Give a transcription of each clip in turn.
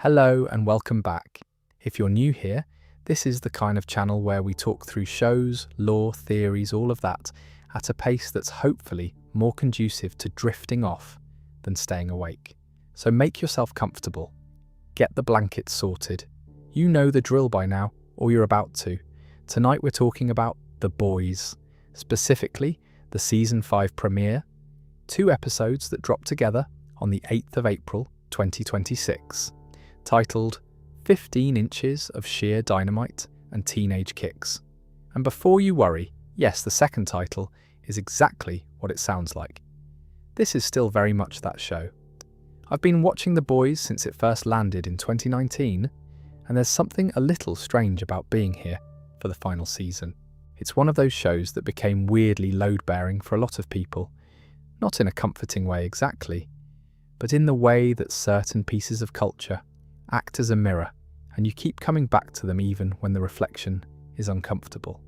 Hello and welcome back. If you're new here, this is the kind of channel where we talk through shows, lore, theories, all of that, at a pace that's hopefully more conducive to drifting off than staying awake. So make yourself comfortable. Get the blankets sorted. You know the drill by now, or you're about to. Tonight we're talking about The Boys, specifically the Season 5 premiere, 2 episodes that drop together on the 8th of April 2026. Titled 15 Inches of Sheer Dynamite and Teenage Kicks. And before you worry, yes, the second title is exactly what it sounds like. This is still very much that show. I've been watching The Boys since it first landed in 2019, and there's something a little strange about being here for the final season. It's one of those shows that became weirdly load-bearing for a lot of people, not in a comforting way exactly, but in the way that certain pieces of culture act as a mirror, and you keep coming back to them even when the reflection is uncomfortable.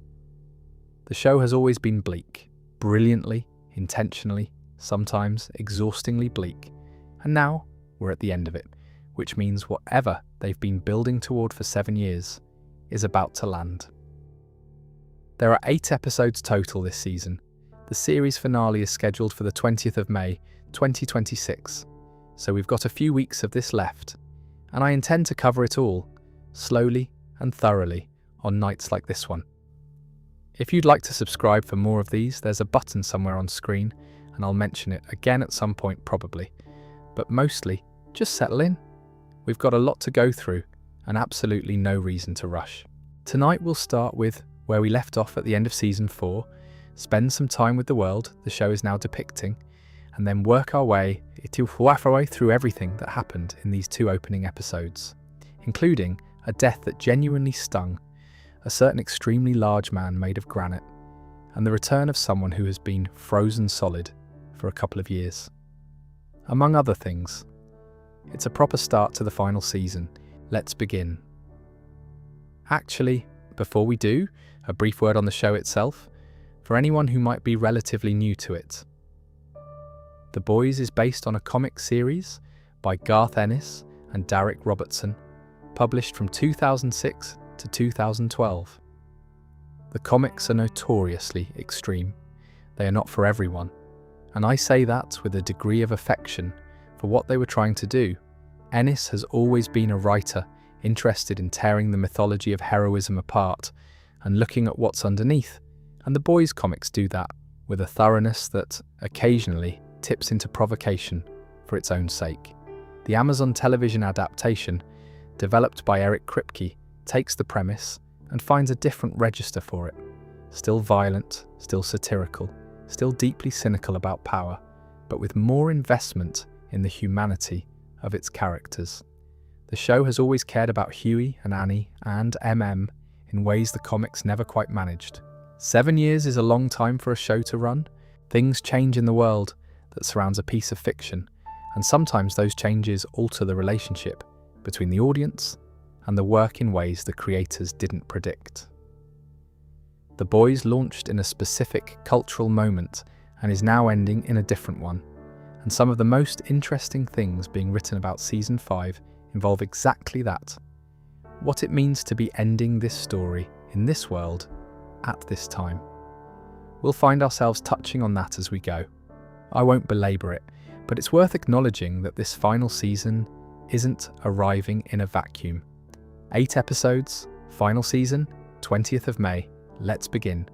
The show has always been bleak, brilliantly, intentionally, sometimes exhaustingly bleak, and now we're at the end of it, which means whatever they've been building toward for 7 years is about to land. There are 8 episodes total this season. The series finale is scheduled for the 20th of May, 2026, so we've got a few weeks of this left, and I intend to cover it all, slowly and thoroughly, on nights like this one. If you'd like to subscribe for more of these, there's a button somewhere on screen, and I'll mention it again at some point probably. But mostly, just settle in. We've got a lot to go through, and absolutely no reason to rush. Tonight we'll start with where we left off at the end of Season 4, spend some time with the world the show is now depicting, and then work our way through everything that happened in these 2 opening episodes, including a death that genuinely stung, a certain extremely large man made of granite, and the return of someone who has been frozen solid for a couple of years. Among other things, it's a proper start to the final season. Let's begin. Actually, before we do, a brief word on the show itself, for anyone who might be relatively new to it. The Boys is based on a comic series by Garth Ennis and Derek Robertson, published from 2006 to 2012. The comics are notoriously extreme. They are not for everyone, and I say that with a degree of affection for what they were trying to do. Ennis has always been a writer interested in tearing the mythology of heroism apart and looking at what's underneath, and the Boys comics do that with a thoroughness that occasionally tips into provocation for its own sake. The Amazon television adaptation, developed by Eric Kripke, takes the premise and finds a different register for it. Still violent, still satirical, still deeply cynical about power, but with more investment in the humanity of its characters. The show has always cared about Huey and Annie and MM in ways the comics never quite managed. 7 years is a long time for a show to run. Things change in the world that surrounds a piece of fiction, and sometimes those changes alter the relationship between the audience and the work in ways the creators didn't predict. The Boys launched in a specific cultural moment and is now ending in a different one, and some of the most interesting things being written about Season 5 involve exactly that. What it means to be ending this story in this world at this time. We'll find ourselves touching on that as we go. I won't belabor it, but it's worth acknowledging that this final season isn't arriving in a vacuum. 8 episodes, final season, 20th of May, let's begin.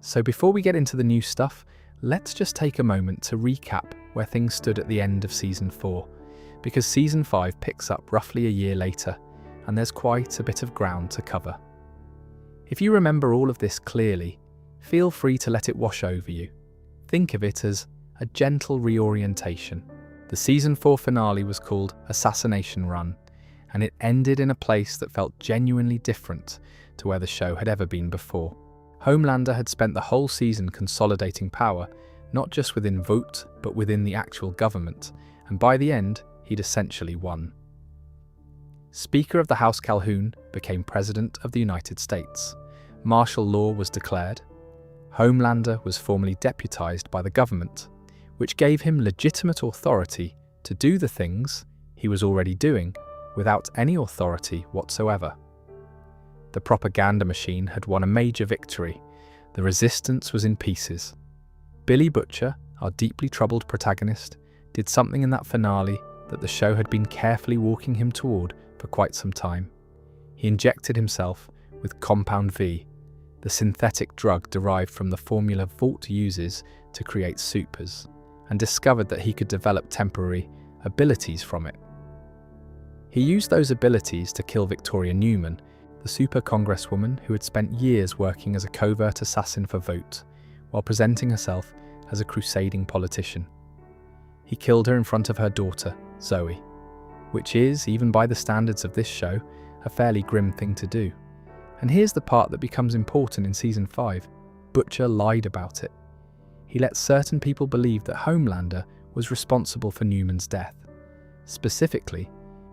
So before we get into the new stuff, let's just take a moment to recap where things stood at the end of Season 4, because Season 5 picks up roughly a year later, and there's quite a bit of ground to cover. If you remember all of this clearly, feel free to let it wash over you. Think of it as a gentle reorientation. The Season 4 finale was called Assassination Run, and it ended in a place that felt genuinely different to where the show had ever been before. Homelander had spent the whole season consolidating power, not just within Vought, but within the actual government, and by the end, he'd essentially won. Speaker of the House Calhoun became President of the United States. Martial law was declared. Homelander was formally deputized by the government, which gave him legitimate authority to do the things he was already doing without any authority whatsoever. The propaganda machine had won a major victory. The resistance was in pieces. Billy Butcher, our deeply troubled protagonist, did something in that finale that the show had been carefully walking him toward for quite some time. He injected himself with Compound V, the synthetic drug derived from the formula Vought uses to create supes, and discovered that he could develop temporary abilities from it. He used those abilities to kill Victoria Newman, the super congresswoman who had spent years working as a covert assassin for Vought, while presenting herself as a crusading politician. He killed her in front of her daughter, Zoe, which is, even by the standards of this show, a fairly grim thing to do. And here's the part that becomes important in Season 5. Butcher lied about it. He let certain people believe that Homelander was responsible for Newman's death. Specifically,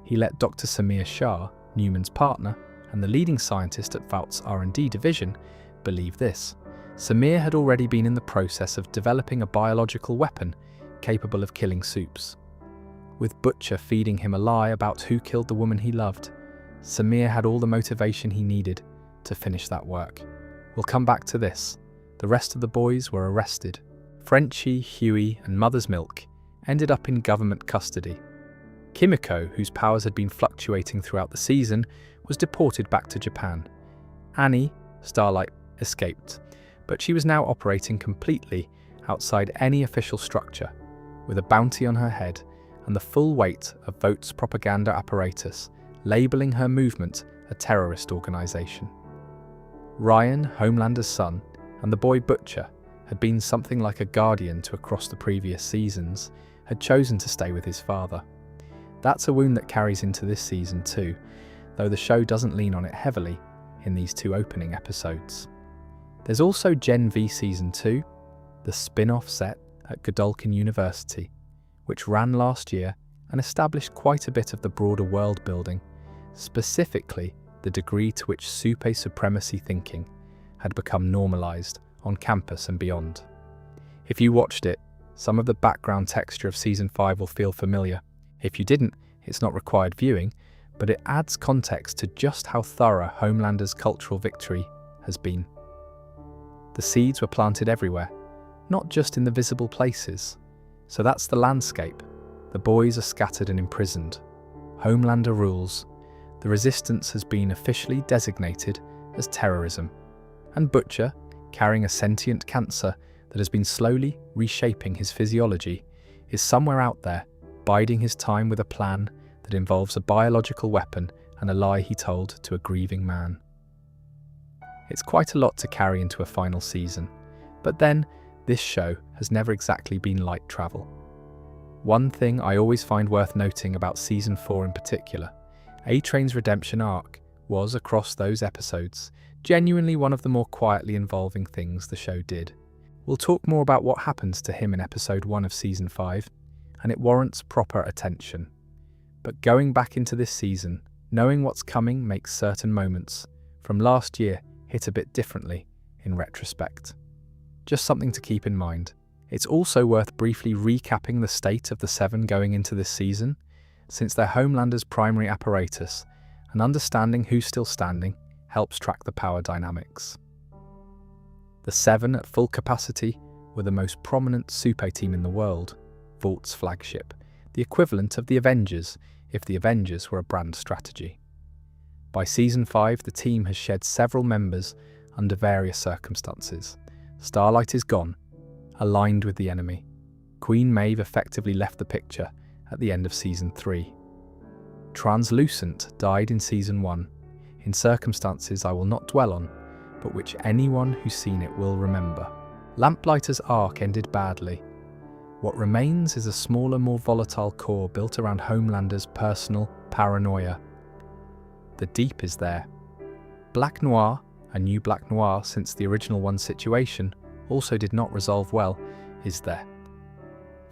he let Dr. Samir Shah, Newman's partner, and the leading scientist at Vought's R&D division, believe this. Samir had already been in the process of developing a biological weapon capable of killing supes. With Butcher feeding him a lie about who killed the woman he loved, Samir had all the motivation he needed to finish that work. We'll come back to this. The rest of the boys were arrested. Frenchie, Huey, and Mother's Milk ended up in government custody. Kimiko, whose powers had been fluctuating throughout the season, was deported back to Japan. Annie, Starlight, escaped, but she was now operating completely outside any official structure, with a bounty on her head and the full weight of Vought's propaganda apparatus, labelling her movement a terrorist organisation. Ryan, Homelander's son, and the boy Butcher had been something like a guardian to across the previous seasons, had chosen to stay with his father. That's a wound that carries into this season too, though the show doesn't lean on it heavily in these two opening episodes. There's also Gen V Season 2, the spin-off set at Godolphin University, which ran last year and established quite a bit of the broader world building, specifically the degree to which super supremacy thinking had become normalised on campus and beyond. If you watched it, some of the background texture of Season 5 will feel familiar. If you didn't, it's not required viewing, but it adds context to just how thorough Homelander's cultural victory has been. The seeds were planted everywhere, not just in the visible places. So that's the landscape. The boys are scattered and imprisoned. Homelander rules. The resistance has been officially designated as terrorism. And Butcher, carrying a sentient cancer that has been slowly reshaping his physiology, is somewhere out there, biding his time with a plan that involves a biological weapon and a lie he told to a grieving man. It's quite a lot to carry into a final season, but then this show has never exactly been light travel. One thing I always find worth noting about Season 4 in particular, A-Train's redemption arc was, across those episodes, genuinely one of the more quietly involving things the show did. We'll talk more about what happens to him in Episode 1 of Season 5, and it warrants proper attention. But going back into this season, knowing what's coming makes certain moments from last year hit a bit differently in retrospect. Just something to keep in mind. It's also worth briefly recapping the state of the Seven going into this season, since they're Homelander's primary apparatus, and understanding who's still standing helps track the power dynamics. The Seven at full capacity were the most prominent super team in the world, Vaught's flagship, the equivalent of the Avengers if the Avengers were a brand strategy. By Season 5, the team has shed several members under various circumstances. Starlight is gone, aligned with the enemy. Queen Maeve effectively left the picture at the end of Season 3. Translucent died in Season 1, in circumstances I will not dwell on, but which anyone who's seen it will remember. Lamplighter's arc ended badly. What remains is a smaller, more volatile core built around Homelander's personal paranoia. The deep is there. Black Noir, a new Black Noir since the original one situation, also did not resolve well, is there.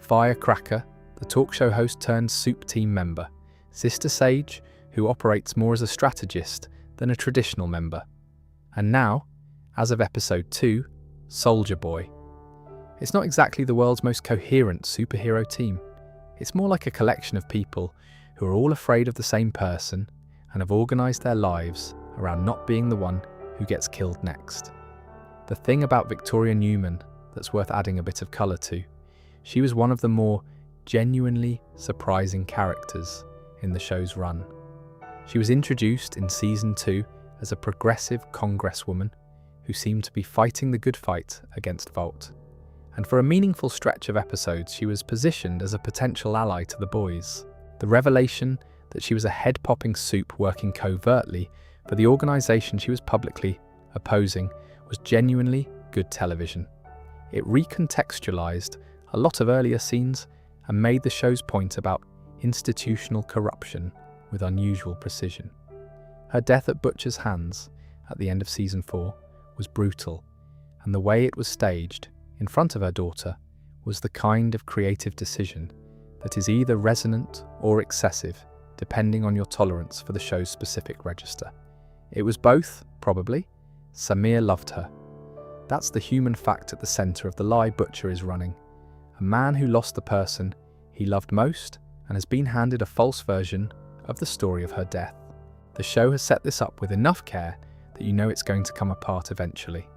Firecracker, the talk show host turned soup team member. Sister Sage, who operates more as a strategist than a traditional member. And now, as of Episode 2, Soldier Boy. It's not exactly the world's most coherent superhero team. It's more like a collection of people who are all afraid of the same person and have organised their lives around not being the one who gets killed next. The thing about Victoria Newman that's worth adding a bit of colour to, she was one of the more genuinely surprising characters in the show's run. She was introduced in season 2 as a progressive congresswoman who seemed to be fighting the good fight against Vought. And for a meaningful stretch of episodes, she was positioned as a potential ally to the boys. The revelation that she was a head-popping supe working covertly for the organisation she was publicly opposing was genuinely good television. It recontextualised a lot of earlier scenes and made the show's point about institutional corruption with unusual precision. Her death at Butcher's hands at the end of season 4 was brutal, and the way it was staged in front of her daughter was the kind of creative decision that is either resonant or excessive, depending on your tolerance for the show's specific register. It was both, probably. Samir loved her. That's the human fact at the centre of the lie Butcher is running. A man who lost the person he loved most and has been handed a false version of the story of her death. The show has set this up with enough care that you know it's going to come apart eventually.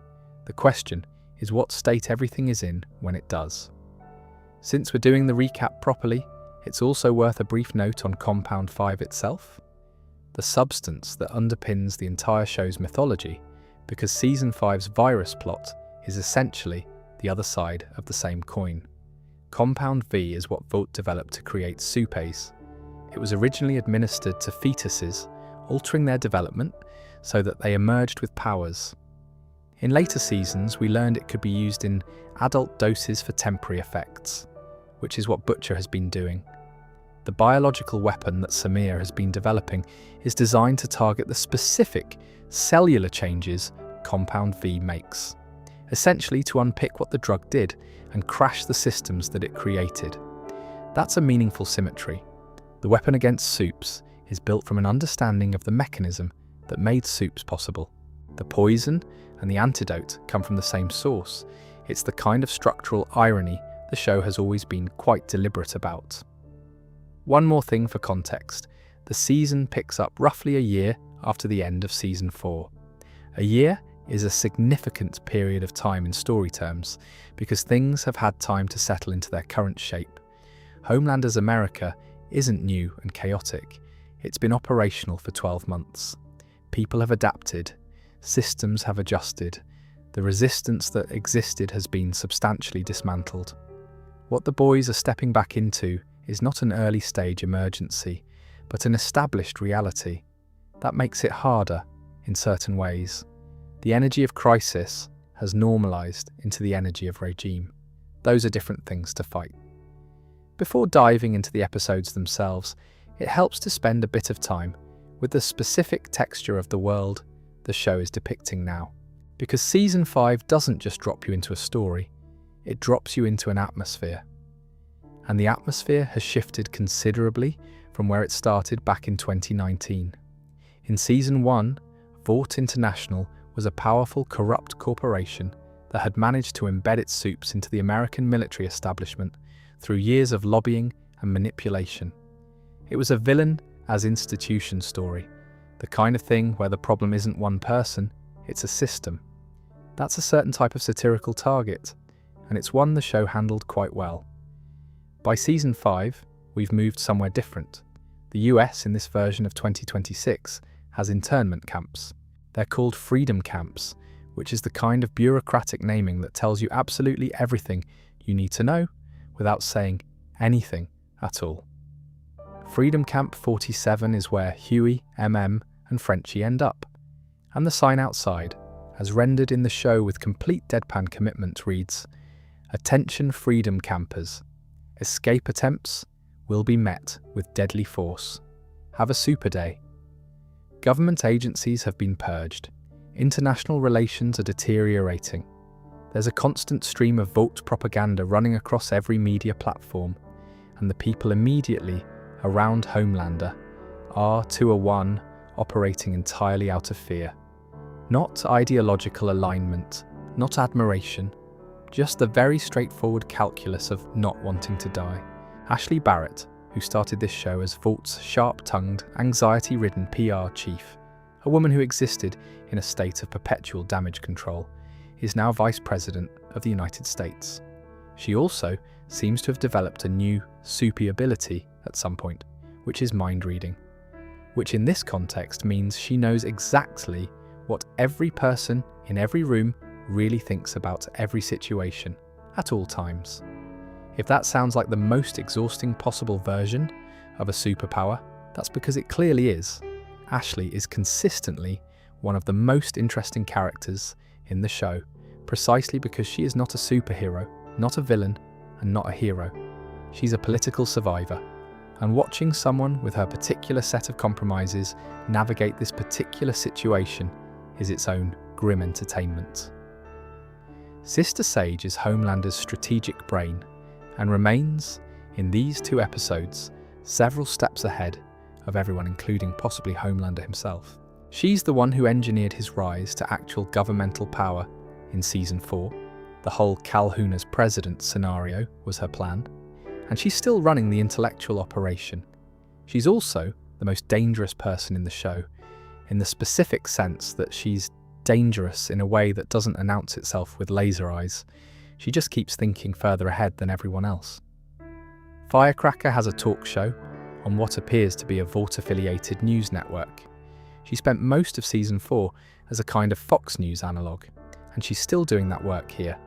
The question is what state everything is in when it does. Since we're doing the recap properly, it's also worth a brief note on Compound 5 itself, the substance that underpins the entire show's mythology, because Season 5's virus plot is essentially the other side of the same coin. Compound V is what Vought developed to create supes. It was originally administered to fetuses, altering their development so that they emerged with powers. In later seasons, we learned it could be used in adult doses for temporary effects, which is what Butcher has been doing. The biological weapon that Samir has been developing is designed to target the specific cellular changes Compound V makes, essentially to unpick what the drug did and crash the systems that it created. That's a meaningful symmetry. The weapon against supes is built from an understanding of the mechanism that made supes possible. The poison and the antidote come from the same source. It's the kind of structural irony the show has always been quite deliberate about. One more thing for context. The season picks up roughly a year after the end of season 4. A year is a significant period of time in story terms because things have had time to settle into their current shape. Homelander's America isn't new and chaotic. It's been operational for 12 months. People have adapted, systems have adjusted, the resistance that existed has been substantially dismantled. What the boys are stepping back into is not an early stage emergency, but an established reality. That makes it harder in certain ways. The energy of crisis has normalised into the energy of regime. Those are different things to fight. Before diving into the episodes themselves, it helps to spend a bit of time with the specific texture of the world the show is depicting now. Because Season 5 doesn't just drop you into a story, it drops you into an atmosphere. And the atmosphere has shifted considerably from where it started back in 2019. In Season 1, Vought International was a powerful, corrupt corporation that had managed to embed its supes into the American military establishment through years of lobbying and manipulation. It was a villain as institution story, the kind of thing where the problem isn't one person, it's a system. That's a certain type of satirical target, and it's one the show handled quite well. By Season 5, we've moved somewhere different. The US in this version of 2026 has internment camps. They're called freedom camps, which is the kind of bureaucratic naming that tells you absolutely everything you need to know without saying anything at all. Freedom Camp 47 is where Huey, MM, and Frenchie end up. And the sign outside, as rendered in the show with complete deadpan commitment, reads, "Attention freedom campers. Escape attempts will be met with deadly force. Have a super day." Government agencies have been purged. International relations are deteriorating. There's a constant stream of Vought propaganda running across every media platform, and the people immediately around Homelander are, to a one, operating entirely out of fear. Not ideological alignment, not admiration, just the very straightforward calculus of not wanting to die. Ashley Barrett, who who started this show as Vaught's sharp-tongued, anxiety-ridden PR chief, a woman who existed in a state of perpetual damage control, is now Vice President of the United States. She also seems to have developed a new soupy ability at some point, which is mind reading, which in this context means she knows exactly what every person in every room really thinks about every situation at all times. If that sounds like the most exhausting possible version of a superpower, that's because it clearly is. Ashley is consistently one of the most interesting characters in the show, precisely because she is not a superhero, not a villain, and not a hero. She's a political survivor, and watching someone with her particular set of compromises navigate this particular situation is its own grim entertainment. Sister Sage is Homelander's strategic brain, and remains, in these 2 episodes, several steps ahead of everyone, including possibly Homelander himself. She's the one who engineered his rise to actual governmental power in Season 4. The whole Calhoun as president scenario was her plan, and she's still running the intellectual operation. She's also the most dangerous person in the show, in the specific sense that she's dangerous in a way that doesn't announce itself with laser eyes. She just keeps thinking further ahead than everyone else. Firecracker has a talk show on what appears to be a Vought-affiliated news network. She spent most of Season 4 as a kind of Fox News analogue, and she's still doing that work here,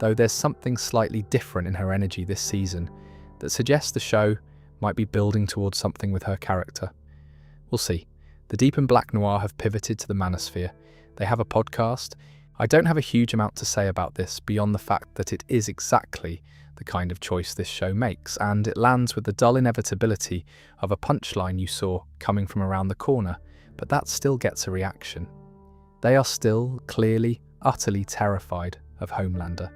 though there's something slightly different in her energy this season that suggests the show might be building towards something with her character. We'll see. The Deep and Black Noir have pivoted to the manosphere. They have a podcast. I don't have a huge amount to say about this beyond the fact that it is exactly the kind of choice this show makes, and it lands with the dull inevitability of a punchline you saw coming from around the corner, but that still gets a reaction. They are still clearly, utterly terrified of Homelander.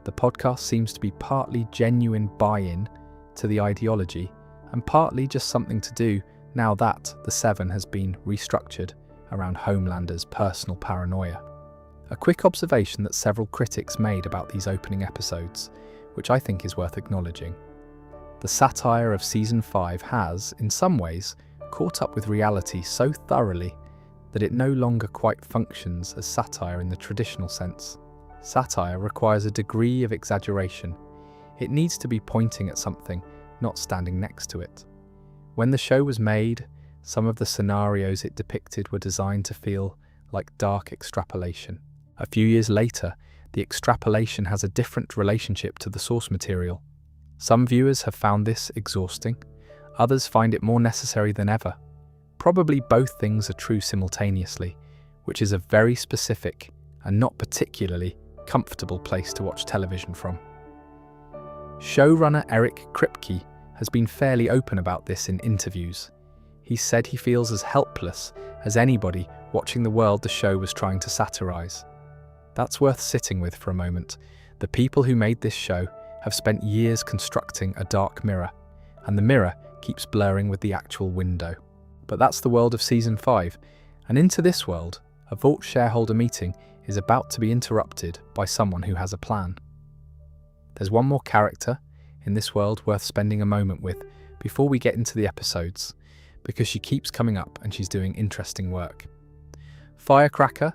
The podcast seems to be partly genuine buy-in to the ideology, and partly just something to do now that the Seven has been restructured around Homelander's personal paranoia. A quick observation that several critics made about these opening episodes, which I think is worth acknowledging. The satire of Season 5 has, in some ways, caught up with reality so thoroughly that it no longer quite functions as satire in the traditional sense. Satire requires a degree of exaggeration. It needs to be pointing at something, not standing next to it. When the show was made, some of the scenarios it depicted were designed to feel like dark extrapolation. A few years later, the extrapolation has a different relationship to the source material. Some viewers have found this exhausting, others find it more necessary than ever. Probably both things are true simultaneously, which is a very specific and not particularly comfortable place to watch television from. Showrunner Eric Kripke has been fairly open about this in interviews. He said he feels as helpless as anybody watching the world the show was trying to satirize. That's worth sitting with for a moment. The people who made this show have spent years constructing a dark mirror, and the mirror keeps blurring with the actual window. But that's the world of Season 5, and into this world, a Vought shareholder meeting is about to be interrupted by someone who has a plan. There's one more character in this world worth spending a moment with before we get into the episodes, because she keeps coming up and she's doing interesting work. Firecracker,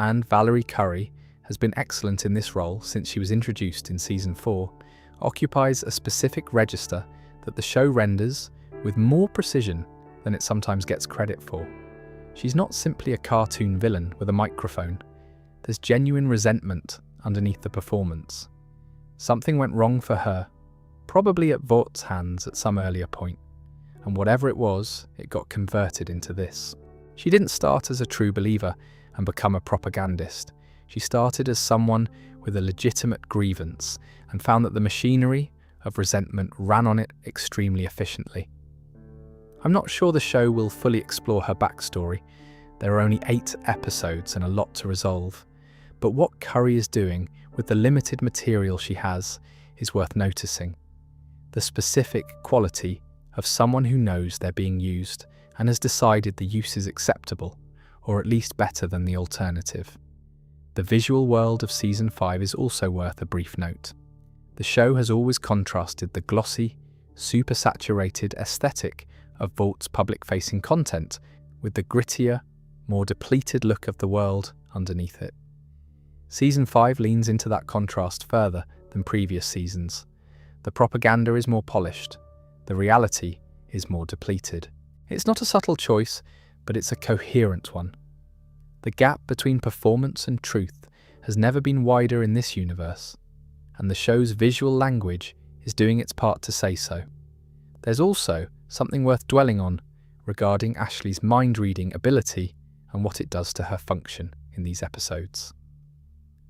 and Valerie Curry, has been excellent in this role since she was introduced in Season 4, occupies a specific register that the show renders with more precision than it sometimes gets credit for. She's not simply a cartoon villain with a microphone. There's genuine resentment underneath the performance. Something went wrong for her, probably at Vaught's hands at some earlier point, and whatever it was, it got converted into this. She didn't start as a true believer and become a propagandist. She started as someone with a legitimate grievance and found that the machinery of resentment ran on it extremely efficiently. I'm not sure the show will fully explore her backstory. There are only 8 episodes and a lot to resolve. But what Curry is doing with the limited material she has is worth noticing. The specific quality of someone who knows they're being used and has decided the use is acceptable, or at least better than the alternative. The visual world of Season 5 is also worth a brief note. The show has always contrasted the glossy, super saturated aesthetic of Vaught's public-facing content, with the grittier, more depleted look of the world underneath it. Season 5 leans into that contrast further than previous seasons. The propaganda is more polished. The reality is more depleted. It's not a subtle choice, but it's a coherent one. The gap between performance and truth has never been wider in this universe, and the show's visual language is doing its part to say so. There's also something worth dwelling on regarding Ashley's mind-reading ability and what it does to her function in these episodes.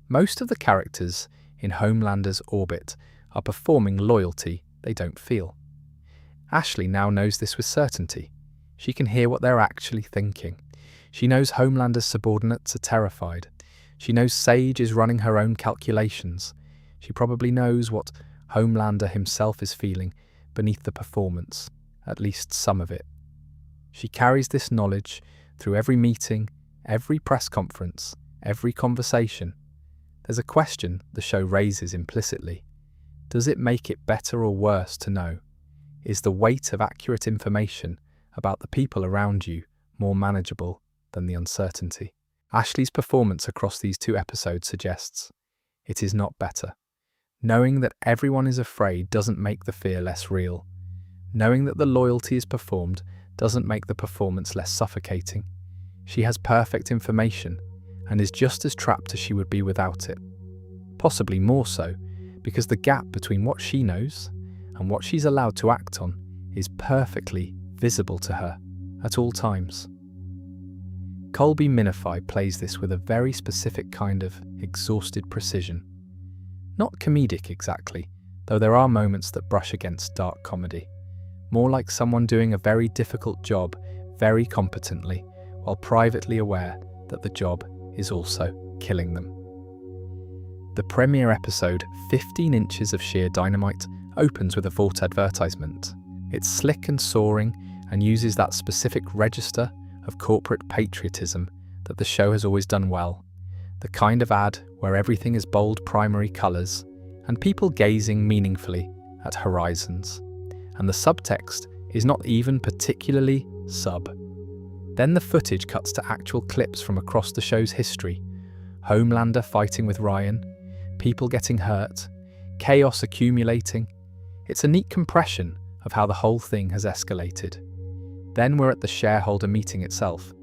Most of the characters in Homelander's orbit are performing loyalty they don't feel. Ashley now knows this with certainty. She can hear what they're actually thinking. She knows Homelander's subordinates are terrified. She knows Sage is running her own calculations. She probably knows what Homelander himself is feeling beneath the performance, at least some of it. She carries this knowledge through every meeting, every press conference, every conversation. There's a question the show raises implicitly. Does it make it better or worse to know? Is the weight of accurate information about the people around you more manageable than the uncertainty? Ashley's performance across these 2 episodes suggests it is not better. Knowing that everyone is afraid doesn't make the fear less real. Knowing that the loyalty is performed doesn't make the performance less suffocating. She has perfect information and is just as trapped as she would be without it. Possibly more so, because the gap between what she knows and what she's allowed to act on is perfectly visible to her at all times. Colby Minify plays this with a very specific kind of exhausted precision. Not comedic exactly, though there are moments that brush against dark comedy. More like someone doing a very difficult job very competently, while privately aware that the job is also killing them. The premiere episode, 15 Inches of Sheer Dynamite, opens with a Vought advertisement. It's slick and soaring and uses that specific register of corporate patriotism that the show has always done well. The kind of ad where everything is bold primary colours and people gazing meaningfully at horizons. And the subtext is not even particularly sub. Then the footage cuts to actual clips from across the show's history. Homelander fighting with Ryan, people getting hurt, chaos accumulating. It's a neat compression of how the whole thing has escalated. Then we're at the shareholder meeting itself.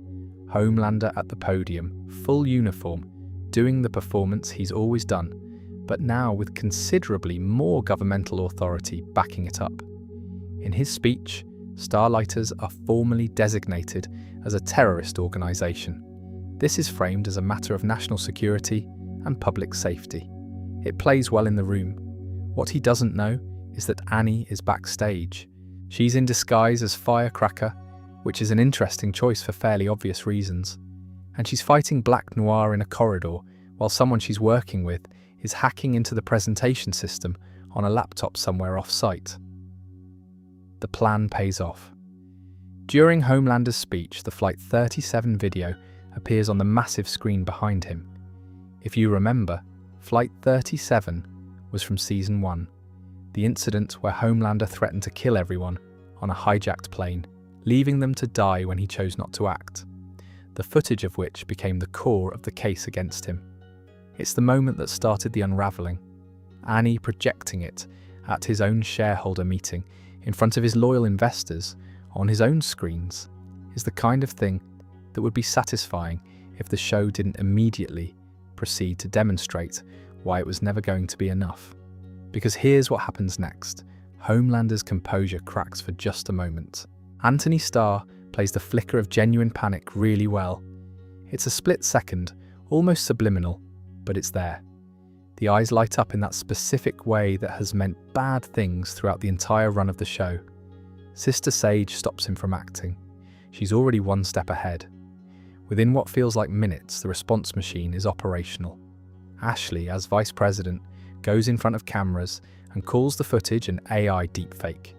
Homelander at the podium, full uniform, doing the performance he's always done, but now with considerably more governmental authority backing it up. In his speech, Starlighters are formally designated as a terrorist organisation. This is framed as a matter of national security and public safety. It plays well in the room. What he doesn't know is that Annie is backstage. She's in disguise as Firecracker, which is an interesting choice for fairly obvious reasons. And she's fighting Black Noir in a corridor while someone she's working with is hacking into the presentation system on a laptop somewhere off-site. The plan pays off. During Homelander's speech, the Flight 37 video appears on the massive screen behind him. If you remember, Flight 37 was from Season 1, the incident where Homelander threatened to kill everyone on a hijacked plane, leaving them to die when he chose not to act, the footage of which became the core of the case against him. It's the moment that started the unravelling. Annie projecting it at his own shareholder meeting in front of his loyal investors on his own screens is the kind of thing that would be satisfying if the show didn't immediately proceed to demonstrate why it was never going to be enough. Because here's what happens next. Homelander's composure cracks for just a moment. Anthony Starr plays the flicker of genuine panic really well. It's a split second, almost subliminal, but it's there. The eyes light up in that specific way that has meant bad things throughout the entire run of the show. Sister Sage stops him from acting. She's already one step ahead. Within what feels like minutes, the response machine is operational. Ashley, as vice president, goes in front of cameras and calls the footage an AI deepfake.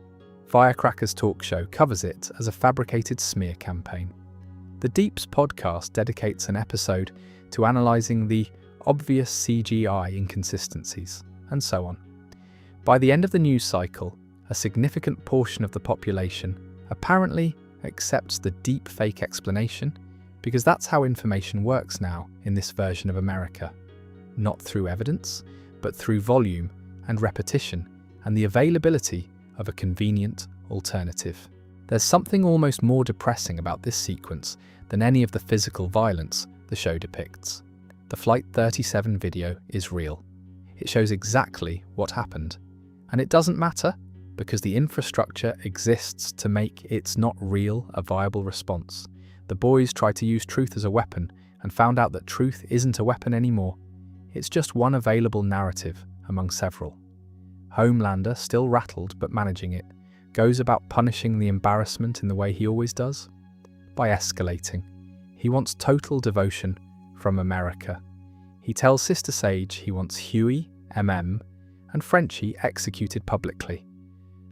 Firecracker's talk show covers it as a fabricated smear campaign. The Deeps podcast dedicates an episode to analysing the obvious CGI inconsistencies, and so on. By the end of the news cycle, a significant portion of the population apparently accepts the deep fake explanation because that's how information works now in this version of America. Not through evidence, but through volume and repetition and the availability of a convenient alternative. There's something almost more depressing about this sequence than any of the physical violence the show depicts. The Flight 37 video is real. It shows exactly what happened. And it doesn't matter because the infrastructure exists to make "it's not real" a viable response. The boys tried to use truth as a weapon and found out that truth isn't a weapon anymore. It's just one available narrative among several. Homelander, still rattled but managing it, goes about punishing the embarrassment in the way he always does, by escalating. He wants total devotion from America. He tells Sister Sage he wants Huey, MM, and Frenchie executed publicly,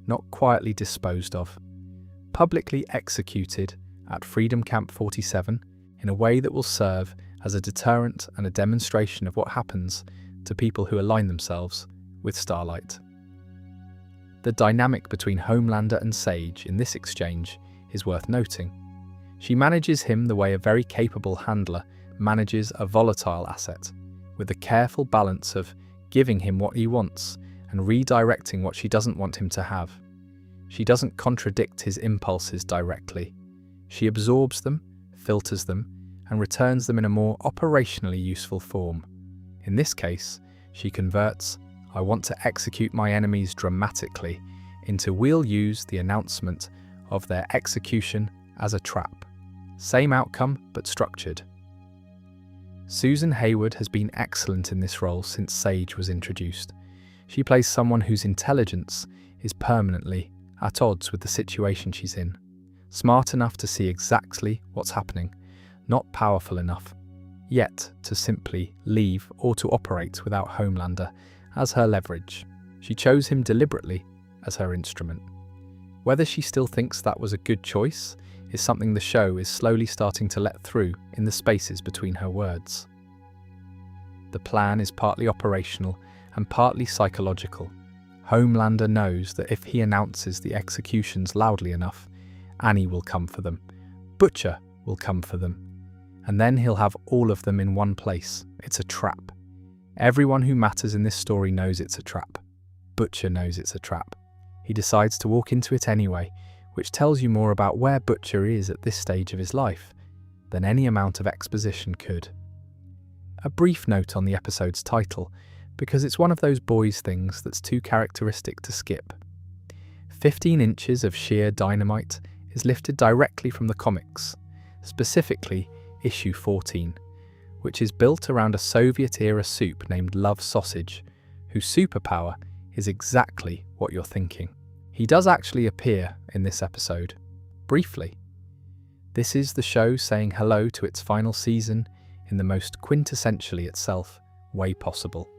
not quietly disposed of. Publicly executed at Freedom Camp 47 in a way that will serve as a deterrent and a demonstration of what happens to people who align themselves with Starlight. The dynamic between Homelander and Sage in this exchange is worth noting. She manages him the way a very capable handler manages a volatile asset, with a careful balance of giving him what he wants and redirecting what she doesn't want him to have. She doesn't contradict his impulses directly. She absorbs them, filters them, and returns them in a more operationally useful form. In this case, she converts "I want to execute my enemies dramatically" into "we'll use the announcement of their execution as a trap." Same outcome, but structured. Susan Hayward has been excellent in this role since Sage was introduced. She plays someone whose intelligence is permanently at odds with the situation she's in. Smart enough to see exactly what's happening, not powerful enough yet to simply leave or to operate without Homelander as her leverage. She chose him deliberately as her instrument. Whether she still thinks that was a good choice is something the show is slowly starting to let through in the spaces between her words. The plan is partly operational and partly psychological. Homelander knows that if he announces the executions loudly enough, Annie will come for them, Butcher will come for them, and then he'll have all of them in one place. It's a trap. Everyone who matters in this story knows it's a trap. Butcher knows it's a trap. He decides to walk into it anyway, which tells you more about where Butcher is at this stage of his life than any amount of exposition could. A brief note on the episode's title, because it's one of those boys' things that's too characteristic to skip. 15 inches of sheer dynamite is lifted directly from the comics, specifically issue 14, which is built around a Soviet-era soup named Love Sausage, whose superpower is exactly what you're thinking. He does actually appear in this episode, briefly. This is the show saying hello to its final season in the most quintessentially itself way possible.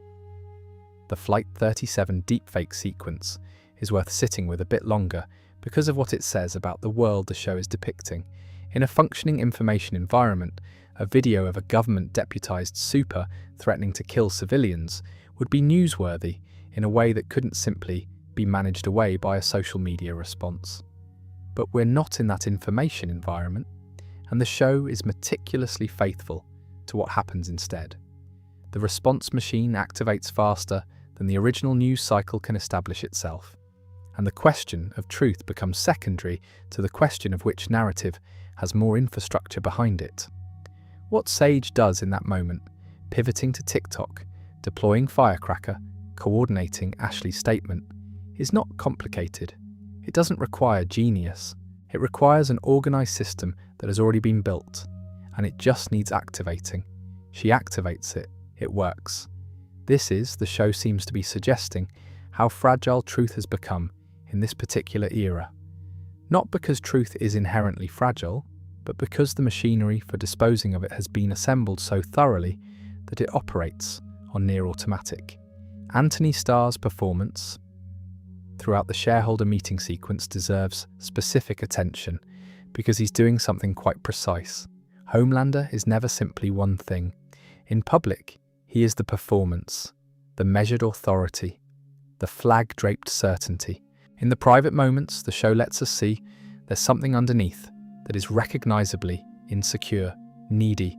The Flight 37 deepfake sequence is worth sitting with a bit longer because of what it says about the world the show is depicting. In a functioning information environment, a video of a government-deputized super threatening to kill civilians would be newsworthy in a way that couldn't simply be managed away by a social media response. But we're not in that information environment, and the show is meticulously faithful to what happens instead. The response machine activates faster than the original news cycle can establish itself, and the question of truth becomes secondary to the question of which narrative has more infrastructure behind it. What Sage does in that moment, pivoting to TikTok, deploying Firecracker, coordinating Ashley's statement, is not complicated. It doesn't require genius. It requires an organized system that has already been built, and it just needs activating. She activates it. It works. This is, the show seems to be suggesting, how fragile truth has become in this particular era. Not because truth is inherently fragile, but because the machinery for disposing of it has been assembled so thoroughly that it operates on near automatic. Anthony Starr's performance throughout the shareholder meeting sequence deserves specific attention because he's doing something quite precise. Homelander is never simply one thing. In public, he is the performance, the measured authority, the flag-draped certainty. In the private moments, the show lets us see there's something underneath that is recognizably insecure, needy,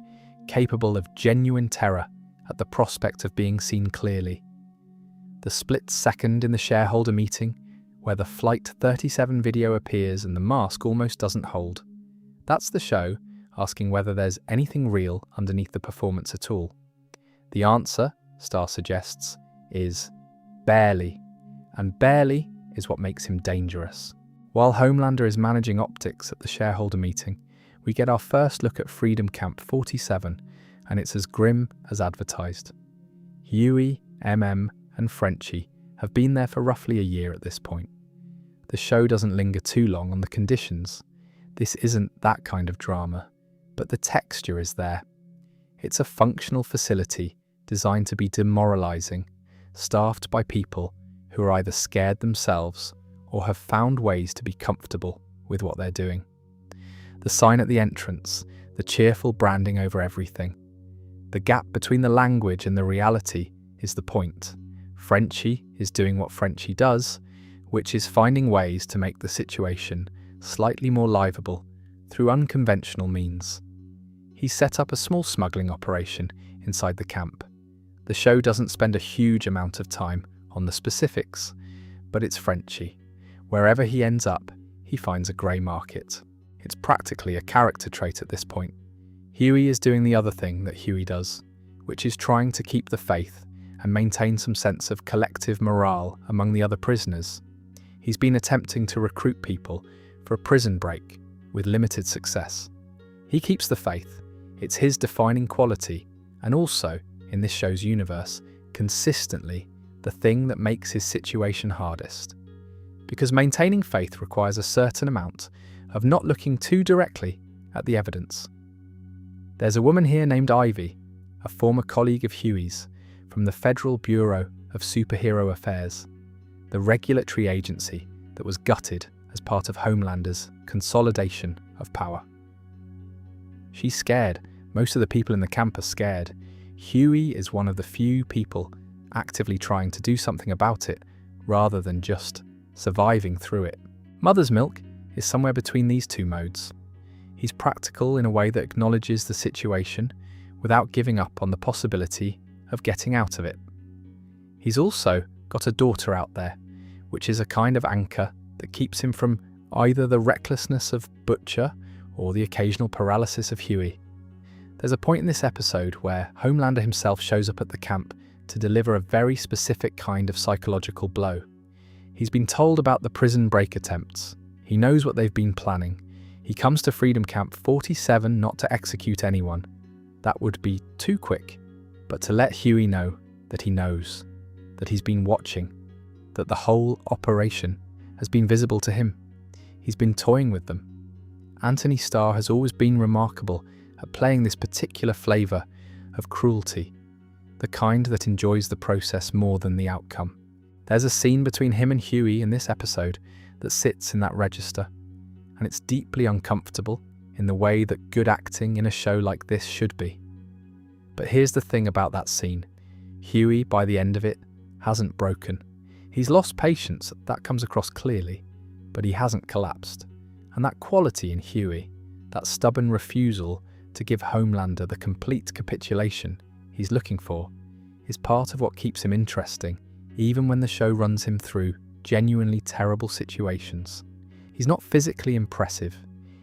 capable of genuine terror at the prospect of being seen clearly. The split second in the shareholder meeting where the Flight 37 video appears and the mask almost doesn't hold. That's the show asking whether there's anything real underneath the performance at all. The answer, Star suggests, is barely. And barely is what makes him dangerous. While Homelander is managing optics at the shareholder meeting, we get our first look at Freedom Camp 47, and it's as grim as advertised. Huey, MM, and Frenchie have been there for roughly a year at this point. The show doesn't linger too long on the conditions. This isn't that kind of drama, but the texture is there. It's a functional facility designed to be demoralizing, staffed by people who are either scared themselves or have found ways to be comfortable with what they're doing. The sign at the entrance, the cheerful branding over everything. The gap between the language and the reality is the point. Frenchie is doing what Frenchie does, which is finding ways to make the situation slightly more livable through unconventional means. He set up a small smuggling operation inside the camp. The show doesn't spend a huge amount of time on the specifics, but it's Frenchie. Wherever he ends up, he finds a grey market. It's practically a character trait at this point. Huey is doing the other thing that Huey does, which is trying to keep the faith and maintain some sense of collective morale among the other prisoners. He's been attempting to recruit people for a prison break with limited success. He keeps the faith. It's his defining quality, and also, in this show's universe, consistently the thing that makes his situation hardest. Because maintaining faith requires a certain amount of not looking too directly at the evidence. There's a woman here named Ivy, a former colleague of Huey's from the Federal Bureau of Superhero Affairs, the regulatory agency that was gutted as part of Homelander's consolidation of power. She's scared. Most of the people in the camp are scared. Huey is one of the few people actively trying to do something about it rather than just surviving through it. Mother's Milk is somewhere between these two modes. He's practical in a way that acknowledges the situation without giving up on the possibility of getting out of it. He's also got a daughter out there, which is a kind of anchor that keeps him from either the recklessness of Butcher or the occasional paralysis of Huey. There's a point in this episode where Homelander himself shows up at the camp to deliver a very specific kind of psychological blow. He's been told about the prison break attempts. He knows what they've been planning. He comes to Freedom Camp 47 not to execute anyone. That would be too quick, but to let Huey know that he knows, that he's been watching, that the whole operation has been visible to him. He's been toying with them. Anthony Starr has always been remarkable at playing this particular flavour of cruelty, the kind that enjoys the process more than the outcome. There's a scene between him and Huey in this episode that sits in that register, and it's deeply uncomfortable in the way that good acting in a show like this should be. But here's the thing about that scene. Huey, by the end of it, hasn't broken. He's lost patience, that comes across clearly, but he hasn't collapsed. And that quality in Huey, that stubborn refusal to give Homelander the complete capitulation he's looking for, is part of what keeps him interesting, even when the show runs him through genuinely terrible situations. He's not physically impressive.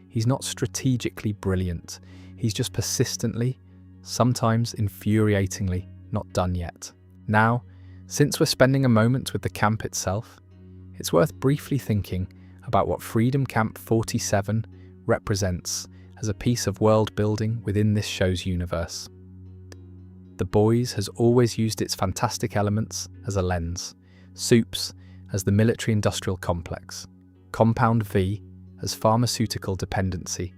He's not strategically brilliant. He's just persistently, sometimes infuriatingly, not done yet. Now, since we're spending a moment with the camp itself, it's worth briefly thinking about what Freedom Camp 47 represents as a piece of world building within this show's universe. The Boys has always used its fantastic elements as a lens, supes as the military-industrial complex, Compound V as pharmaceutical dependency,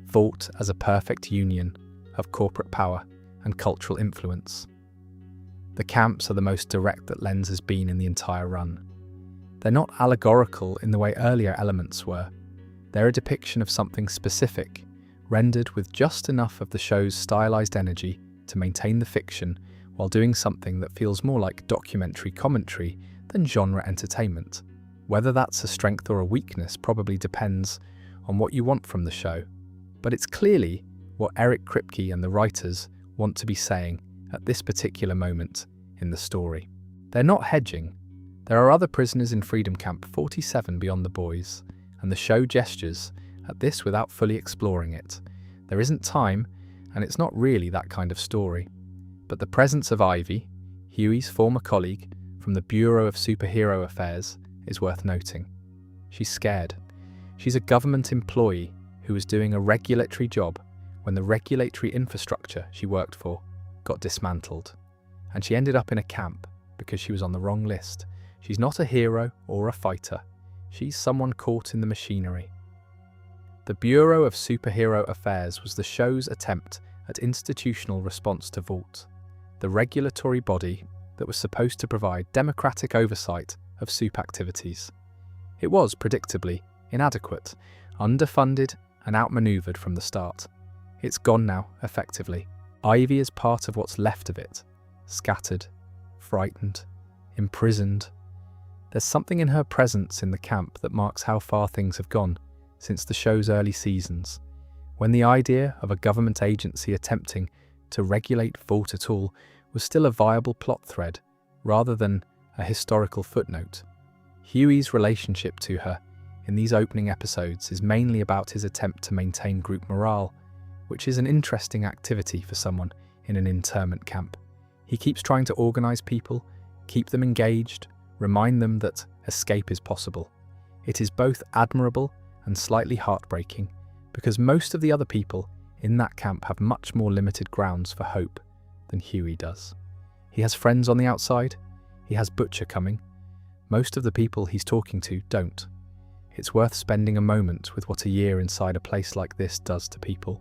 Vought as a perfect union of corporate power and cultural influence. The camps are the most direct that lens has been in the entire run. They're not allegorical in the way earlier elements were. They're a depiction of something specific, rendered with just enough of the show's stylized energy to maintain the fiction while doing something that feels more like documentary commentary than genre entertainment. Whether that's a strength or a weakness probably depends on what you want from the show, but it's clearly what Eric Kripke and the writers want to be saying at this particular moment in the story. They're not hedging. There are other prisoners in Freedom Camp 47 beyond the boys, and the show gestures at this without fully exploring it. There isn't time, and it's not really that kind of story. But the presence of Ivy, Huey's former colleague from the Bureau of Superhero Affairs, is worth noting. She's scared. She's a government employee who was doing a regulatory job when the regulatory infrastructure she worked for got dismantled. And she ended up in a camp because she was on the wrong list. She's not a hero or a fighter. She's someone caught in the machinery. The Bureau of Superhero Affairs was the show's attempt at institutional response to Vought, the regulatory body that was supposed to provide democratic oversight of soup activities. It was, predictably, inadequate, underfunded and outmaneuvered from the start. It's gone now, effectively. Ivy is part of what's left of it, scattered, frightened, imprisoned. There's something in her presence in the camp that marks how far things have gone since the show's early seasons, when the idea of a government agency attempting to regulate Vought at all was still a viable plot thread, rather than a historical footnote. Huey's relationship to her in these opening episodes is mainly about his attempt to maintain group morale, which is an interesting activity for someone in an internment camp. He keeps trying to organise people, keep them engaged, remind them that escape is possible. It is both admirable and slightly heartbreaking, because most of the other people in that camp have much more limited grounds for hope than Huey does. He has friends on the outside, he has Butcher coming. Most of the people he's talking to don't. It's worth spending a moment with what a year inside a place like this does to people,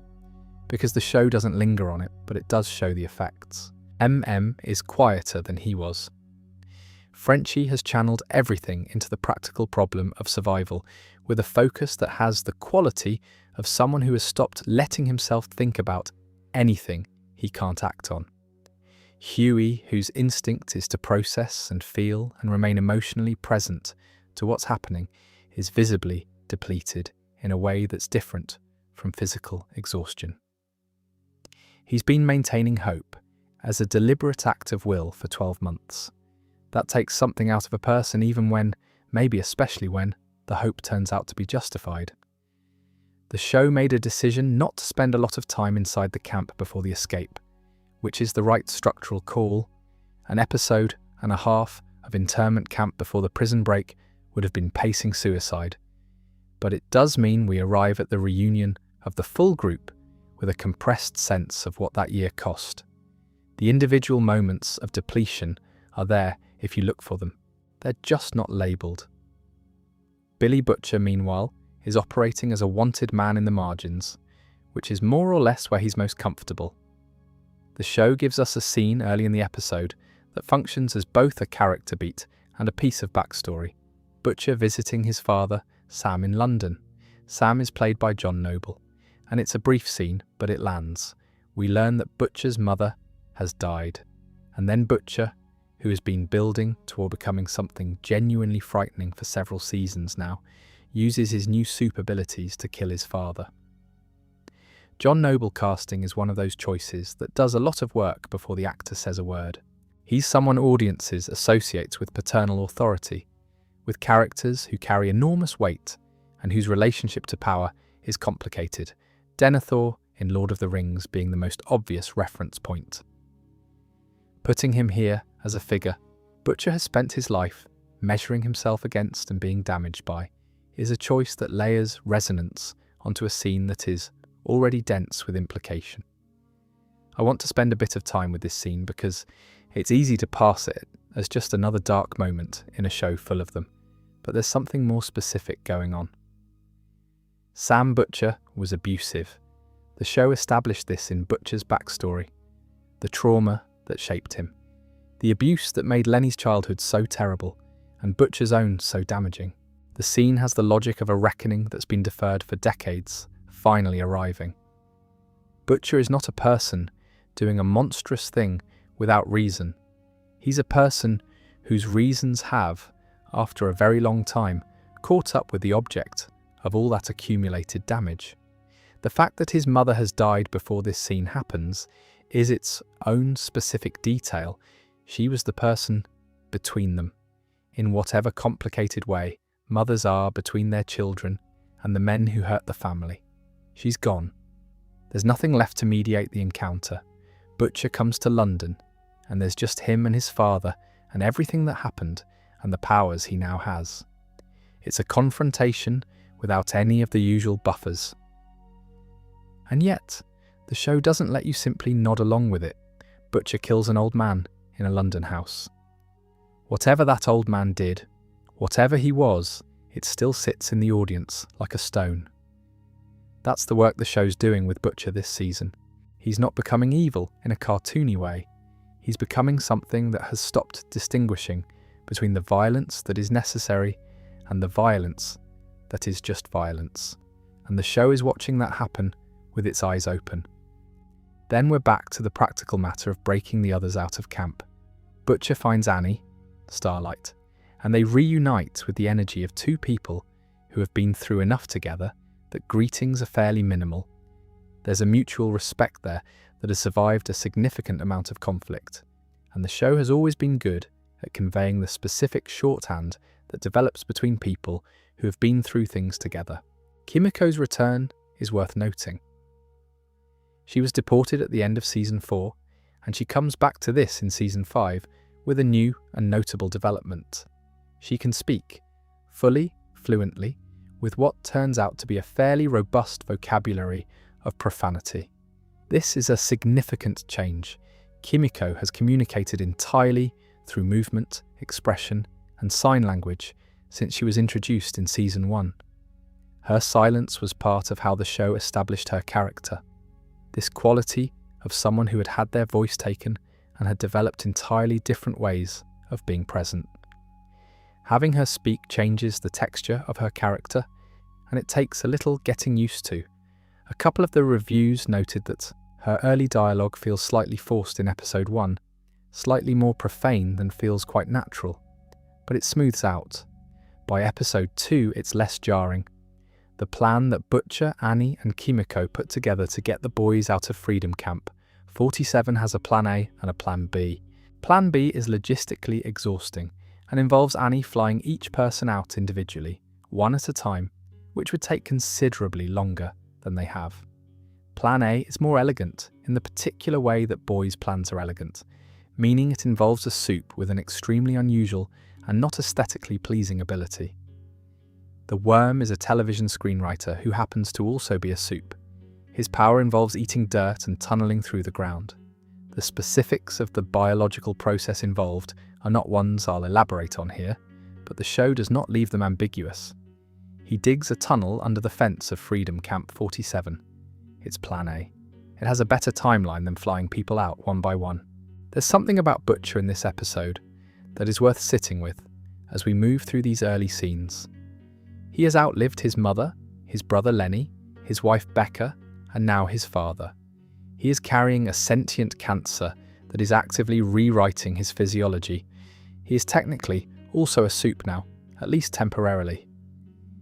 because the show doesn't linger on it, but it does show the effects. is quieter than he was. Frenchie has channeled everything into the practical problem of survival, with a focus that has the quality of someone who has stopped letting himself think about anything he can't act on. Huey, whose instinct is to process and feel and remain emotionally present to what's happening, is visibly depleted in a way that's different from physical exhaustion. He's been maintaining hope as a deliberate act of will for 12 months. That takes something out of a person even when, maybe especially when, the hope turns out to be justified. The show made a decision not to spend a lot of time inside the camp before the escape, which is the right structural call. An episode and a half of internment camp before the prison break would have been pacing suicide. But it does mean we arrive at the reunion of the full group with a compressed sense of what that year cost. The individual moments of depletion are there if you look for them. They're just not labelled. Billy Butcher, meanwhile, is operating as a wanted man in the margins, which is more or less where he's most comfortable. The show gives us a scene early in the episode that functions as both a character beat and a piece of backstory. Butcher visiting his father, Sam, in London. Sam is played by John Noble, and it's a brief scene, but it lands. We learn that Butcher's mother has died, and then Butcher, who has been building toward becoming something genuinely frightening for several seasons now, uses his new soup abilities to kill his father. John Noble casting is one of those choices that does a lot of work before the actor says a word. He's someone audiences associate with paternal authority, with characters who carry enormous weight and whose relationship to power is complicated, Denethor in Lord of the Rings being the most obvious reference point. Putting him here as a figure Butcher has spent his life measuring himself against and being damaged by is a choice that layers resonance onto a scene that is already dense with implication. I want to spend a bit of time with this scene because it's easy to pass it as just another dark moment in a show full of them, but there's something more specific going on. Sam Butcher was abusive. The show established this in Butcher's backstory, the trauma that shaped him, the abuse that made Lenny's childhood so terrible and Butcher's own so damaging. The scene has the logic of a reckoning that's been deferred for decades, finally arriving. Butcher is not a person doing a monstrous thing without reason. He's a person whose reasons have after a very long time, caught up with the object of all that accumulated damage. The fact that his mother has died before this scene happens is its own specific detail. She was the person between them, in whatever complicated way mothers are between their children and the men who hurt the family. She's gone. There's nothing left to mediate the encounter. Butcher comes to London, and there's just him and his father and everything that happened and the powers he now has. It's a confrontation without any of the usual buffers. And yet, the show doesn't let you simply nod along with it. Butcher kills an old man in a London house. Whatever that old man did, whatever he was, it still sits in the audience like a stone. That's the work the show's doing with Butcher this season. He's not becoming evil in a cartoony way. He's becoming something that has stopped distinguishing between the violence that is necessary and the violence that is just violence. And the show is watching that happen with its eyes open. Then we're back to the practical matter of breaking the others out of camp. Butcher finds Annie, Starlight, and they reunite with the energy of two people who have been through enough together that greetings are fairly minimal. There's a mutual respect there that has survived a significant amount of conflict, and the show has always been good at conveying the specific shorthand that develops between people who have been through things together. Kimiko's return is worth noting. She was deported at the end of Season 4, and she comes back to this in Season 5 with a new and notable development. She can speak, fully, fluently, with what turns out to be a fairly robust vocabulary of profanity. This is a significant change. Kimiko has communicated entirely through movement, expression, and sign language since she was introduced in Season 1. Her silence was part of how the show established her character. This quality of someone who had had their voice taken and had developed entirely different ways of being present. Having her speak changes the texture of her character, and it takes a little getting used to. A couple of the reviews noted that her early dialogue feels slightly forced in episode 1, slightly more profane than feels quite natural, but it smooths out. By episode 2, it's less jarring. The plan that Butcher, Annie and Kimiko put together to get the boys out of Freedom Camp. 47 has a plan A and a plan B. Plan B is logistically exhausting and involves Annie flying each person out individually, one at a time, which would take considerably longer than they have. Plan A is more elegant in the particular way that boys' plans are elegant, meaning it involves a supe with an extremely unusual and not aesthetically pleasing ability. The Worm is a television screenwriter who happens to also be a supe. His power involves eating dirt and tunneling through the ground. The specifics of the biological process involved are not ones I'll elaborate on here, but the show does not leave them ambiguous. He digs a tunnel under the fence of Freedom Camp 47. It's Plan A. It has a better timeline than flying people out one by one. There's something about Butcher in this episode that is worth sitting with as we move through these early scenes. He has outlived his mother, his brother Lenny, his wife Becca, and now his father. He is carrying a sentient cancer that is actively rewriting his physiology. He is technically also a supe now, at least temporarily.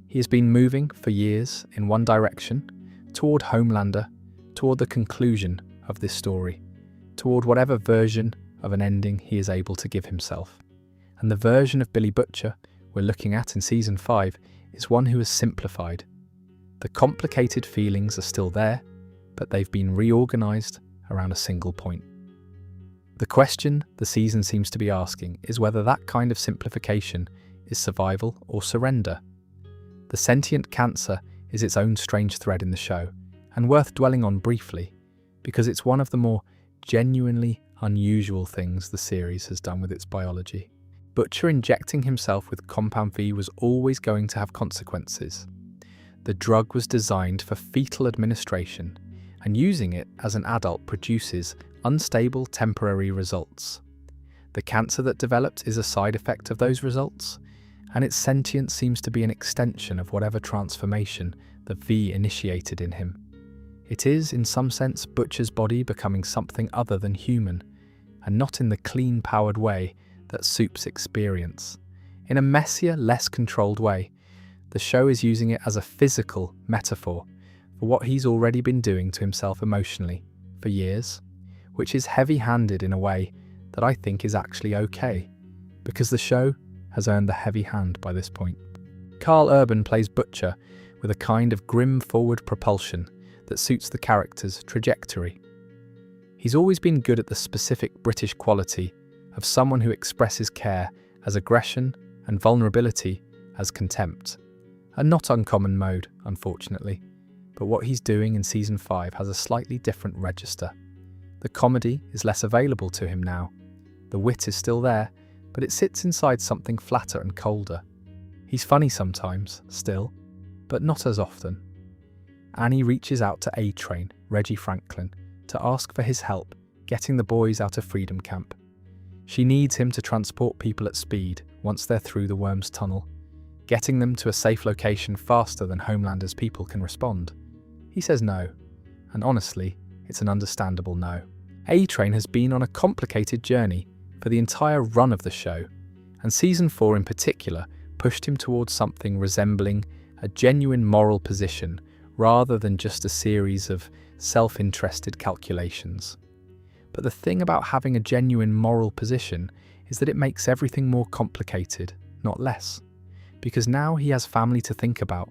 He has been moving for years in one direction, toward Homelander, toward the conclusion of this story, toward whatever version of an ending he is able to give himself. And the version of Billy Butcher we're looking at in Season 5 is one who is simplified. The complicated feelings are still there, but they've been reorganized around a single point. The question the season seems to be asking is whether that kind of simplification is survival or surrender. The sentient cancer is its own strange thread in the show, and worth dwelling on briefly, because it's one of the more genuinely unusual things the series has done with its biology. Butcher injecting himself with Compound V was always going to have consequences. The drug was designed for fetal administration, and using it as an adult produces unstable temporary results. The cancer that developed is a side effect of those results, and its sentience seems to be an extension of whatever transformation the V initiated in him. It is, in some sense, Butcher's body becoming something other than human, and not in the clean-powered way that supes experience. In a messier, less controlled way, the show is using it as a physical metaphor for what he's already been doing to himself emotionally for years, which is heavy-handed in a way that I think is actually okay, because the show has earned the heavy hand by this point. Carl Urban plays Butcher with a kind of grim forward propulsion that suits the character's trajectory. He's always been good at the specific British quality of someone who expresses care as aggression and vulnerability as contempt. A not uncommon mode, unfortunately, but what he's doing in Season 5 has a slightly different register. The comedy is less available to him now. The wit is still there, but it sits inside something flatter and colder. He's funny sometimes, still, but not as often. Annie reaches out to A-Train, Reggie Franklin, to ask for his help getting the boys out of Freedom Camp. She needs him to transport people at speed once they're through the Worm's tunnel, getting them to a safe location faster than Homelander's people can respond. He says no, and honestly, it's an understandable no. A-Train has been on a complicated journey for the entire run of the show, and Season 4 in particular pushed him towards something resembling a genuine moral position rather than just a series of self-interested calculations. But the thing about having a genuine moral position is that it makes everything more complicated, not less. Because now he has family to think about,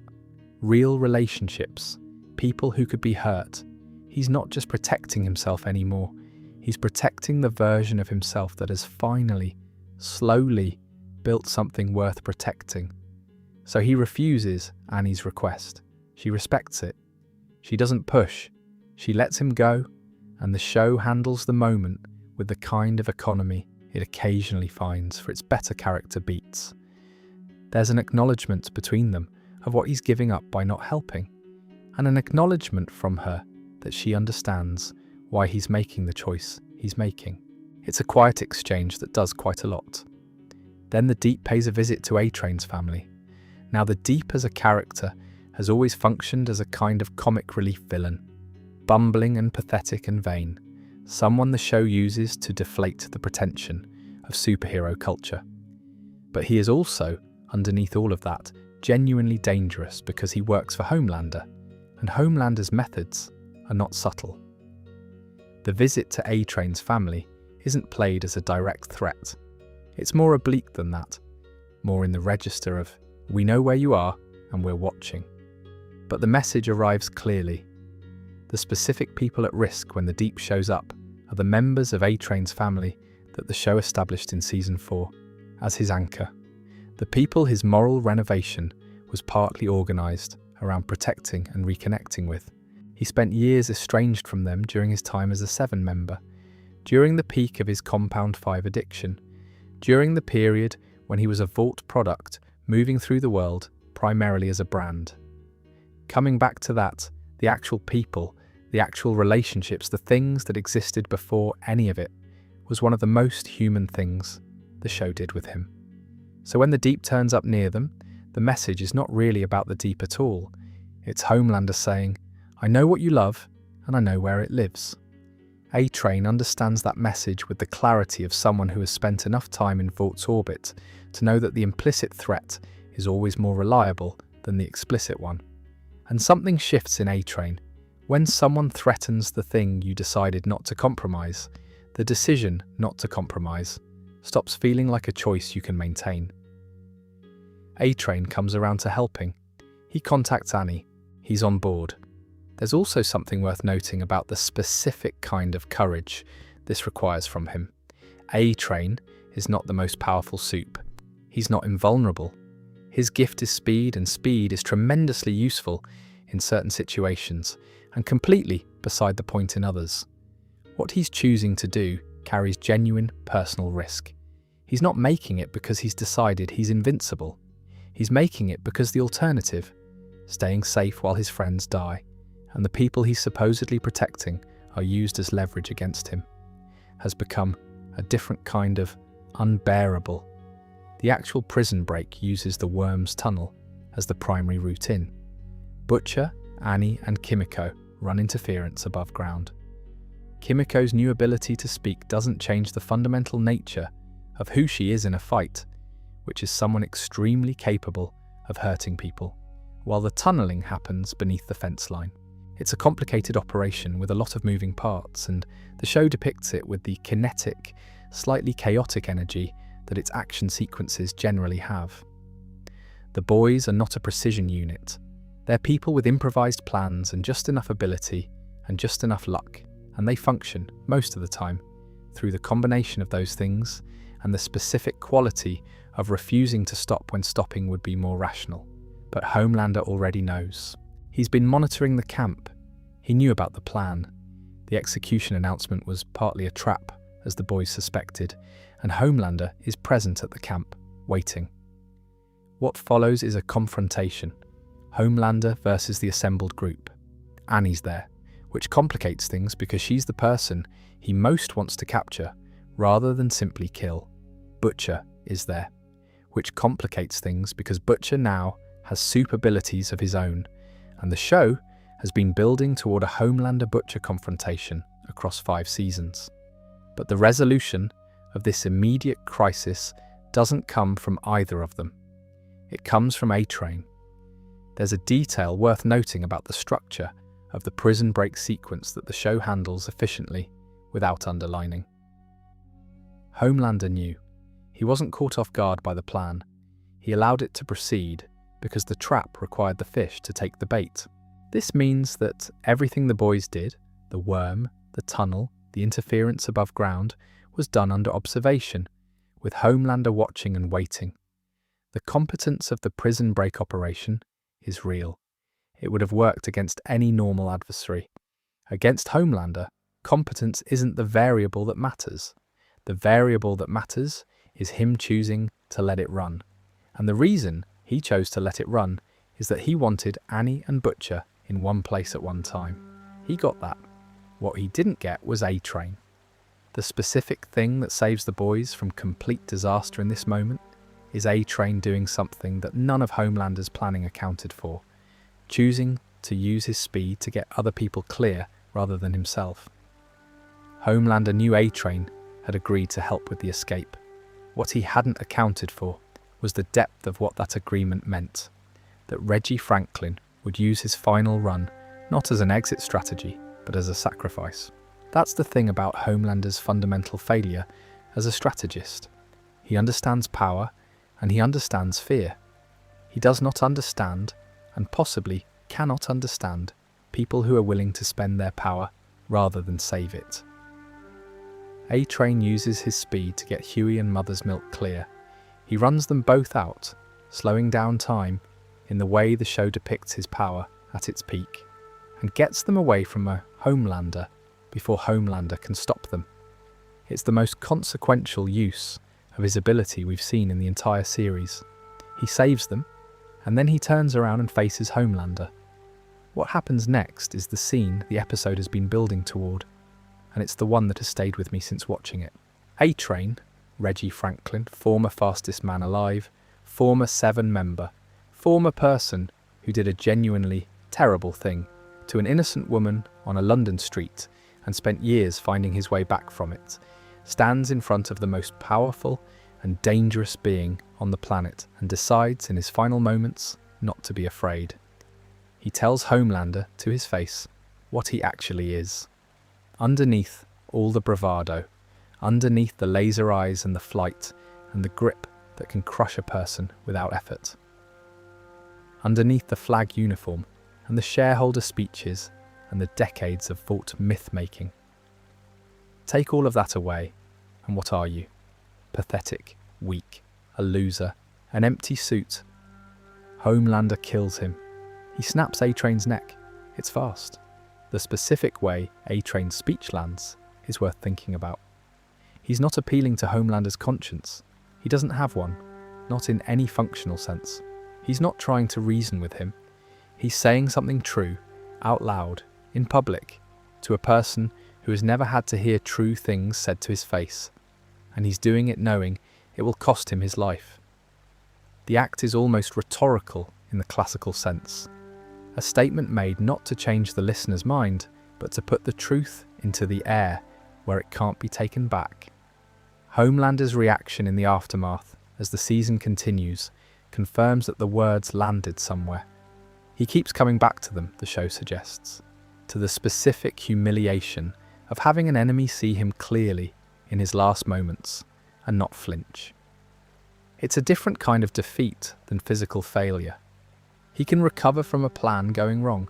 real relationships, people who could be hurt. He's not just protecting himself anymore, he's protecting the version of himself that has finally, slowly, built something worth protecting. So he refuses Annie's request. She respects it. She doesn't push. She lets him go, and the show handles the moment with the kind of economy it occasionally finds for its better character beats. There's an acknowledgement between them of what he's giving up by not helping, and an acknowledgement from her that she understands why he's making the choice he's making. It's a quiet exchange that does quite a lot. Then the Deep pays a visit to A-Train's family. Now the Deep as a character has always functioned as a kind of comic relief villain, bumbling and pathetic and vain, someone the show uses to deflate the pretension of superhero culture. But he is also, underneath all of that, genuinely dangerous because he works for Homelander, and Homelander's methods are not subtle. The visit to A-Train's family isn't played as a direct threat. It's more oblique than that, more in the register of, we know where you are and we're watching. But the message arrives clearly. The specific people at risk when the Deep shows up are the members of A-Train's family that the show established in Season 4 as his anchor. The people his moral renovation was partly organised around protecting and reconnecting with. He spent years estranged from them during his time as a Seven member, during the peak of his Compound 5 addiction, during the period when he was a Vought product moving through the world primarily as a brand. Coming back to that, the actual people, the actual relationships, the things that existed before any of it, was one of the most human things the show did with him. So when the Deep turns up near them, the message is not really about the Deep at all. It's Homelander saying, I know what you love, and I know where it lives. A-Train understands that message with the clarity of someone who has spent enough time in Vaught's orbit to know that the implicit threat is always more reliable than the explicit one. And something shifts in A-Train. When someone threatens the thing you decided not to compromise, the decision not to compromise stops feeling like a choice you can maintain. A-Train comes around to helping. He contacts Annie. He's on board. There's also something worth noting about the specific kind of courage this requires from him. A-Train is not the most powerful supe. He's not invulnerable. His gift is speed, and speed is tremendously useful in certain situations and completely beside the point in others. What he's choosing to do carries genuine personal risk. He's not making it because he's decided he's invincible. He's making it because the alternative, staying safe while his friends die, and the people he's supposedly protecting are used as leverage against him, has become a different kind of unbearable. The actual prison break uses the Worm's tunnel as the primary route in. Butcher, Annie, and Kimiko run interference above ground. Kimiko's new ability to speak doesn't change the fundamental nature of who she is in a fight, which is someone extremely capable of hurting people, while the tunneling happens beneath the fence line. It's a complicated operation with a lot of moving parts, and the show depicts it with the kinetic, slightly chaotic energy that its action sequences generally have. The boys are not a precision unit. They're people with improvised plans and just enough ability and just enough luck, and they function, most of the time, through the combination of those things and the specific quality of refusing to stop when stopping would be more rational. But Homelander already knows. He's been monitoring the camp. He knew about the plan. The execution announcement was partly a trap, as the boys suspected, and Homelander is present at the camp, waiting. What follows is a confrontation. Homelander versus the assembled group. Annie's there, which complicates things because she's the person he most wants to capture, rather than simply kill. Butcher is there, which complicates things because Butcher now has supe abilities of his own, and the show has been building toward a Homelander-Butcher confrontation across 5 seasons. But the resolution of this immediate crisis doesn't come from either of them. It comes from A-Train. There's a detail worth noting about the structure of the prison break sequence that the show handles efficiently without underlining. Homelander knew. He wasn't caught off guard by the plan. He allowed it to proceed because the trap required the fish to take the bait. This means that everything the boys did, the worm, the tunnel, the interference above ground, was done under observation, with Homelander watching and waiting. The competence of the prison break operation is real. It would have worked against any normal adversary. Against Homelander, competence isn't the variable that matters. The variable that matters is him choosing to let it run. And the reason he chose to let it run is that he wanted Annie and Butcher in one place at one time. He got that. What he didn't get was A-Train. The specific thing that saves the boys from complete disaster in this moment is A-Train doing something that none of Homelander's planning accounted for, choosing to use his speed to get other people clear rather than himself. Homelander knew A-Train had agreed to help with the escape. What he hadn't accounted for was the depth of what that agreement meant, that Reggie Franklin would use his final run not as an exit strategy, but as a sacrifice. That's the thing about Homelander's fundamental failure as a strategist. He understands power, and he understands fear. He does not understand, and possibly cannot understand, people who are willing to spend their power rather than save it. A-Train uses his speed to get Huey and Mother's Milk clear. He runs them both out, slowing down time in the way the show depicts his power at its peak, and gets them away from a Homelander before Homelander can stop them. It's the most consequential use of his ability we've seen in the entire series. He saves them, and then he turns around and faces Homelander. What happens next is the scene the episode has been building toward, and it's the one that has stayed with me since watching it. A-Train, Reggie Franklin, former fastest man alive, former 7 member, former person who did a genuinely terrible thing to an innocent woman on a London street and spent years finding his way back from it, stands in front of the most powerful and dangerous being on the planet and decides in his final moments not to be afraid. He tells Homelander to his face what he actually is. Underneath all the bravado, underneath the laser eyes and the flight and the grip that can crush a person without effort, underneath the flag uniform and the shareholder speeches and the decades of Vought myth-making. Take all of that away, and what are you? Pathetic, weak, a loser, an empty suit. Homelander kills him. He snaps A-Train's neck. It's fast. The specific way A-Train's speech lands is worth thinking about. He's not appealing to Homelander's conscience. He doesn't have one, not in any functional sense. He's not trying to reason with him. He's saying something true, out loud, in public, to a person who has never had to hear true things said to his face, and he's doing it knowing it will cost him his life. The act is almost rhetorical in the classical sense, a statement made not to change the listener's mind, but to put the truth into the air where it can't be taken back. Homelander's reaction in the aftermath as the season continues, confirms that the words landed somewhere. He keeps coming back to them, the show suggests, to the specific humiliation of having an enemy see him clearly in his last moments and not flinch. It's a different kind of defeat than physical failure. He can recover from a plan going wrong.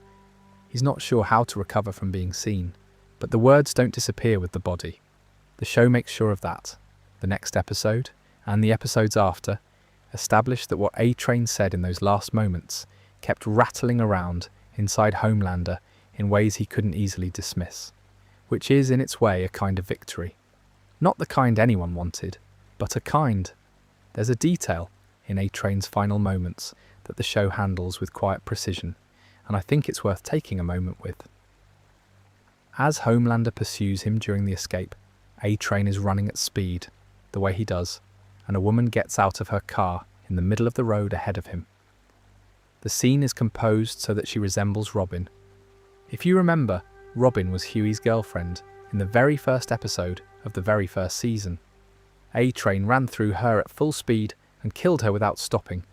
He's not sure how to recover from being seen, but the words don't disappear with the body. The show makes sure of that. The next episode, and the episodes after, establish that what A-Train said in those last moments kept rattling around inside Homelander in ways he couldn't easily dismiss, which is, in its way, a kind of victory. Not the kind anyone wanted, but a kind. There's a detail in A-Train's final moments that the show handles with quiet precision, and I think it's worth taking a moment with. As Homelander pursues him during the escape, A-Train is running at speed, the way he does, and a woman gets out of her car in the middle of the road ahead of him. The scene is composed so that she resembles Robin. If you remember, Robin was Huey's girlfriend in the very first episode of the very first season. A-Train ran through her at full speed and killed her without stopping.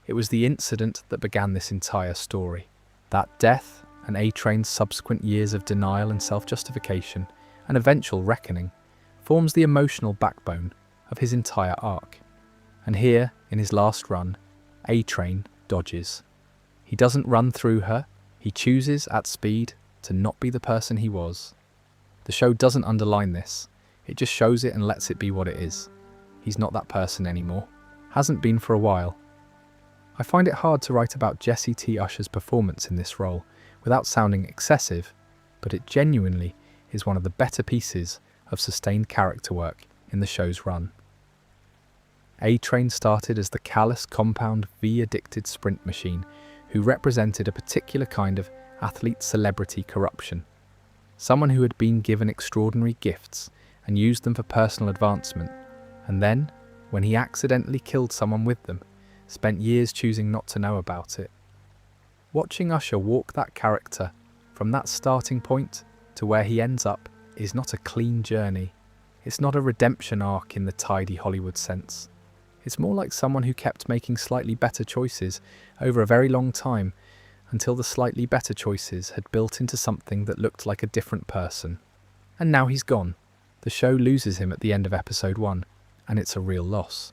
It was the incident that began this entire story. That death and A-Train's subsequent years of denial and self-justification and eventual reckoning forms the emotional backbone of his entire arc. And here, in his last run, A-Train dodges. He doesn't run through her, he chooses at speed to not be the person he was. The show doesn't underline this, it just shows it and lets it be what it is. He's not that person anymore. Hasn't been for a while. I find it hard to write about Jesse T. Usher's performance in this role without sounding excessive, but it genuinely is one of the better pieces of sustained character work in the show's run. A-Train started as the callous compound V-addicted sprint machine who represented a particular kind of athlete celebrity corruption. Someone who had been given extraordinary gifts and used them for personal advancement, and then, when he accidentally killed someone with them, spent years choosing not to know about it. Watching Usher walk that character from that starting point to where he ends up is not a clean journey. It's not a redemption arc in the tidy Hollywood sense. It's more like someone who kept making slightly better choices over a very long time until the slightly better choices had built into something that looked like a different person. And now he's gone. The show loses him at the end of episode 1, and it's a real loss.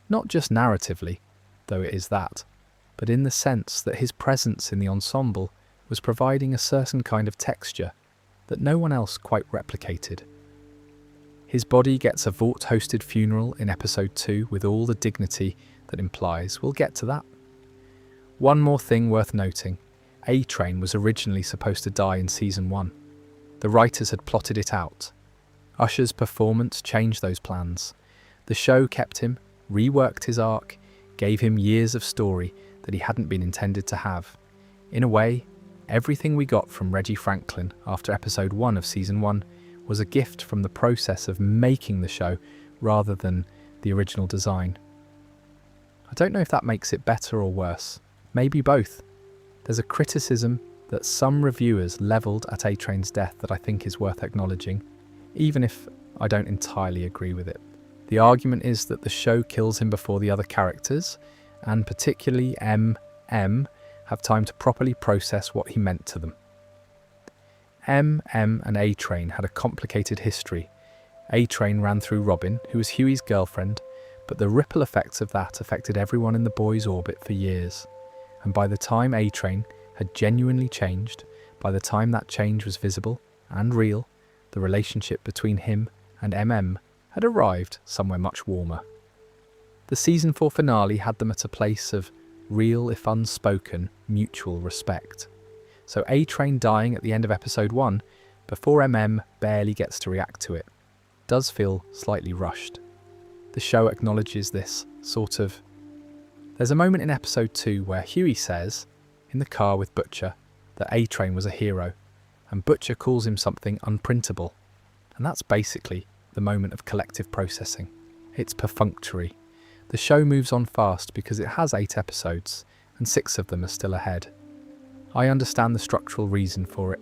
Not just narratively, though it is that, but in the sense that his presence in the ensemble was providing a certain kind of texture that no one else quite replicated. His body gets a Vought-hosted funeral in episode 2 with all the dignity that implies. We'll get to that. One more thing worth noting. A-Train was originally supposed to die in season 1. The writers had plotted it out. Usher's performance changed those plans. The show kept him, reworked his arc, gave him years of story that he hadn't been intended to have. In a way, everything we got from Reggie Franklin after episode 1 of season 1 was a gift from the process of making the show rather than the original design. I don't know if that makes it better or worse. Maybe both. There's a criticism that some reviewers levelled at A-Train's death that I think is worth acknowledging, even if I don't entirely agree with it. The argument is that the show kills him before the other characters, and particularly M, have time to properly process what he meant to them. M, and A-Train had a complicated history. A-Train ran through Robin, who was Huey's girlfriend, but the ripple effects of that affected everyone in the boys' orbit for years. And by the time A-Train had genuinely changed, by the time that change was visible and real, the relationship between him and had arrived somewhere much warmer. The season 4 finale had them at a place of real, if unspoken, mutual respect. So A-Train dying at the end of episode 1, before barely gets to react to it, does feel slightly rushed. The show acknowledges this, sort of. There's a moment in episode 2 where Huey says, in the car with Butcher, that A-Train was a hero, and Butcher calls him something unprintable. And that's basically the moment of collective processing. It's perfunctory. The show moves on fast because it has 8 episodes, and 6 of them are still ahead. I understand the structural reason for it.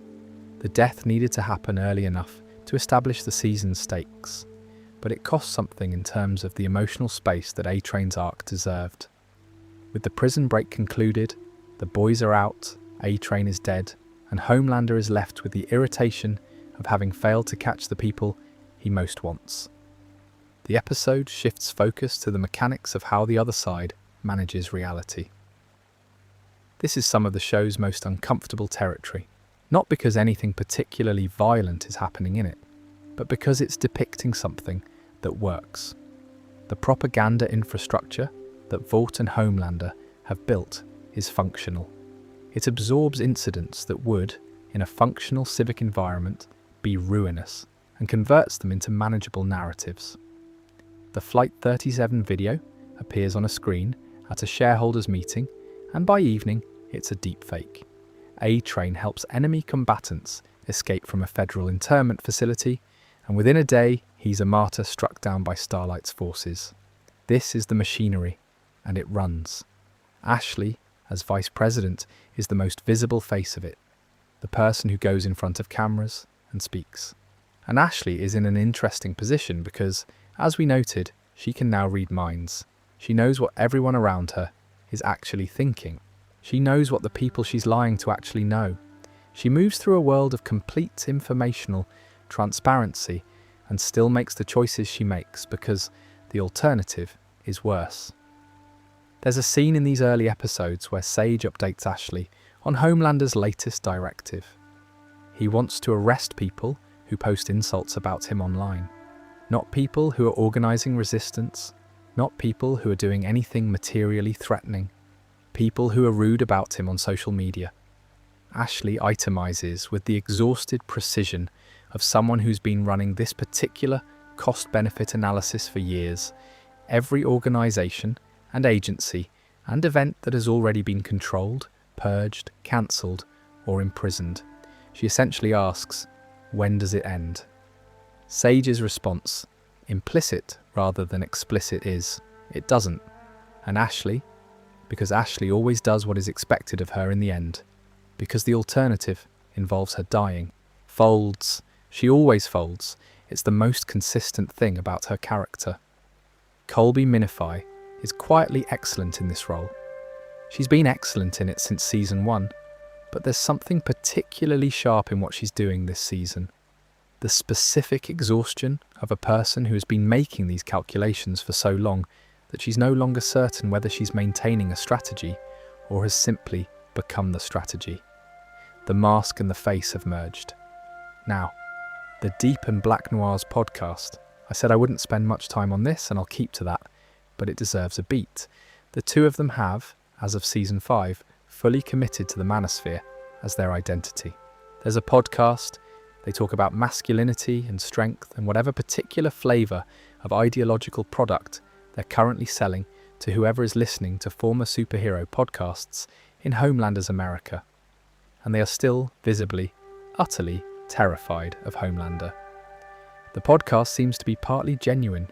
The death needed to happen early enough to establish the season's stakes. but it cost something in terms of the emotional space that A-Train's arc deserved. With the prison break concluded, the boys are out, A-Train is dead, and Homelander is left with the irritation of having failed to catch the people he most wants. The episode shifts focus to the mechanics of how the other side manages reality. This is some of the show's most uncomfortable territory, not because anything particularly violent is happening in it, but because it's depicting something that works. The propaganda infrastructure that Vought and Homelander have built is functional. It absorbs incidents that would, in a functional civic environment, be ruinous, and converts them into manageable narratives. The Flight 37 video appears on a screen at a shareholders' meeting, and by evening, it's a deepfake. A-Train helps enemy combatants escape from a federal internment facility, and within a day, he's a martyr struck down by Starlight's forces. This is the machinery, and it runs. Ashley, as vice president, is the most visible face of it, the person who goes in front of cameras and speaks. And Ashley is in an interesting position because, as we noted, she can now read minds. She knows what everyone around her is actually thinking. She knows what the people she's lying to actually know. She moves through a world of complete informational transparency and still makes the choices she makes because the alternative is worse. There's a scene in these early episodes where Sage updates Ashley on Homelander's latest directive. He wants to arrest people who post insults about him online. Not people who are organising resistance, not people who are doing anything materially threatening, people who are rude about him on social media. Ashley itemizes with the exhausted precision of someone who's been running this particular cost-benefit analysis for years. Every organisation and agency and event that has already been controlled, purged, cancelled, or imprisoned. She essentially asks, when does it end? Sage's response, implicit rather than explicit, is, it doesn't. And Ashley, because Ashley always does what is expected of her in the end, because the alternative involves her dying, folds. She always folds. It's the most consistent thing about her character. Colby Minify is quietly excellent in this role. She's been excellent in it since season 1, but there's something particularly sharp in what she's doing this season. The specific exhaustion of a person who has been making these calculations for so long that she's no longer certain whether she's maintaining a strategy or has simply become the strategy. The mask and the face have merged. Now, the Deep and Black Noirs podcast. I said I wouldn't spend much time on this, and I'll keep to that, but it deserves a beat. The two of them have, as of season 5, fully committed to the manosphere as their identity. There's a podcast. They talk about masculinity and strength and whatever particular flavour of ideological product they're currently selling to whoever is listening to former superhero podcasts in Homelander's America. And they are still visibly, utterly terrified of Homelander. The podcast seems to be partly genuine.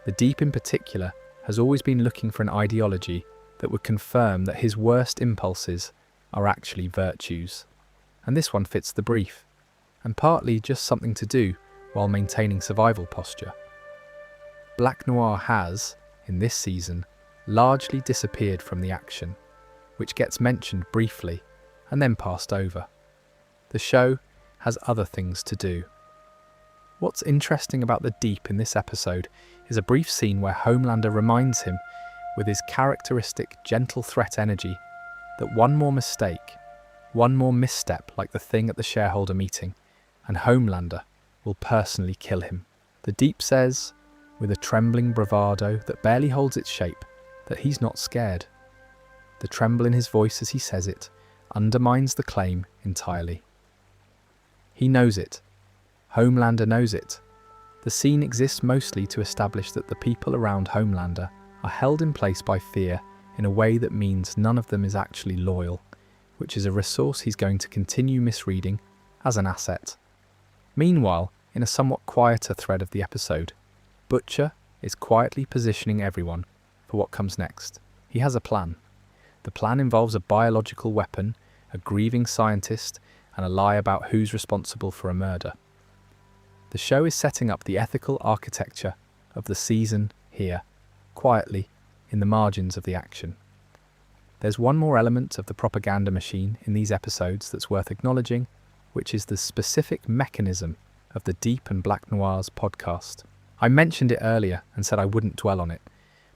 The Deep in particular has always been looking for an ideology that would confirm that his worst impulses are actually virtues. And this one fits the brief, and partly just something to do while maintaining survival posture. Black Noir has, in this season, largely disappeared from the action, which gets mentioned briefly and then passed over. The show has other things to do. What's interesting about the Deep in this episode is a brief scene where Homelander reminds him, with his characteristic gentle threat energy, that one more mistake, one more misstep like the thing at the shareholder meeting, and Homelander will personally kill him. The Deep says, with a trembling bravado that barely holds its shape, that he's not scared. The tremble in his voice as he says it undermines the claim entirely. He knows it. Homelander knows it. The scene exists mostly to establish that the people around Homelander are held in place by fear in a way that means none of them is actually loyal, which is a resource he's going to continue misreading as an asset. Meanwhile, in a somewhat quieter thread of the episode, Butcher is quietly positioning everyone for what comes next. He has a plan. The plan involves a biological weapon, a grieving scientist, and a lie about who's responsible for a murder. The show is setting up the ethical architecture of the season here, quietly, in the margins of the action. There's one more element of the propaganda machine in these episodes that's worth acknowledging, which is the specific mechanism of the Deep and Black Noirs podcast. I mentioned it earlier and said I wouldn't dwell on it,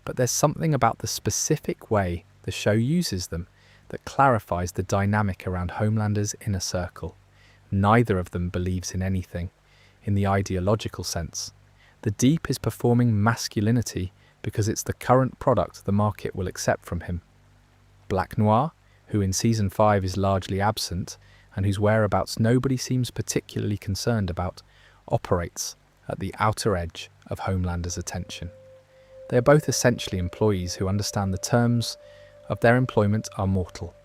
but there's something about the specific way the show uses them that clarifies the dynamic around Homelander's inner circle. Neither of them believes in anything, in the ideological sense. The Deep is performing masculinity because it's the current product the market will accept from him. Black Noir, who in Season 5 is largely absent, and whose whereabouts nobody seems particularly concerned about, operates at the outer edge of Homelander's attention. They are both essentially employees who understand the terms of their employment are mortal.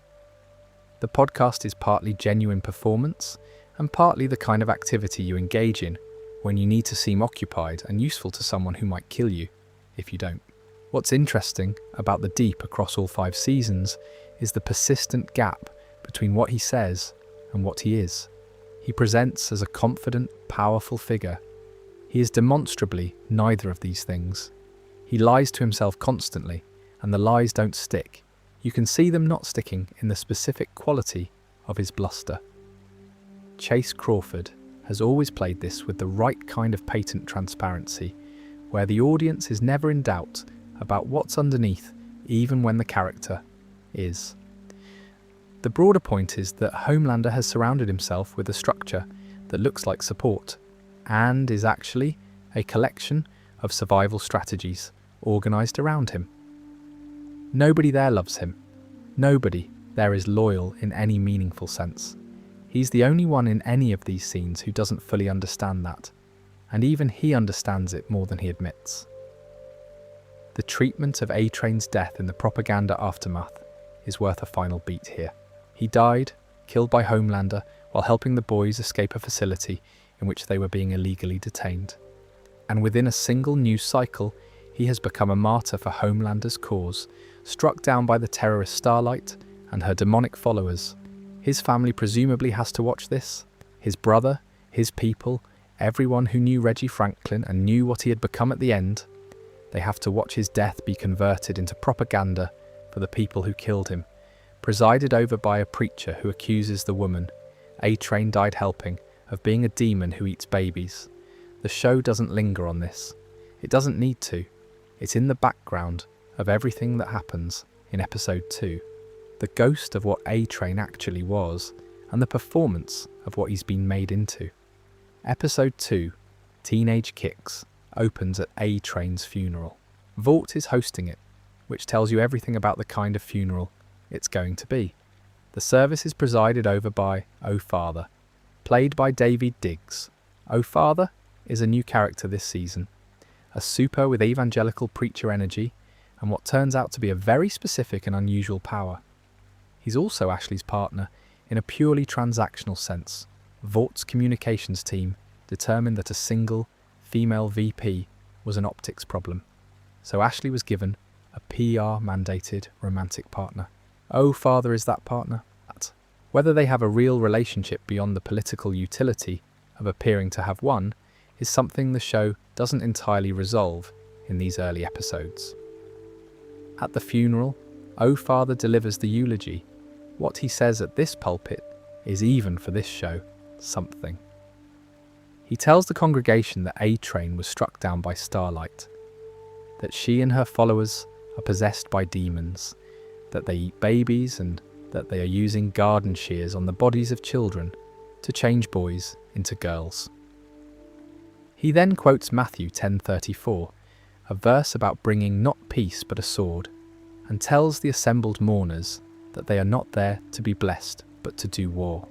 The podcast is partly genuine performance and partly the kind of activity you engage in when you need to seem occupied and useful to someone who might kill you if you don't. What's interesting about the Deep across all 5 seasons is the persistent gap between what he says and what he is. He presents as a confident, powerful figure. He is demonstrably neither of these things. He lies to himself constantly, and the lies don't stick. You can see them not sticking in the specific quality of his bluster. Chase Crawford has always played this with the right kind of patent transparency, where the audience is never in doubt about what's underneath, even when the character is. The broader point is that Homelander has surrounded himself with a structure that looks like support, and is actually a collection of survival strategies organised around him. Nobody there loves him. Nobody there is loyal in any meaningful sense. He's the only one in any of these scenes who doesn't fully understand that, and even he understands it more than he admits. The treatment of A-Train's death in the propaganda aftermath is worth a final beat here. He died, killed by Homelander, while helping the boys escape a facility in which they were being illegally detained. And within a single news cycle, he has become a martyr for Homelander's cause, struck down by the terrorist Starlight and her demonic followers. His family presumably has to watch this. His brother, his people, everyone who knew Reggie Franklin and knew what he had become at the end. They have to watch his death be converted into propaganda for the people who killed him, presided over by a preacher who accuses the woman, A-Train died helping, of being a demon who eats babies. The show doesn't linger on this. It doesn't need to. It's in the background of everything that happens in episode 2. The ghost of what A-Train actually was, and the performance of what he's been made into. Episode 2, Teenage Kicks, opens at A-Train's funeral. Vought is hosting it, which tells you everything about the kind of funeral it's going to be. The service is presided over by O Father, played by David Diggs. O Father is a new character this season, a super with evangelical preacher energy and what turns out to be a very specific and unusual power. He's also Ashley's partner in a purely transactional sense. Vaught's communications team determined that a single female VP was an optics problem, so Ashley was given a PR-mandated romantic partner. O Father is that partner. Whether they have a real relationship beyond the political utility of appearing to have one is something the show doesn't entirely resolve in these early episodes. At the funeral, O Father delivers the eulogy. What he says at this pulpit is, even for this show, something. He tells the congregation that A-Train was struck down by Starlight, that she and her followers are possessed by demons, that they eat babies and that they are using garden shears on the bodies of children to change boys into girls. He then quotes Matthew 10:34, a verse about bringing not peace but a sword, and tells the assembled mourners that they are not there to be blessed but to do war.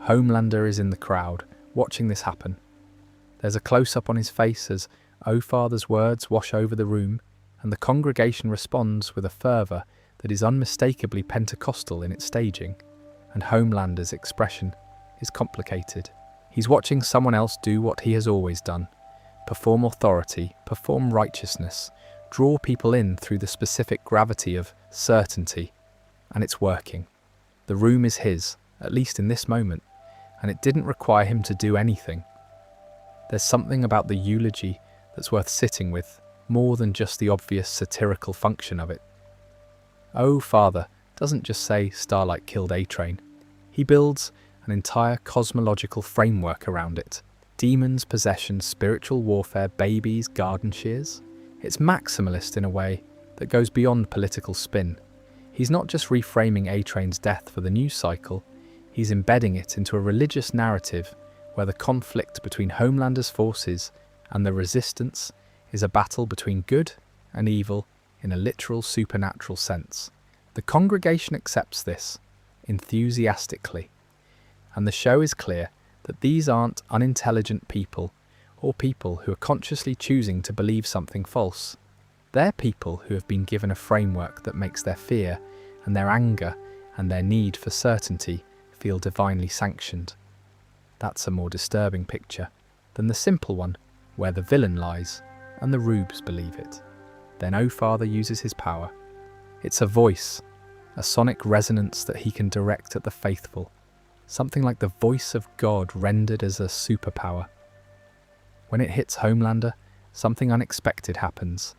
Homelander is in the crowd, watching this happen. There's a close-up on his face as O Father's words wash over the room, and the congregation responds with a fervour that is unmistakably Pentecostal in its staging, and Homelander's expression is complicated. He's watching someone else do what he has always done, perform authority, perform righteousness, draw people in through the specific gravity of certainty, and it's working. The room is his, at least in this moment, and it didn't require him to do anything. There's something about the eulogy that's worth sitting with, more than just the obvious satirical function of it. Oh, Father doesn't just say Starlight killed A-Train. He builds an entire cosmological framework around it. Demons, possession, spiritual warfare, babies, garden shears. It's maximalist in a way that goes beyond political spin. He's not just reframing A-Train's death for the news cycle, he's embedding it into a religious narrative where the conflict between Homelander's forces and the resistance is a battle between good and evil in a literal supernatural sense. The congregation accepts this enthusiastically, and the show is clear that these aren't unintelligent people or people who are consciously choosing to believe something false. They're people who have been given a framework that makes their fear and their anger and their need for certainty feel divinely sanctioned. That's a more disturbing picture than the simple one where the villain lies and the rubes believe it. Then O Father uses his power. It's a voice, a sonic resonance that he can direct at the faithful, something like the voice of God rendered as a superpower. When it hits Homelander, something unexpected happens.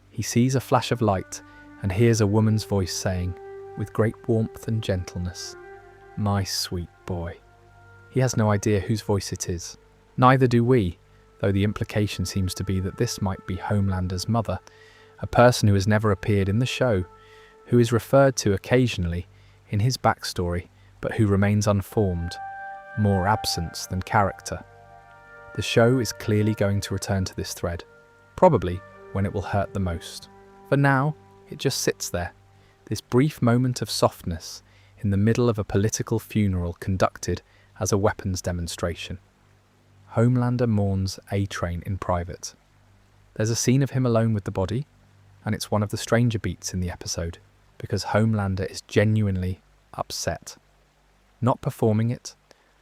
He sees a flash of light and hears a woman's voice saying, with great warmth and gentleness, "My sweet boy." He has no idea whose voice it is. Neither do we, though the implication seems to be that this might be Homelander's mother, a person who has never appeared in the show, who is referred to occasionally in his backstory, but who remains unformed, more absence than character. The show is clearly going to return to this thread, probably when it will hurt the most. For now, it just sits there, this brief moment of softness in the middle of a political funeral conducted as a weapons demonstration. Homelander mourns A-Train in private. There's a scene of him alone with the body, and it's one of the stranger beats in the episode, because Homelander is genuinely upset. Not performing it,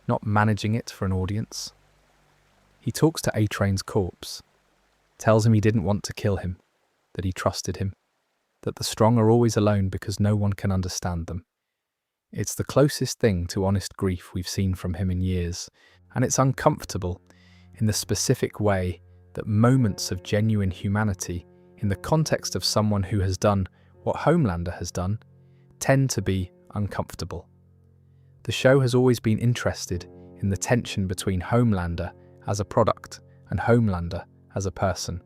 not managing it for an audience. He talks to A-Train's corpse, tells him he didn't want to kill him, that he trusted him, that the strong are always alone because no one can understand them. It's the closest thing to honest grief we've seen from him in years, and it's uncomfortable in the specific way that moments of genuine humanity, in the context of someone who has done what Homelander has done, tend to be uncomfortable. The show has always been interested in the tension between Homelander as a product and Homelander as a person.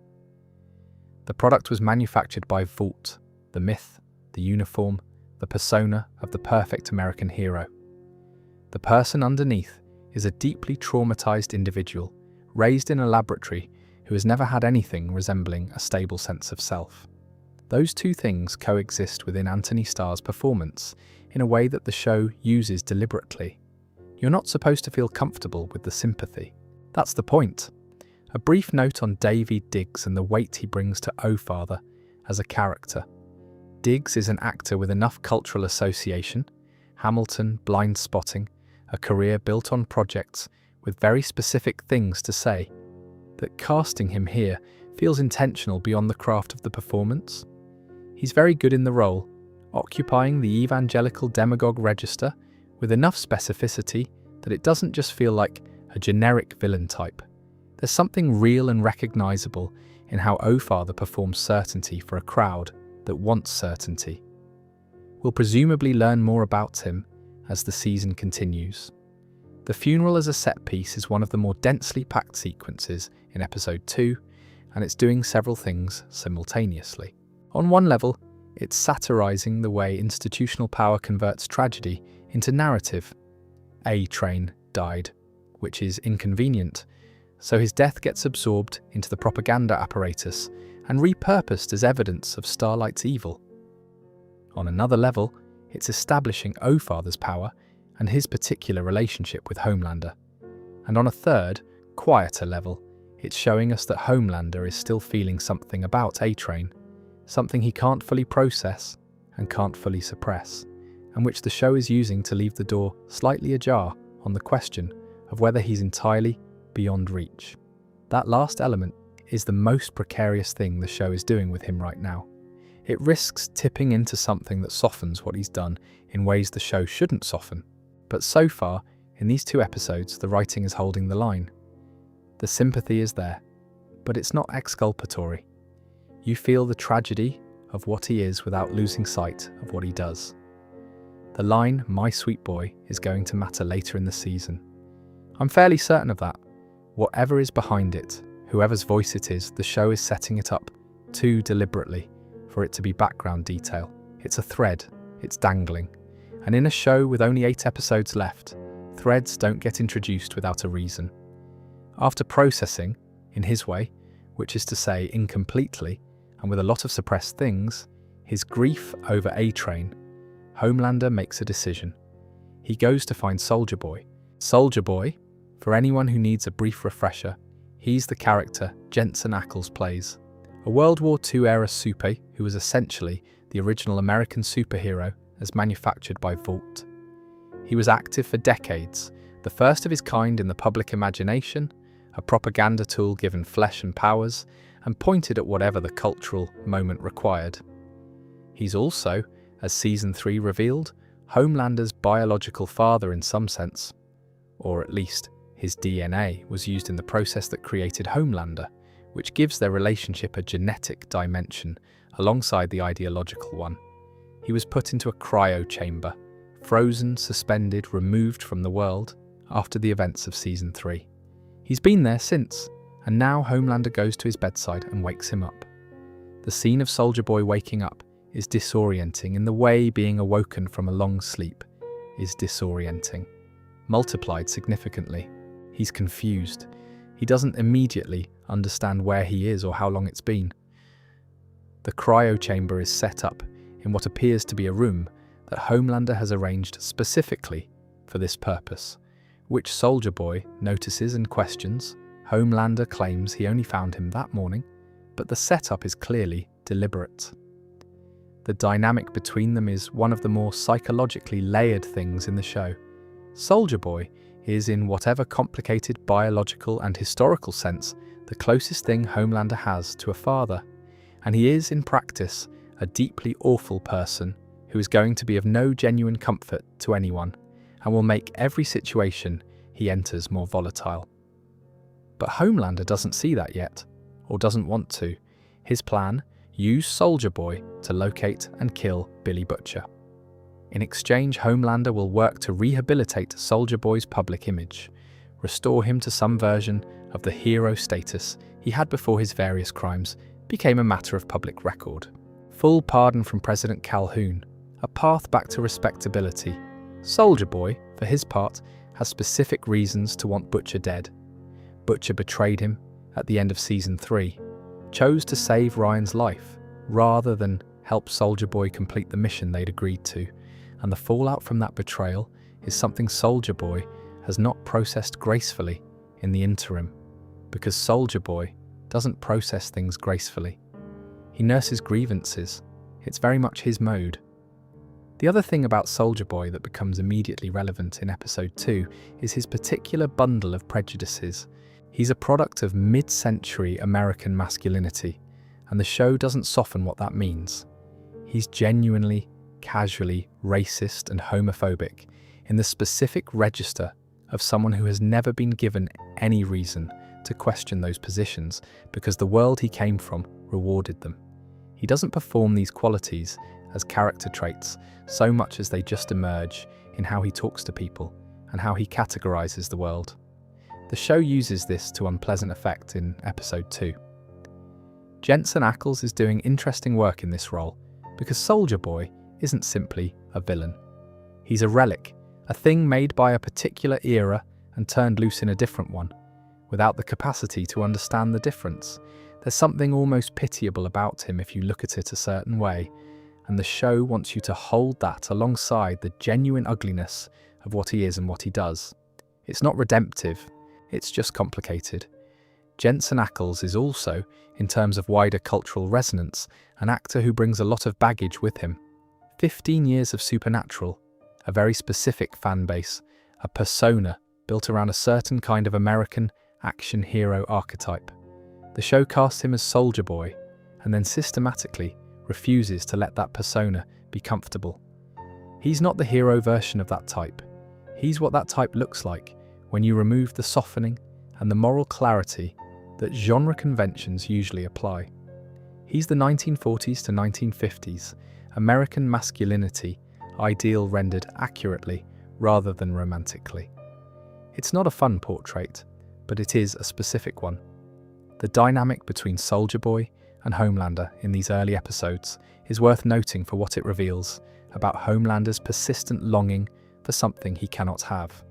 The product was manufactured by Vought, the myth, the uniform, the persona of the perfect American hero. The person underneath is a deeply traumatized individual, raised in a laboratory, who has never had anything resembling a stable sense of self. Those two things coexist within Anthony Starr's performance in a way that the show uses deliberately. You're not supposed to feel comfortable with the sympathy. That's the point. A brief note on David Diggs and the weight he brings to O Father as a character. Diggs is an actor with enough cultural association, Hamilton, Blind Spotting, a career built on projects with very specific things to say, that casting him here feels intentional beyond the craft of the performance. He's very good in the role, occupying the evangelical demagogue register with enough specificity that it doesn't just feel like a generic villain type. There's something real and recognizable in how O Father performs certainty for a crowd that wants certainty. We'll presumably learn more about him as the season continues. The funeral as a set piece is one of the more densely packed sequences in episode 2, and it's doing several things simultaneously. On one level, it's satirizing the way institutional power converts tragedy into narrative. A-Train died, which is inconvenient, so his death gets absorbed into the propaganda apparatus and repurposed as evidence of Starlight's evil. On another level, it's establishing O Father's power and his particular relationship with Homelander. And on a third, quieter level, it's showing us that Homelander is still feeling something about A-Train, something he can't fully process and can't fully suppress, and which the show is using to leave the door slightly ajar on the question of whether he's entirely beyond reach. That last element is the most precarious thing the show is doing with him right now. It risks tipping into something that softens what he's done in ways the show shouldn't soften. But so far, in these 2 episodes, the writing is holding the line. The sympathy is there, but it's not exculpatory. You feel the tragedy of what he is without losing sight of what he does. The line, "My sweet boy," is going to matter later in the season. I'm fairly certain of that. Whatever is behind it, whoever's voice it is, the show is setting it up too deliberately for it to be background detail. It's a thread, it's dangling. And in a show with only 8 episodes left, threads don't get introduced without a reason. After processing, in his way, which is to say incompletely, and with a lot of suppressed things, his grief over A-Train, Homelander makes a decision. He goes to find Soldier Boy. Soldier Boy, for anyone who needs a brief refresher, he's the character Jensen Ackles plays, a World War II era supe who was essentially the original American superhero as manufactured by Vought. He was active for decades, the first of his kind in the public imagination, a propaganda tool given flesh and powers, and pointed at whatever the cultural moment required. He's also, as Season 3 revealed, Homelander's biological father in some sense, or at least his DNA was used in the process that created Homelander, which gives their relationship a genetic dimension alongside the ideological one. He was put into a cryo chamber, frozen, suspended, removed from the world after the events of Season 3. He's been there since, and now Homelander goes to his bedside and wakes him up. The scene of Soldier Boy waking up is disorienting in the way being awoken from a long sleep is disorienting, multiplied significantly. He's confused. He doesn't immediately understand where he is or how long it's been. The cryo chamber is set up in what appears to be a room that Homelander has arranged specifically for this purpose, which Soldier Boy notices and questions. Homelander claims he only found him that morning, but the setup is clearly deliberate. The dynamic between them is one of the more psychologically layered things in the show. Soldier Boy is, in whatever complicated biological and historical sense, the closest thing Homelander has to a father, and he is, in practice, a deeply awful person who is going to be of no genuine comfort to anyone and will make every situation he enters more volatile. But Homelander doesn't see that yet, or doesn't want to. His plan: use Soldier Boy to locate and kill Billy Butcher. In exchange, Homelander will work to rehabilitate Soldier Boy's public image, restore him to some version of the hero status he had before his various crimes became a matter of public record. Full pardon from President Calhoun, a path back to respectability. Soldier Boy, for his part, has specific reasons to want Butcher dead. Butcher betrayed him at the end of Season 3, chose to save Ryan's life rather than help Soldier Boy complete the mission they'd agreed to, and the fallout from that betrayal is something Soldier Boy has not processed gracefully in the interim, because Soldier Boy doesn't process things gracefully. He nurses grievances. It's very much his mode. The other thing about Soldier Boy that becomes immediately relevant in Episode 2 is his particular bundle of prejudices. He's a product of mid-century American masculinity, and the show doesn't soften what that means. He's genuinely, casually racist and homophobic in the specific register of someone who has never been given any reason to question those positions because the world he came from rewarded them. He doesn't perform these qualities as character traits so much as they just emerge in how he talks to people and how he categorizes the world. The show uses this to unpleasant effect in Episode 2. Jensen Ackles is doing interesting work in this role because Soldier Boy isn't simply a villain. He's a relic, a thing made by a particular era and turned loose in a different one, without the capacity to understand the difference. There's something almost pitiable about him if you look at it a certain way, and the show wants you to hold that alongside the genuine ugliness of what he is and what he does. It's not redemptive, it's just complicated. Jensen Ackles is also, in terms of wider cultural resonance, an actor who brings a lot of baggage with him. 15 years of Supernatural, a very specific fan base, a persona built around a certain kind of American action hero archetype. The show casts him as Soldier Boy, and then systematically refuses to let that persona be comfortable. He's not the hero version of that type. He's what that type looks like when you remove the softening and the moral clarity that genre conventions usually apply. He's the 1940s to 1950s American masculinity ideal rendered accurately rather than romantically. It's not a fun portrait, but it is a specific one. The dynamic between Soldier Boy and Homelander in these early episodes is worth noting for what it reveals about Homelander's persistent longing for something he cannot have.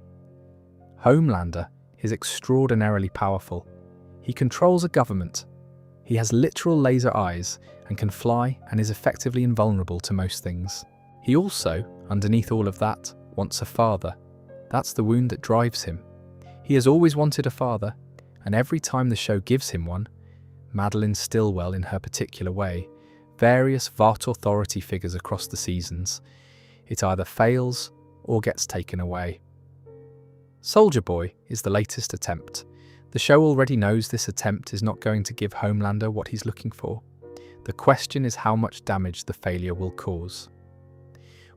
Homelander is extraordinarily powerful. He controls a government. He has literal laser eyes and can fly and is effectively invulnerable to most things. He also, underneath all of that, wants a father. That's the wound that drives him. He has always wanted a father, and every time the show gives him one, Madeline Stillwell in her particular way, various Vought authority figures across the seasons, it either fails or gets taken away. Soldier Boy is the latest attempt. The show already knows this attempt is not going to give Homelander what he's looking for. The question is how much damage the failure will cause.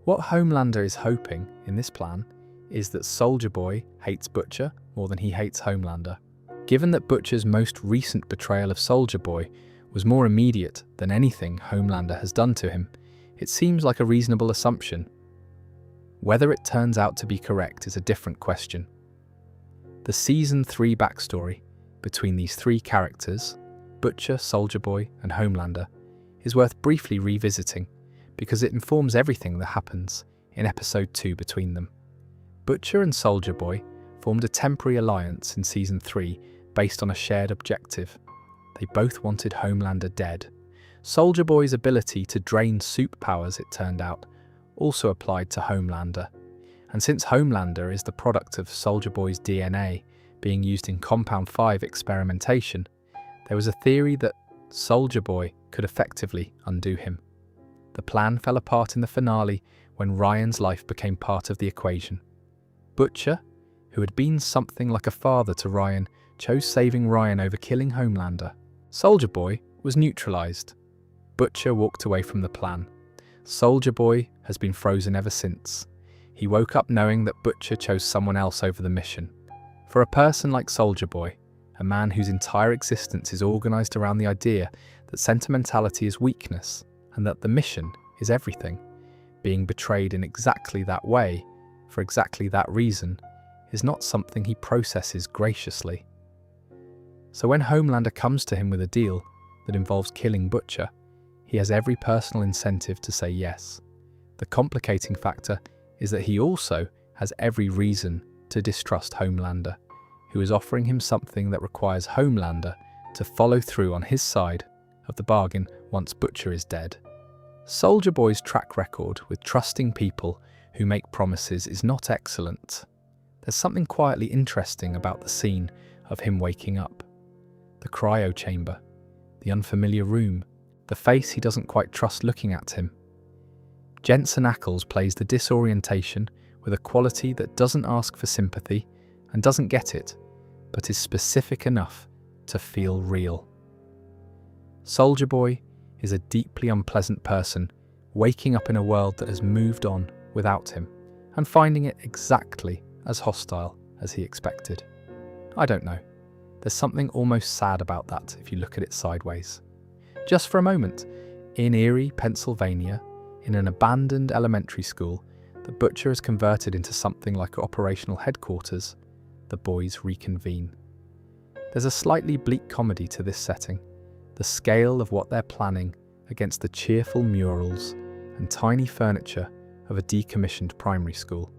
What Homelander is hoping in this plan is that Soldier Boy hates Butcher more than he hates Homelander. Given that Butcher's most recent betrayal of Soldier Boy was more immediate than anything Homelander has done to him, it seems like a reasonable assumption. Whether it turns out to be correct is a different question. The Season 3 backstory between these three characters, Butcher, Soldier Boy, and Homelander, is worth briefly revisiting because it informs everything that happens in Episode 2 between them. Butcher and Soldier Boy formed a temporary alliance in Season 3 based on a shared objective. They both wanted Homelander dead. Soldier Boy's ability to drain supe powers, it turned out, also applied to Homelander. And since Homelander is the product of Soldier Boy's DNA being used in Compound 5 experimentation, there was a theory that Soldier Boy could effectively undo him. The plan fell apart in the finale when Ryan's life became part of the equation. Butcher, who had been something like a father to Ryan, chose saving Ryan over killing Homelander. Soldier Boy was neutralized. Butcher walked away from the plan. Soldier Boy has been frozen ever since. He woke up knowing that Butcher chose someone else over the mission. For a person like Soldier Boy, a man whose entire existence is organized around the idea that sentimentality is weakness and that the mission is everything, being betrayed in exactly that way, for exactly that reason, is not something he processes graciously. So when Homelander comes to him with a deal that involves killing Butcher, he has every personal incentive to say yes. The complicating factor is that he also has every reason to distrust Homelander, who is offering him something that requires Homelander to follow through on his side of the bargain once Butcher is dead. Soldier Boy's track record with trusting people who make promises is not excellent. There's something quietly interesting about the scene of him waking up. The cryo chamber, the unfamiliar room, the face he doesn't quite trust looking at him. Jensen Ackles plays the disorientation with a quality that doesn't ask for sympathy and doesn't get it, but is specific enough to feel real. Soldier Boy is a deeply unpleasant person waking up in a world that has moved on without him and finding it exactly as hostile as he expected. I don't know. There's something almost sad about that if you look at it sideways. Just for a moment, in Erie, Pennsylvania, in an abandoned elementary school that Butcher has converted into something like operational headquarters, the boys reconvene. There's a slightly bleak comedy to this setting, the scale of what they're planning against the cheerful murals and tiny furniture of a decommissioned primary school.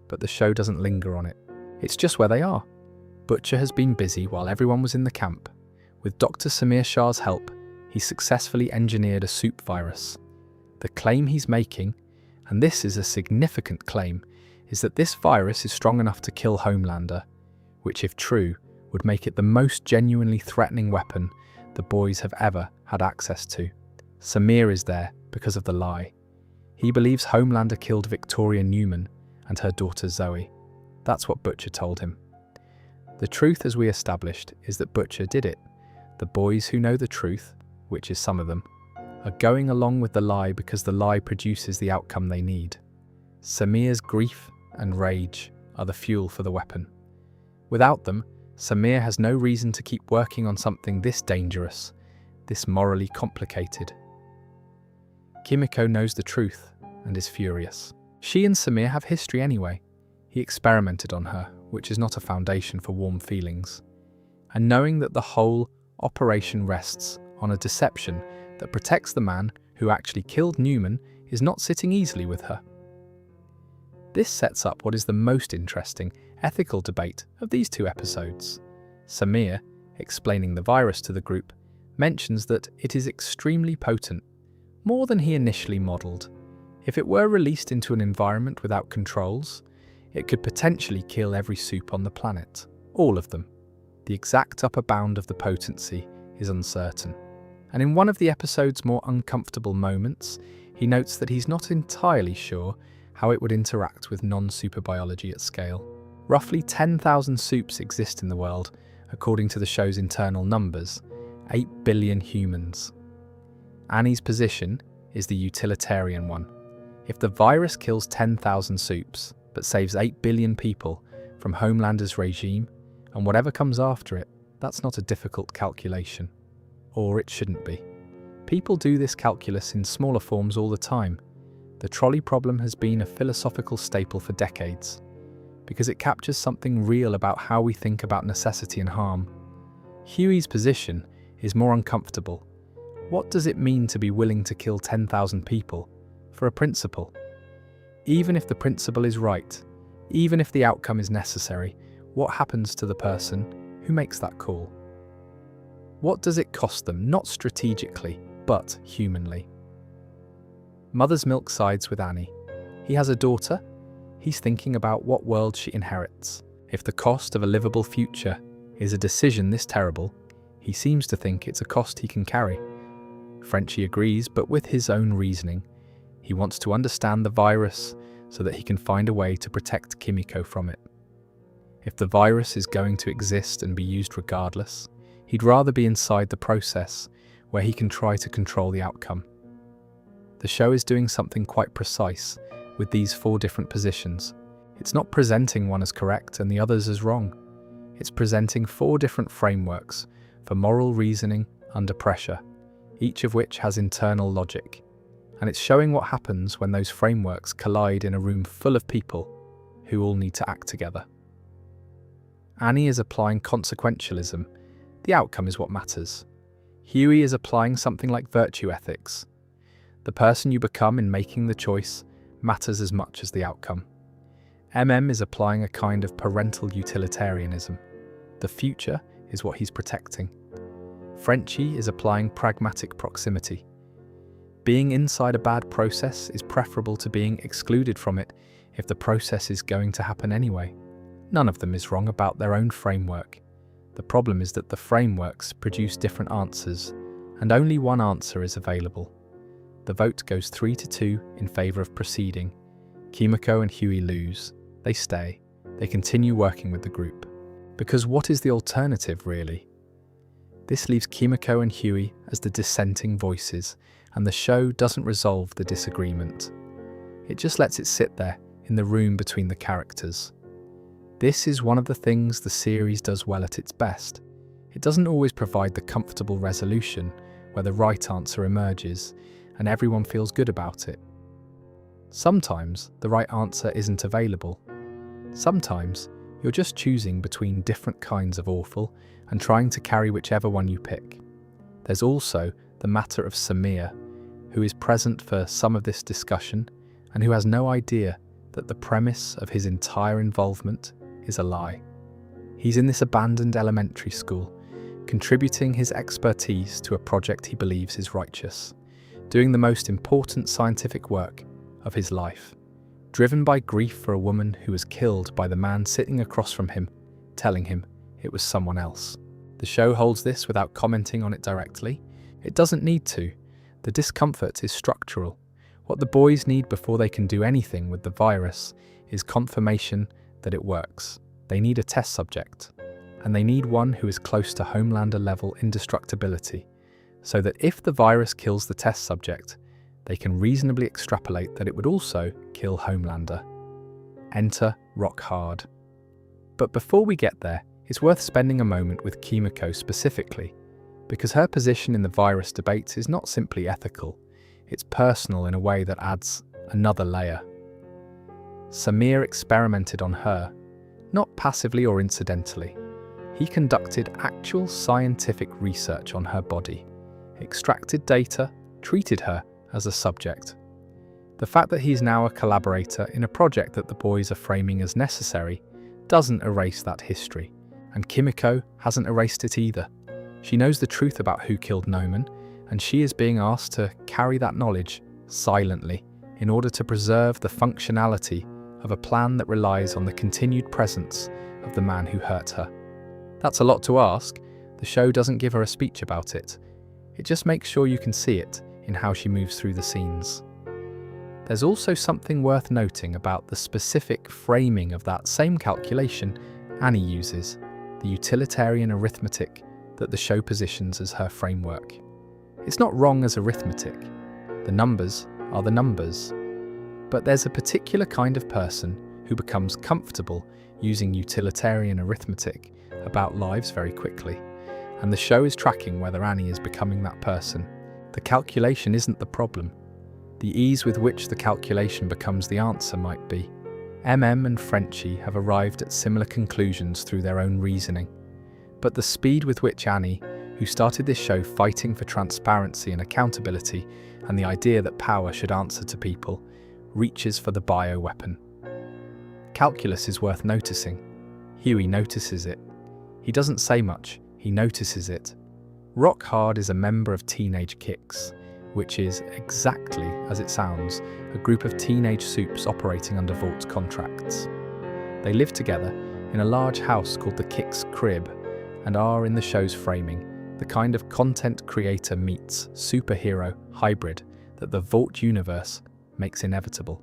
But the show doesn't linger on it. It's just where they are. Butcher has been busy while everyone was in the camp. With Dr. Samir Shah's help, he successfully engineered a supe virus. The claim he's making, and this is a significant claim, is that this virus is strong enough to kill Homelander, which if true, would make it the most genuinely threatening weapon the boys have ever had access to. Samir is there because of the lie. He believes Homelander killed Victoria Newman and her daughter Zoe. That's what Butcher told him. The truth, as we established, is that Butcher did it. The boys who know the truth, which is some of them, are going along with the lie because the lie produces the outcome they need. Samir's grief and rage are the fuel for the weapon. Without them, Samir has no reason to keep working on something this dangerous, this morally complicated. Kimiko knows the truth and is furious. She and Samir have history anyway. He experimented on her, which is not a foundation for warm feelings. And knowing that the whole operation rests on a deception that protects the man who actually killed Newman is not sitting easily with her. This sets up what is the most interesting ethical debate of these two episodes. Samir, explaining the virus to the group, mentions that it is extremely potent, more than he initially modelled. If it were released into an environment without controls, it could potentially kill every supe on the planet. All of them. The exact upper bound of the potency is uncertain. And in one of the episode's more uncomfortable moments, he notes that he's not entirely sure how it would interact with non-superbiology at scale. Roughly 10,000 supes exist in the world, according to the show's internal numbers, 8 billion humans. Annie's position is the utilitarian one. If the virus kills 10,000 supes, but saves 8 billion people from Homelander's regime, and whatever comes after it, that's not a difficult calculation. Or it shouldn't be. People do this calculus in smaller forms all the time. The trolley problem has been a philosophical staple for decades, because it captures something real about how we think about necessity and harm. Huey's position is more uncomfortable. What does it mean to be willing to kill 10,000 people for a principle? Even if the principle is right, even if the outcome is necessary, what happens to the person who makes that call? What does it cost them, not strategically, but humanly? Mother's Milk sides with Annie. He has a daughter. He's thinking about what world she inherits. If the cost of a livable future is a decision this terrible, he seems to think it's a cost he can carry. Frenchie agrees, but with his own reasoning. He wants to understand the virus so that he can find a way to protect Kimiko from it. If the virus is going to exist and be used regardless, he'd rather be inside the process where he can try to control the outcome. The show is doing something quite precise with these 4 different positions. It's not presenting one as correct and the others as wrong. It's presenting 4 different frameworks for moral reasoning under pressure, each of which has internal logic. And it's showing what happens when those frameworks collide in a room full of people who all need to act together. Annie is applying consequentialism. The outcome is what matters. Huey is applying something like virtue ethics. The person you become in making the choice matters as much as the outcome. is applying a kind of parental utilitarianism. The future is what he's protecting. Frenchie is applying pragmatic proximity. Being inside a bad process is preferable to being excluded from it if the process is going to happen anyway. None of them is wrong about their own framework. The problem is that the frameworks produce different answers, and only one answer is available. The vote goes 3-2 in favour of proceeding. Kimiko and Huey lose. They stay. They continue working with the group. Because what is the alternative, really? This leaves Kimiko and Huey as the dissenting voices, and the show doesn't resolve the disagreement. It just lets it sit there in the room between the characters. This is one of the things the series does well at its best. It doesn't always provide the comfortable resolution where the right answer emerges and everyone feels good about it. Sometimes the right answer isn't available. Sometimes you're just choosing between different kinds of awful and trying to carry whichever one you pick. There's also the matter of Samir, who is present for some of this discussion and who has no idea that the premise of his entire involvement is a lie. He's in this abandoned elementary school, contributing his expertise to a project he believes is righteous, doing the most important scientific work of his life, driven by grief for a woman who was killed by the man sitting across from him, telling him it was someone else. The show holds this without commenting on it directly. It doesn't need to. The discomfort is structural. What the boys need before they can do anything with the virus is confirmation that it works. They need a test subject, and they need one who is close to Homelander level indestructibility, so that if the virus kills the test subject, they can reasonably extrapolate that it would also kill Homelander. Enter rock hard. But before we get there, It's worth spending a moment with Kimiko specifically, because her position in the virus debate is not simply ethical, it's personal in a way that adds another layer. Samir experimented on her, not passively or incidentally. He conducted actual scientific research on her body, extracted data, treated her as a subject. The fact that he's now a collaborator in a project that the boys are framing as necessary doesn't erase that history, and Kimiko hasn't erased it either. She knows the truth about who killed Noman, and she is being asked to carry that knowledge silently in order to preserve the functionality of a plan that relies on the continued presence of the man who hurt her. That's a lot to ask. The show doesn't give her a speech about it. It just makes sure you can see it in how she moves through the scenes. There's also something worth noting about the specific framing of that same calculation Annie uses, the utilitarian arithmetic that the show positions as her framework. It's not wrong as arithmetic. The numbers are the numbers. But there's a particular kind of person who becomes comfortable using utilitarian arithmetic about lives very quickly, and the show is tracking whether Annie is becoming that person. The calculation isn't the problem. The ease with which the calculation becomes the answer might be. and Frenchie have arrived at similar conclusions through their own reasoning, but the speed with which Annie, who started this show fighting for transparency and accountability and the idea that power should answer to people, reaches for the bioweapon. Calculus is worth noticing. Huey notices it. He doesn't say much, he notices it. Rock Hard is a member of Teenage Kicks, which is, exactly as it sounds, a group of teenage supes operating under Vaught's contracts. They live together in a large house called the Kicks Crib and are, in the show's framing, the kind of content creator meets superhero hybrid that the Vought universe makes inevitable.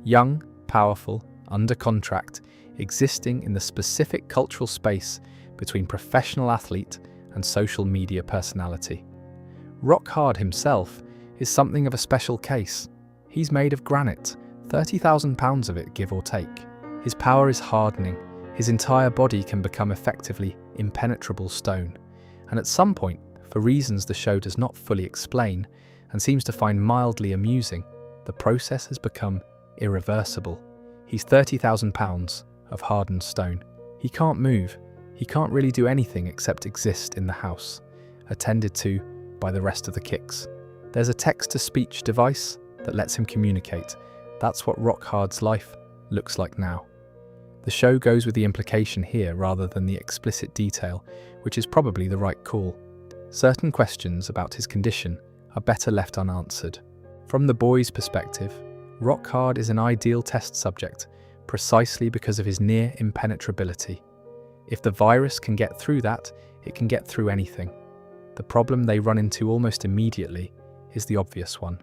Young, powerful, under contract, existing in the specific cultural space between professional athlete and social media personality. Rock Hard himself is something of a special case. He's made of granite, 30,000 pounds of it, give or take. His power is hardening. His entire body can become effectively impenetrable stone. And at some point, for reasons the show does not fully explain and seems to find mildly amusing, the process has become irreversible. He's 30,000 pounds of hardened stone. He can't move. He can't really do anything except exist in the house, attended to by the rest of the Kicks. There's a text-to-speech device that lets him communicate. That's what Rock Hard's life looks like now. The show goes with the implication here rather than the explicit detail, which is probably the right call. Certain questions about his condition are better left unanswered. From the boys' perspective, Rock Hard is an ideal test subject precisely because of his near impenetrability. If the virus can get through that, it can get through anything. The problem they run into almost immediately is the obvious one.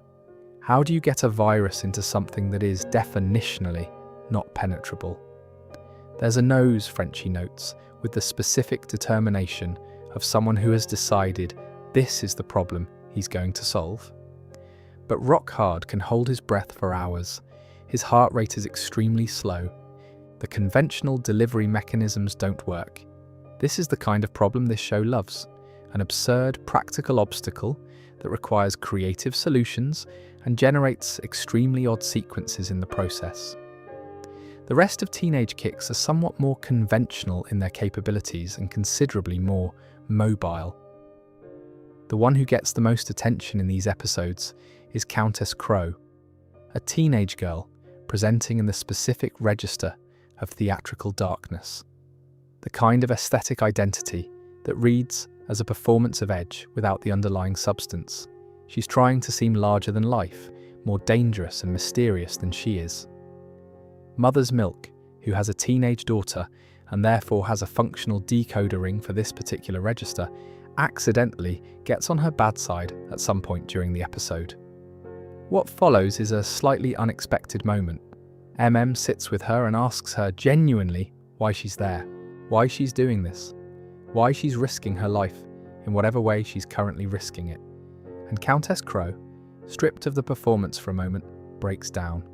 How do you get a virus into something that is definitionally not penetrable? There's a nose, Frenchie notes, with the specific determination of someone who has decided this is the problem he's going to solve. But Rock Hard can hold his breath for hours. His heart rate is extremely slow. The conventional delivery mechanisms don't work. This is the kind of problem this show loves. An absurd practical obstacle that requires creative solutions and generates extremely odd sequences in the process. The rest of Teenage Kicks are somewhat more conventional in their capabilities and considerably more mobile. The one who gets the most attention in these episodes is Countess Crow, a teenage girl presenting in the specific register of theatrical darkness, the kind of aesthetic identity that reads as a performance of edge without the underlying substance. She's trying to seem larger than life, more dangerous and mysterious than she is. Mother's Milk, who has a teenage daughter and therefore has a functional decoder ring for this particular register, accidentally gets on her bad side at some point during the episode. What follows is a slightly unexpected moment. Sits with her and asks her genuinely why she's there, why she's doing this, why she's risking her life in whatever way she's currently risking it. And Countess Crow, stripped of the performance for a moment, breaks down.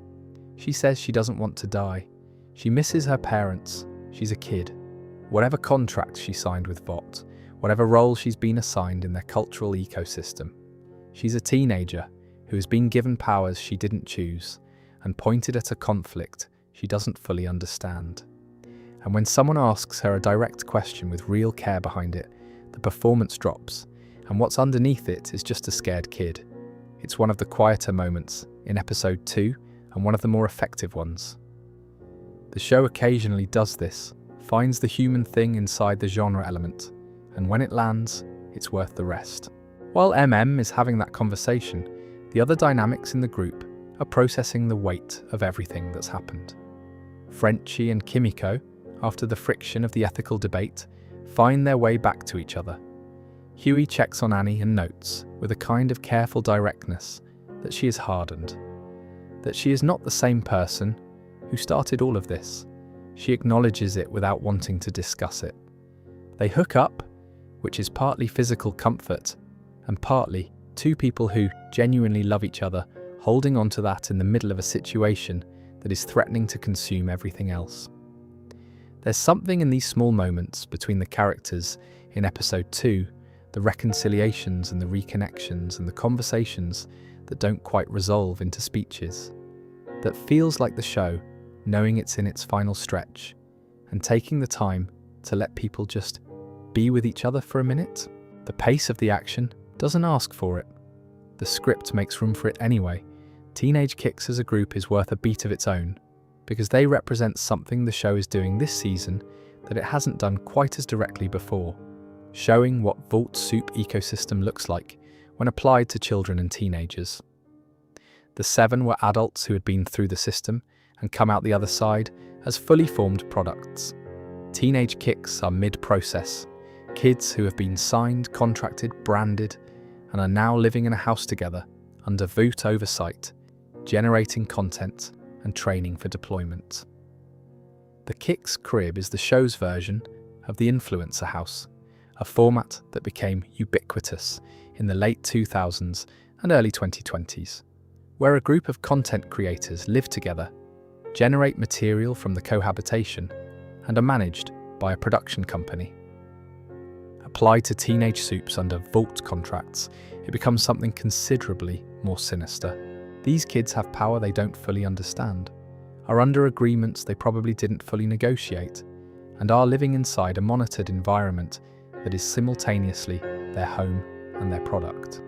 She says she doesn't want to die. She misses her parents. She's a kid. Whatever contract she signed with Vought, whatever role she's been assigned in their cultural ecosystem, she's a teenager who has been given powers she didn't choose and pointed at a conflict she doesn't fully understand. And when someone asks her a direct question with real care behind it, the performance drops, and what's underneath it is just a scared kid. It's one of the quieter moments in episode 2 and one of the more effective ones. The show occasionally does this, finds the human thing inside the genre element, and when it lands, it's worth the rest. While MM is having that conversation, the other dynamics in the group are processing the weight of everything that's happened. Frenchie and Kimiko, after the friction of the ethical debate, find their way back to each other. Huey checks on Annie and notes, with a kind of careful directness, that she is hardened. That she is not the same person who started all of this. She acknowledges it without wanting to discuss it. They hook up, which is partly physical comfort, and partly two people who genuinely love each other, holding on to that in the middle of a situation that is threatening to consume everything else. There's something in these small moments between the characters in episode 2, the reconciliations and the reconnections and the conversations that don't quite resolve into speeches, that feels like the show knowing it's in its final stretch and taking the time to let people just be with each other for a minute. The pace of the action doesn't ask for it. The script makes room for it anyway. Teenage Kicks as a group is worth a beat of its own, because they represent something the show is doing this season that it hasn't done quite as directly before, showing what Vaught's soup ecosystem looks like when applied to children and teenagers. The 7 were adults who had been through the system and come out the other side as fully formed products. Teenage Kicks are mid-process, kids who have been signed, contracted, branded, and are now living in a house together under Vought oversight, generating content and training for deployment. The Kicks crib is the show's version of the influencer house, a format that became ubiquitous in the late 2000s and early 2020s, where a group of content creators live together, generate material from the cohabitation, and are managed by a production company. Applied to teenage soups under Vought contracts, it becomes something considerably more sinister. These kids have power they don't fully understand, are under agreements they probably didn't fully negotiate, and are living inside a monitored environment that is simultaneously their home and their product.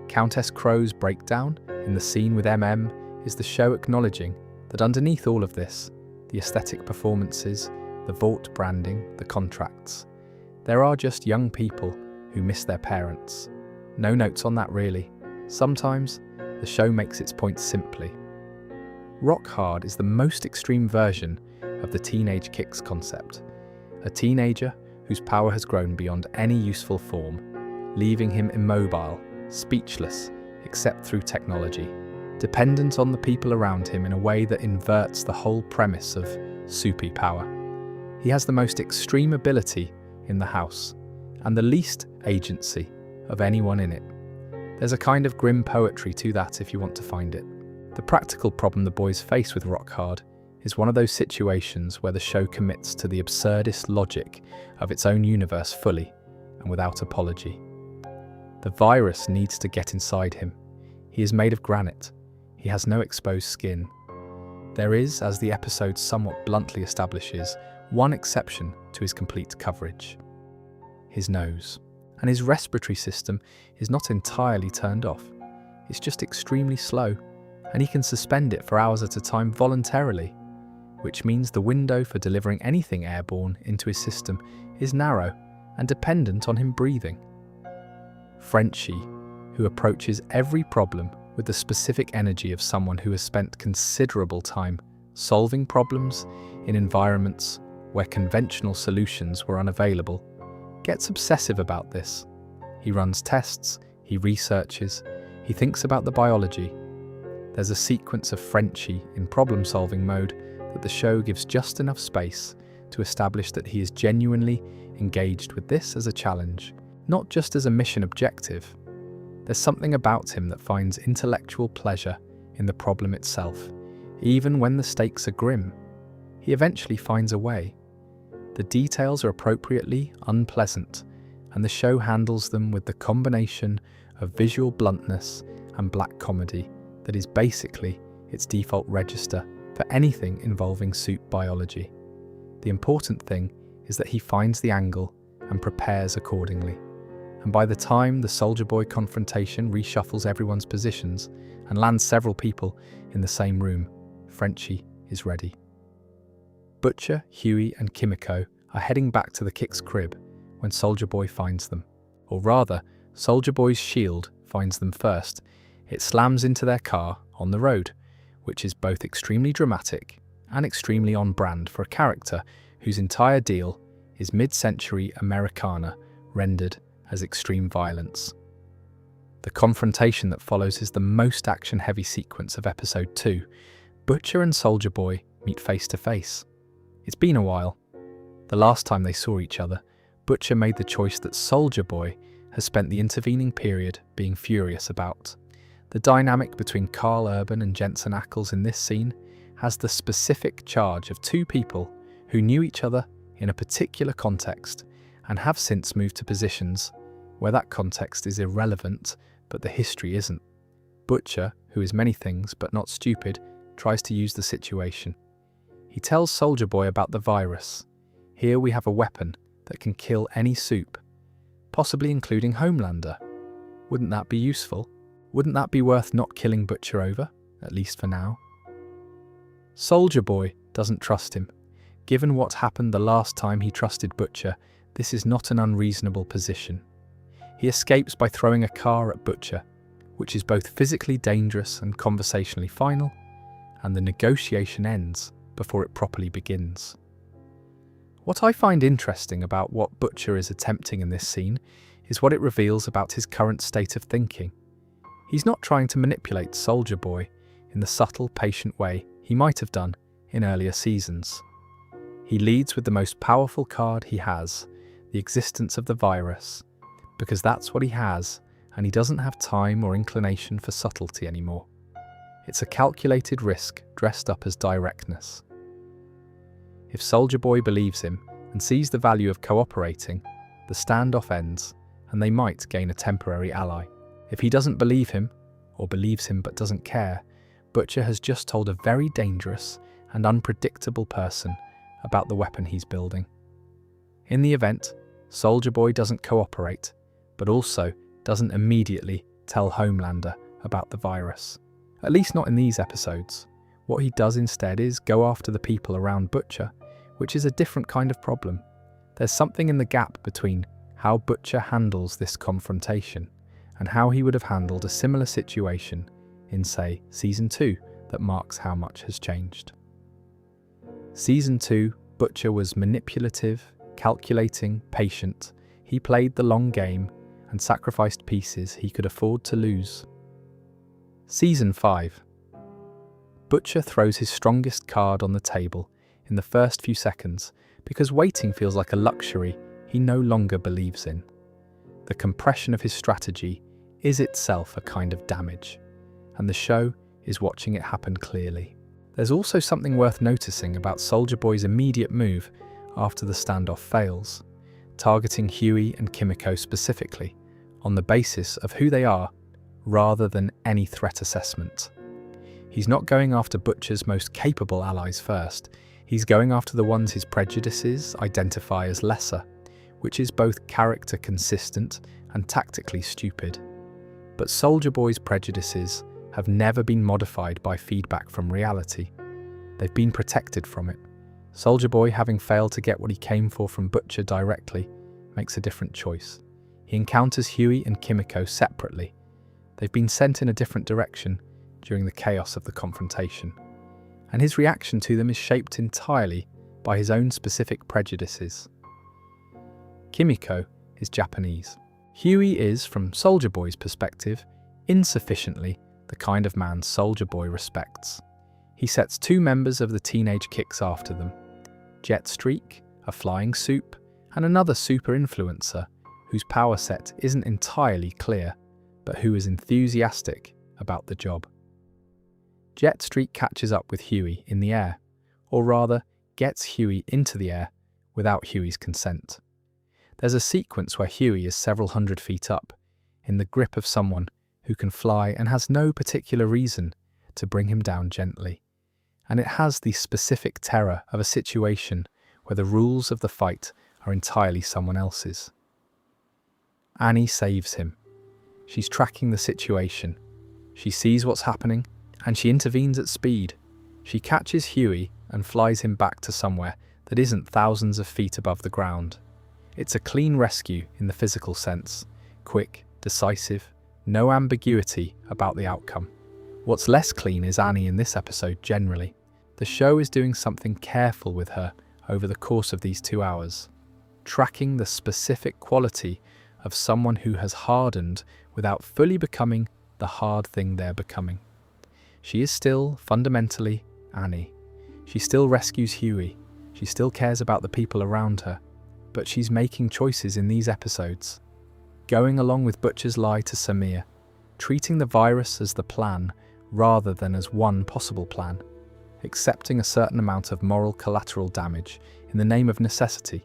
Countess Crow's breakdown in the scene with MM is the show acknowledging that underneath all of this, the aesthetic performances, the Vought branding, the contracts, there are just young people who miss their parents. No notes on that really. Sometimes, the show makes its point simply. Rock Hard is the most extreme version of the Teenage Kicks concept. A teenager whose power has grown beyond any useful form, leaving him immobile, speechless, except through technology, dependent on the people around him in a way that inverts the whole premise of soupy power. He has the most extreme ability in the house, and the least agency of anyone in it. There's a kind of grim poetry to that if you want to find it. The practical problem the boys face with Rock Hard is one of those situations where the show commits to the absurdist logic of its own universe fully and without apology. The virus needs to get inside him. He is made of granite. He has no exposed skin. There is, as the episode somewhat bluntly establishes, one exception to his complete coverage: his nose. And his respiratory system is not entirely turned off. It's just extremely slow, and he can suspend it for hours at a time voluntarily, which means the window for delivering anything airborne into his system is narrow and dependent on him breathing. Frenchie, who approaches every problem with the specific energy of someone who has spent considerable time solving problems in environments where conventional solutions were unavailable, gets obsessive about this. He runs tests, he researches, he thinks about the biology. There's a sequence of Frenchie in problem-solving mode that the show gives just enough space to establish that he is genuinely engaged with this as a challenge, not just as a mission objective. There's something about him that finds intellectual pleasure in the problem itself, even when the stakes are grim. He eventually finds a way. The details are appropriately unpleasant, and the show handles them with the combination of visual bluntness and black comedy that is basically its default register for anything involving suit biology. The important thing is that he finds the angle and prepares accordingly. And by the time the Soldier Boy confrontation reshuffles everyone's positions and lands several people in the same room, Frenchie is ready. Butcher, Huey, and Kimiko are heading back to the Kick's crib when Soldier Boy finds them. Or rather, Soldier Boy's shield finds them first. It slams into their car on the road, which is both extremely dramatic and extremely on brand for a character whose entire deal is mid-century Americana rendered as extreme violence. The confrontation that follows is the most action-heavy sequence of episode 2. Butcher and Soldier Boy meet face to face. It's been a while. The last time they saw each other, Butcher made the choice that Soldier Boy has spent the intervening period being furious about. The dynamic between Carl Urban and Jensen Ackles in this scene has the specific charge of two people who knew each other in a particular context and have since moved to positions where that context is irrelevant but the history isn't. Butcher, who is many things but not stupid, tries to use the situation. He tells Soldier Boy about the virus. Here we have a weapon that can kill any supe, possibly including Homelander. Wouldn't that be useful? Wouldn't that be worth not killing Butcher over, at least for now? Soldier Boy doesn't trust him. Given what happened the last time he trusted Butcher, this is not an unreasonable position. He escapes by throwing a car at Butcher, which is both physically dangerous and conversationally final, and the negotiation ends before it properly begins. What I find interesting about what Butcher is attempting in this scene is what it reveals about his current state of thinking. He's not trying to manipulate Soldier Boy in the subtle, patient way he might have done in earlier seasons. He leads with the most powerful card he has, the existence of the virus, because that's what he has, and he doesn't have time or inclination for subtlety anymore. It's a calculated risk dressed up as directness. If Soldier Boy believes him and sees the value of cooperating, the standoff ends, and they might gain a temporary ally. If he doesn't believe him, or believes him but doesn't care, Butcher has just told a very dangerous and unpredictable person about the weapon he's building. In the event, Soldier Boy doesn't cooperate, but also doesn't immediately tell Homelander about the virus. At least not in these episodes. What he does instead is go after the people around Butcher, which is a different kind of problem. There's something in the gap between how Butcher handles this confrontation and how he would have handled a similar situation in, say, Season 2 that marks how much has changed. Season 2, Butcher was manipulative, calculating, patient. He played the long game and sacrificed pieces he could afford to lose. Season 5. Butcher throws his strongest card on the table in the first few seconds because waiting feels like a luxury he no longer believes in. The compression of his strategy is itself a kind of damage, and the show is watching it happen clearly. There's also something worth noticing about Soldier Boy's immediate move after the standoff fails, targeting Huey and Kimiko specifically, on the basis of who they are rather than any threat assessment. He's not going after Butcher's most capable allies first, he's going after the ones his prejudices identify as lesser, which is both character consistent and tactically stupid. But Soldier Boy's prejudices have never been modified by feedback from reality. They've been protected from it. Soldier Boy, having failed to get what he came for from Butcher directly, makes a different choice. He encounters Huey and Kimiko separately. They've been sent in a different direction during the chaos of the confrontation, and his reaction to them is shaped entirely by his own specific prejudices. Kimiko is Japanese. Huey is, from Soldier Boy's perspective, insufficiently the kind of man Soldier Boy respects. He sets two members of the Teenage Kicks after them, Jetstreak, a flying supe, and another super influencer whose power set isn't entirely clear, but who is enthusiastic about the job. Jetstreak catches up with Huey in the air, or rather, gets Huey into the air without Huey's consent. There's a sequence where Huey is several hundred feet up, in the grip of someone who can fly and has no particular reason to bring him down gently. And it has the specific terror of a situation where the rules of the fight are entirely someone else's. Annie saves him. She's tracking the situation. She sees what's happening, and she intervenes at speed. She catches Huey and flies him back to somewhere that isn't thousands of feet above the ground. It's a clean rescue in the physical sense, quick, decisive, no ambiguity about the outcome. What's less clean is Annie in this episode generally. The show is doing something careful with her over the course of these 2 hours, tracking the specific quality of someone who has hardened without fully becoming the hard thing they're becoming. She is still, fundamentally, Annie. She still rescues Huey. She still cares about the people around her. But she's making choices in these episodes. Going along with Butcher's lie to Samir, treating the virus as the plan rather than as one possible plan, accepting a certain amount of moral collateral damage in the name of necessity,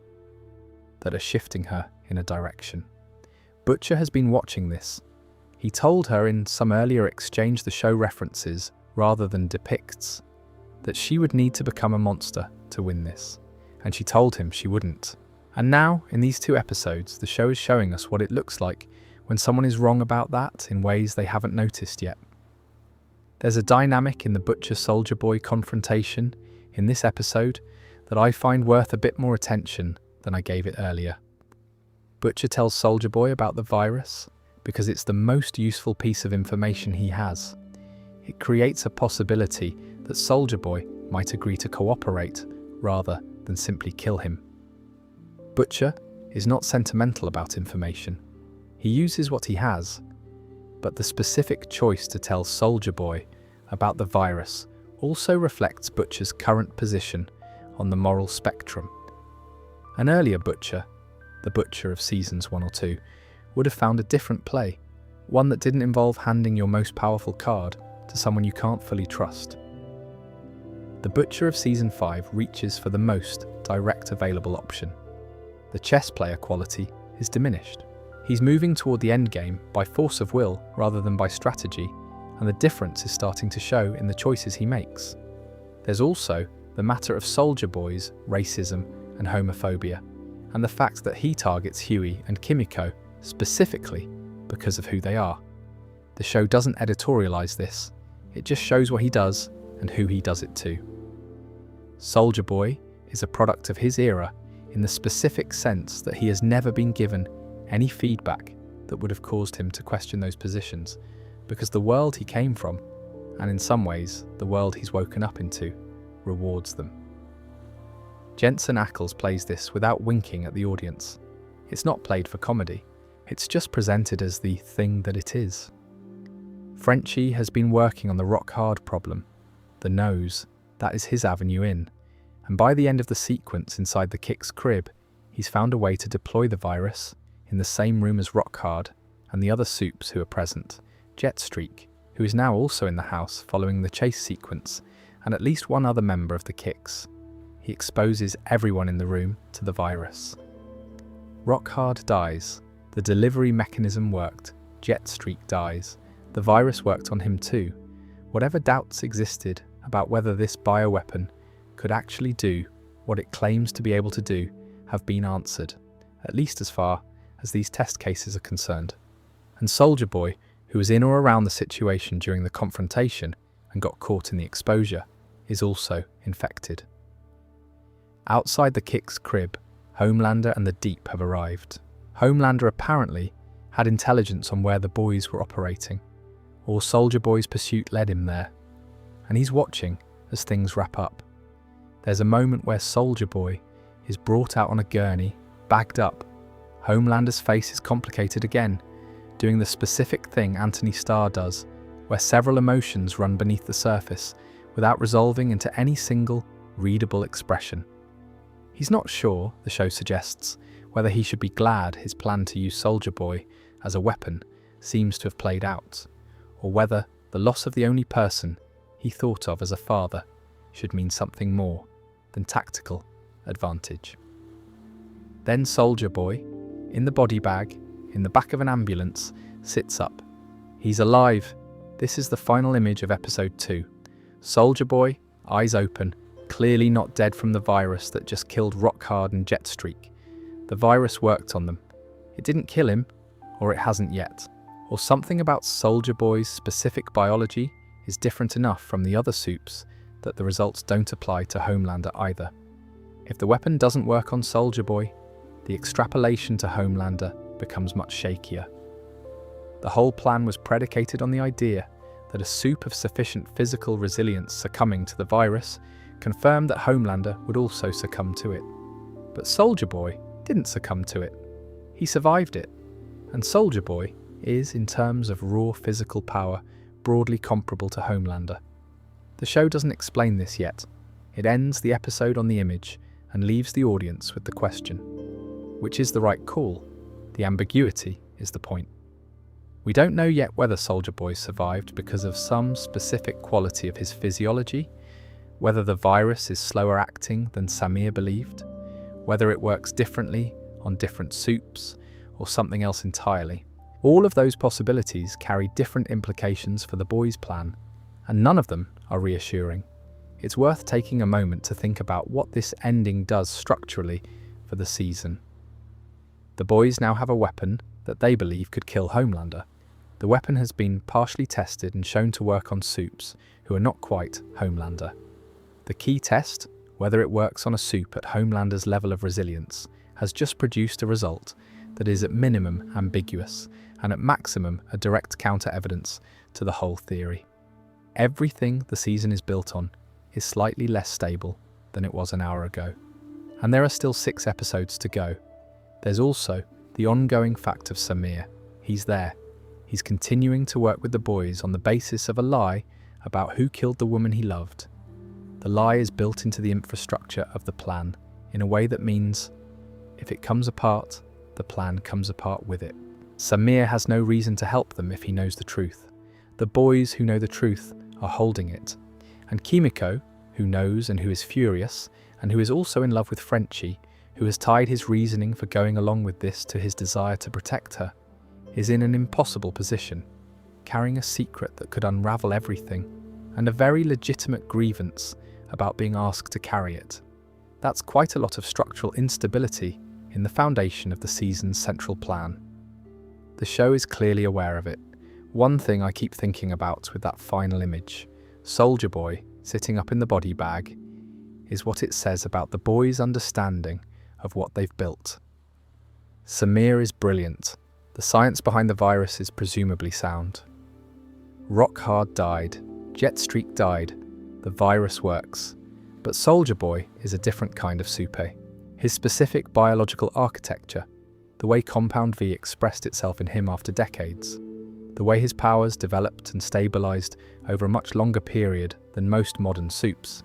that are shifting her in a direction. Butcher has been watching this. He told her in some earlier exchange the show references, rather than depicts, that she would need to become a monster to win this, and she told him she wouldn't. And now, in these 2 episodes, the show is showing us what it looks like when someone is wrong about that in ways they haven't noticed yet. There's a dynamic in the Butcher-Soldier Boy confrontation in this episode that I find worth a bit more attention than I gave it earlier. Butcher tells Soldier Boy about the virus because it's the most useful piece of information he has. It creates a possibility that Soldier Boy might agree to cooperate rather than simply kill him. Butcher is not sentimental about information. He uses what he has, but the specific choice to tell Soldier Boy about the virus also reflects Butcher's current position on the moral spectrum. An earlier Butcher, the Butcher of seasons 1 or 2, would have found a different play, one that didn't involve handing your most powerful card to someone you can't fully trust. The Butcher of season 5 reaches for the most direct available option. The chess player quality is diminished. He's moving toward the endgame by force of will rather than by strategy, and the difference is starting to show in the choices he makes. There's also the matter of Soldier Boy's racism and homophobia, and the fact that he targets Huey and Kimiko specifically because of who they are. The show doesn't editorialize this, it just shows what he does and who he does it to. Soldier Boy is a product of his era in the specific sense that he has never been given any feedback that would have caused him to question those positions, because the world he came from, and in some ways the world he's woken up into, rewards them. Jensen Ackles plays this without winking at the audience. It's not played for comedy, it's just presented as the thing that it is. Frenchie has been working on the rock-hard problem, the nose, that is his avenue in, and by the end of the sequence inside the Kick's crib, he's found a way to deploy the virus in the same room as Rockhard and the other supes who are present, Jetstreak, who is now also in the house following the chase sequence, and at least one other member of the Kicks. He exposes everyone in the room to the virus. Rockhard dies, the delivery mechanism worked, Jetstreak dies, the virus worked on him too. Whatever doubts existed about whether this bioweapon could actually do what it claims to be able to do have been answered, at least as far as these test cases are concerned. And Soldier Boy, who was in or around the situation during the confrontation and got caught in the exposure, is also infected. Outside the Kick's crib, Homelander and the Deep have arrived. Homelander apparently had intelligence on where the boys were operating, or Soldier Boy's pursuit led him there, and he's watching as things wrap up. There's a moment where Soldier Boy is brought out on a gurney, bagged up. Homelander's face is complicated again, doing the specific thing Anthony Starr does, where several emotions run beneath the surface without resolving into any single, readable expression. He's not sure, the show suggests, whether he should be glad his plan to use Soldier Boy as a weapon seems to have played out, or whether the loss of the only person he thought of as a father should mean something more than tactical advantage. Then Soldier Boy, in the body bag, in the back of an ambulance, sits up. He's alive. This is the final image of episode 2. Soldier Boy, eyes open, clearly not dead from the virus that just killed Rockhard and Jetstreak. The virus worked on them. It didn't kill him, or it hasn't yet. Or something about Soldier Boy's specific biology is different enough from the other supes that the results don't apply to Homelander either. If the weapon doesn't work on Soldier Boy, the extrapolation to Homelander becomes much shakier. The whole plan was predicated on the idea that a supe of sufficient physical resilience succumbing to the virus confirmed that Homelander would also succumb to it. But Soldier Boy didn't succumb to it. He survived it. And Soldier Boy is, in terms of raw physical power, broadly comparable to Homelander. The show doesn't explain this yet. It ends the episode on the image and leaves the audience with the question. Which is the right call? The ambiguity is the point. We don't know yet whether Soldier Boy survived because of some specific quality of his physiology, whether the virus is slower acting than Samir believed, whether it works differently on different supes, or something else entirely. All of those possibilities carry different implications for the boys' plan, and none of them are reassuring. It's worth taking a moment to think about what this ending does structurally for the season. The boys now have a weapon that they believe could kill Homelander. The weapon has been partially tested and shown to work on supes who are not quite Homelander. The key test, whether it works on a supe at Homelander's level of resilience, has just produced a result that is at minimum ambiguous and at maximum a direct counter-evidence to the whole theory. Everything the season is built on is slightly less stable than it was an hour ago. And there are still 6 episodes to go. There's also the ongoing fact of Samir. He's there. He's continuing to work with the boys on the basis of a lie about who killed the woman he loved. The lie is built into the infrastructure of the plan in a way that means if it comes apart, the plan comes apart with it. Samir has no reason to help them if he knows the truth. The boys who know the truth are holding it. And Kimiko, who knows and who is furious, and who is also in love with Frenchie, who has tied his reasoning for going along with this to his desire to protect her, is in an impossible position, carrying a secret that could unravel everything, and a very legitimate grievance about being asked to carry it. That's quite a lot of structural instability in the foundation of the season's central plan. The show is clearly aware of it. One thing I keep thinking about with that final image, Soldier Boy sitting up in the body bag, is what it says about the boys' understanding of what they've built. Samir is brilliant. The science behind the virus is presumably sound. Rockhard died. Jetstreak died. The virus works. But Soldier Boy is a different kind of supe. His specific biological architecture, the way Compound V expressed itself in him after decades, the way his powers developed and stabilized over a much longer period than most modern supes,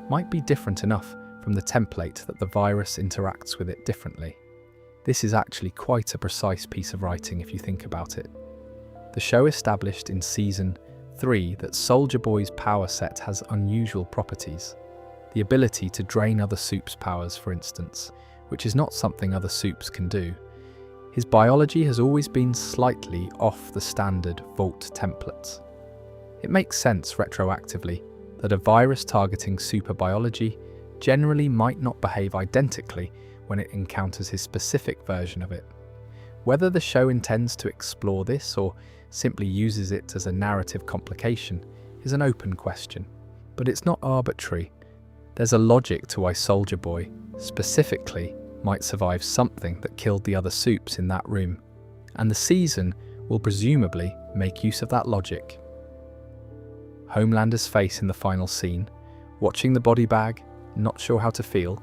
might be different enough from the template that the virus interacts with it differently. This is actually quite a precise piece of writing if you think about it. The show established in Season 3 that Soldier Boy's power set has unusual properties. The ability to drain other supes' powers, for instance, which is not something other supes can do. His biology has always been slightly off the standard Vought templates. It makes sense retroactively that a virus targeting super biology generally might not behave identically when it encounters his specific version of it. Whether the show intends to explore this or simply uses it as a narrative complication is an open question, but it's not arbitrary. There's a logic to why Soldier Boy, specifically, might survive something that killed the other supes in that room, and the season will presumably make use of that logic. Homelander's face in the final scene, watching the body bag, not sure how to feel.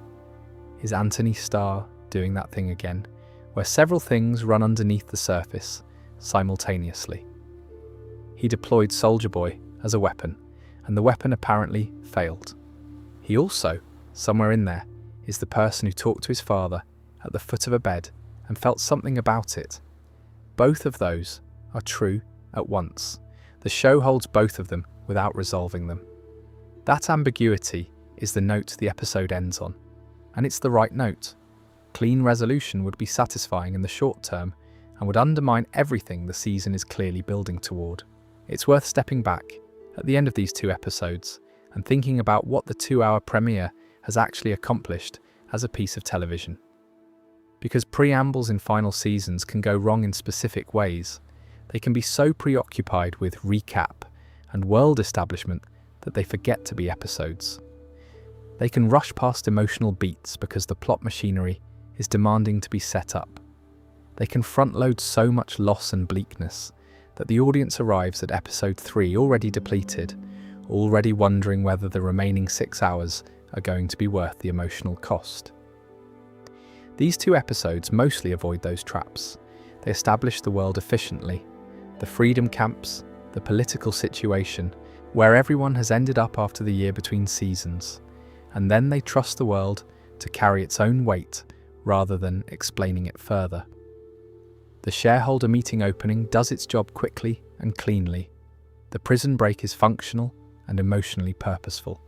Is Anthony Starr doing that thing again, where several things run underneath the surface simultaneously? He deployed Soldier Boy as a weapon, and the weapon apparently failed. He also, somewhere in there, is the person who talked to his father at the foot of a bed and felt something about it. Both of those are true at once. The show holds both of them without resolving them. That ambiguity is the note the episode ends on, and it's the right note. clean resolution would be satisfying in the short term and would undermine everything the season is clearly building toward. It's worth stepping back at the end of these 2 episodes and thinking about what the 2-hour premiere has actually accomplished as a piece of television. Because preambles in final seasons can go wrong in specific ways, they can be so preoccupied with recap and world establishment that they forget to be episodes. They can rush past emotional beats because the plot machinery is demanding to be set up. They can front-load so much loss and bleakness that the audience arrives at episode 3 already depleted, already wondering whether the remaining 6 hours are going to be worth the emotional cost. These 2 episodes mostly avoid those traps. They establish the world efficiently, the freedom camps, the political situation, where everyone has ended up after the year between seasons, and then they trust the world to carry its own weight rather than explaining it further. The shareholder meeting opening does its job quickly and cleanly. The prison break is functional and emotionally purposeful.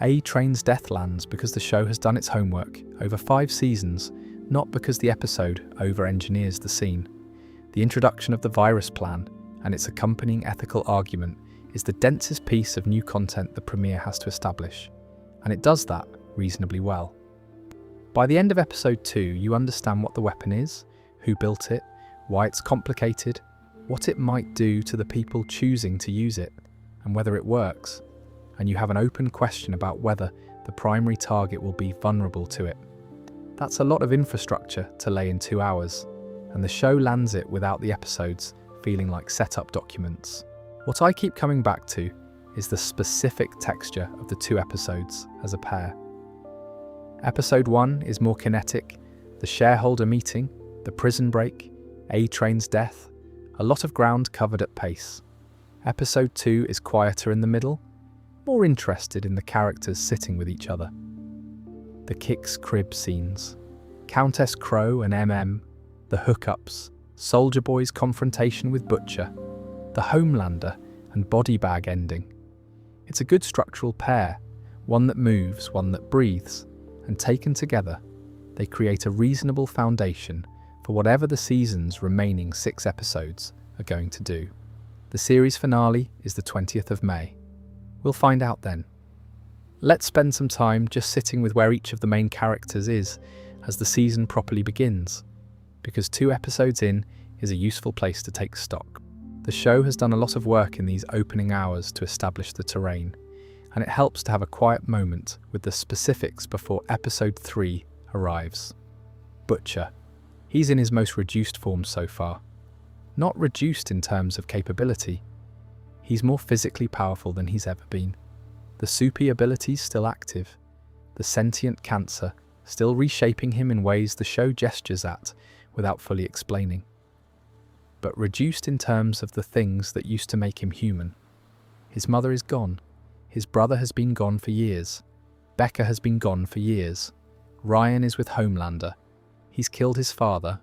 A Train's death lands because the show has done its homework over 5 seasons, not because the episode over-engineers the scene. The introduction of the virus plan and its accompanying ethical argument is the densest piece of new content the premiere has to establish, and it does that reasonably well. By the end of episode 2, you understand what the weapon is, who built it, why it's complicated, what it might do to the people choosing to use it, and whether it works, and you have an open question about whether the primary target will be vulnerable to it. That's a lot of infrastructure to lay in 2 hours, and the show lands it without the episodes feeling like setup documents. What I keep coming back to is the specific texture of the 2 episodes as a pair. Episode 1 is more kinetic, the shareholder meeting, the prison break, A Train's death, a lot of ground covered at pace. Episode 2 is quieter in the middle, more interested in the characters sitting with each other. The Kicks crib scenes, Countess Crow and MM, the hookups, Soldier Boy's confrontation with Butcher, the Homelander and body bag ending. It's a good structural pair, one that moves, one that breathes, and taken together, they create a reasonable foundation for whatever the season's remaining 6 episodes are going to do. The series finale is the 20th of May. We'll find out then. Let's spend some time just sitting with where each of the main characters is as the season properly begins, because 2 episodes in is a useful place to take stock. The show has done a lot of work in these opening hours to establish the terrain, and it helps to have a quiet moment with the specifics before episode 3 arrives. Butcher. He's in his most reduced form so far. Not reduced in terms of capability. He's more physically powerful than he's ever been. The soupy abilities still active. The sentient cancer still reshaping him in ways the show gestures at without fully explaining. But reduced in terms of the things that used to make him human. His mother is gone. His brother has been gone for years. Becca has been gone for years. Ryan is with Homelander. He's killed his father.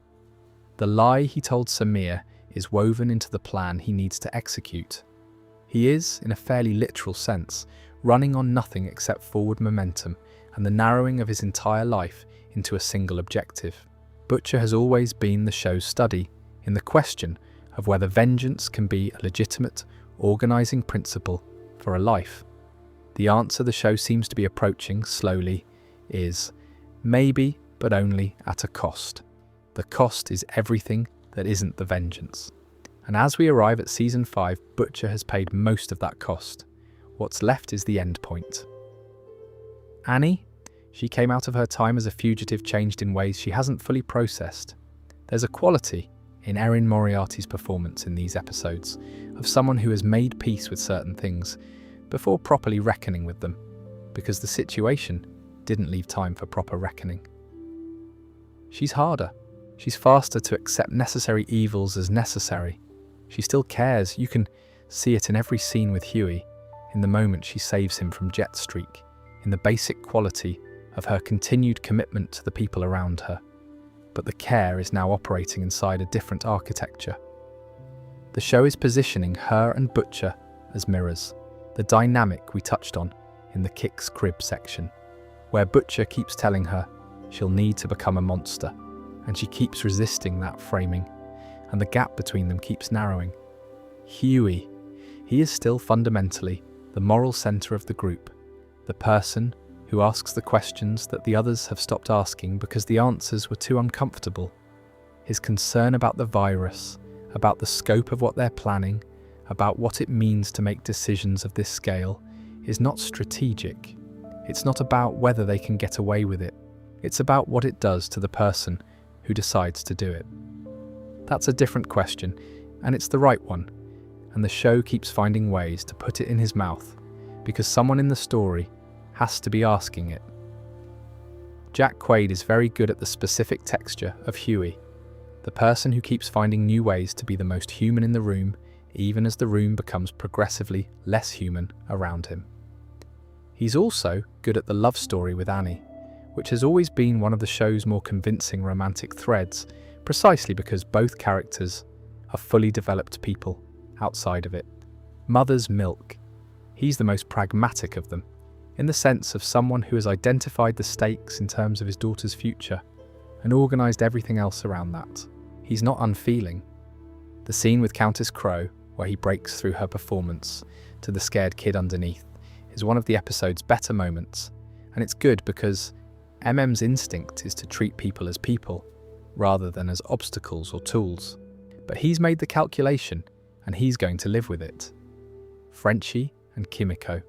The lie he told Samir is woven into the plan he needs to execute. He is, in a fairly literal sense, running on nothing except forward momentum and the narrowing of his entire life into a single objective. Butcher has always been the show's study in the question of whether vengeance can be a legitimate, organizing principle for a life. The answer the show seems to be approaching slowly is maybe, but only at a cost. The cost is everything that isn't the vengeance. And as we arrive at season 5, Butcher has paid most of that cost. What's left is the end point. Annie? She came out of her time as a fugitive changed in ways she hasn't fully processed. There's a quality in Erin Moriarty's performance in these episodes of someone who has made peace with certain things before properly reckoning with them, because the situation didn't leave time for proper reckoning. She's harder. She's faster to accept necessary evils as necessary. She still cares. You can see it in every scene with Huey, in the moment she saves him from Jetstreak, in the basic quality of her continued commitment to the people around her. But the care is now operating inside a different architecture. The show is positioning her and Butcher as mirrors, the dynamic we touched on in the Kicks crib section, where Butcher keeps telling her, she'll need to become a monster, and she keeps resisting that framing, and the gap between them keeps narrowing. Huey, he is still fundamentally the moral center of the group, the person who asks the questions that the others have stopped asking because the answers were too uncomfortable. His concern about the virus, about the scope of what they're planning, about what it means to make decisions of this scale, is not strategic. It's not about whether they can get away with it. It's about what it does to the person who decides to do it. That's a different question, and it's the right one, and the show keeps finding ways to put it in his mouth, because someone in the story has to be asking it. Jack Quaid is very good at the specific texture of Huey, the person who keeps finding new ways to be the most human in the room, even as the room becomes progressively less human around him. He's also good at the love story with Annie, which has always been one of the show's more convincing romantic threads, precisely because both characters are fully developed people outside of it. Mother's milk. He's the most pragmatic of them, in the sense of someone who has identified the stakes in terms of his daughter's future and organised everything else around that. He's not unfeeling. The scene with Countess Crowe, where he breaks through her performance to the scared kid underneath, is one of the episode's better moments, and it's good because MM's instinct is to treat people as people, rather than as obstacles or tools. But he's made the calculation, and he's going to live with it. Frenchie and Kimiko.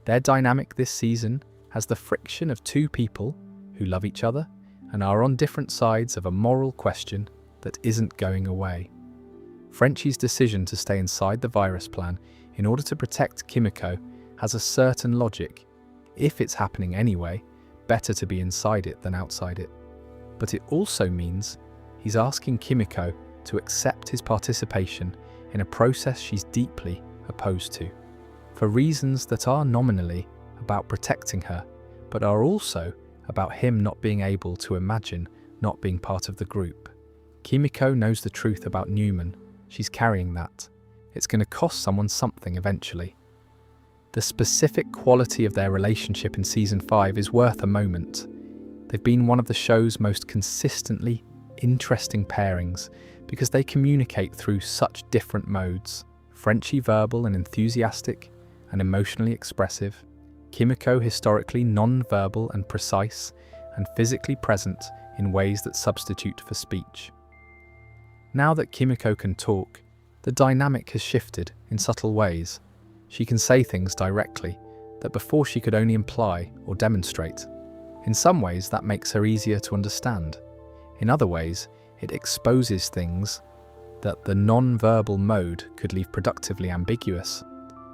Their dynamic this season has the friction of two people who love each other and are on different sides of a moral question that isn't going away. Frenchie's decision to stay inside the virus plan in order to protect Kimiko has a certain logic. If it's happening anyway, better to be inside it than outside it. But it also means he's asking Kimiko to accept his participation in a process she's deeply opposed to, for reasons that are nominally about protecting her, but are also about him not being able to imagine not being part of the group. Kimiko knows the truth about Newman. She's carrying that. It's going to cost someone something eventually. The specific quality of their relationship in Season 5 is worth a moment. They've been one of the show's most consistently interesting pairings because they communicate through such different modes. Frenchie verbal and enthusiastic and emotionally expressive, Kimiko historically non-verbal and precise and physically present in ways that substitute for speech. Now that Kimiko can talk, the dynamic has shifted in subtle ways. She can say things directly that before she could only imply or demonstrate. In some ways, that makes her easier to understand. In other ways, it exposes things that the non-verbal mode could leave productively ambiguous.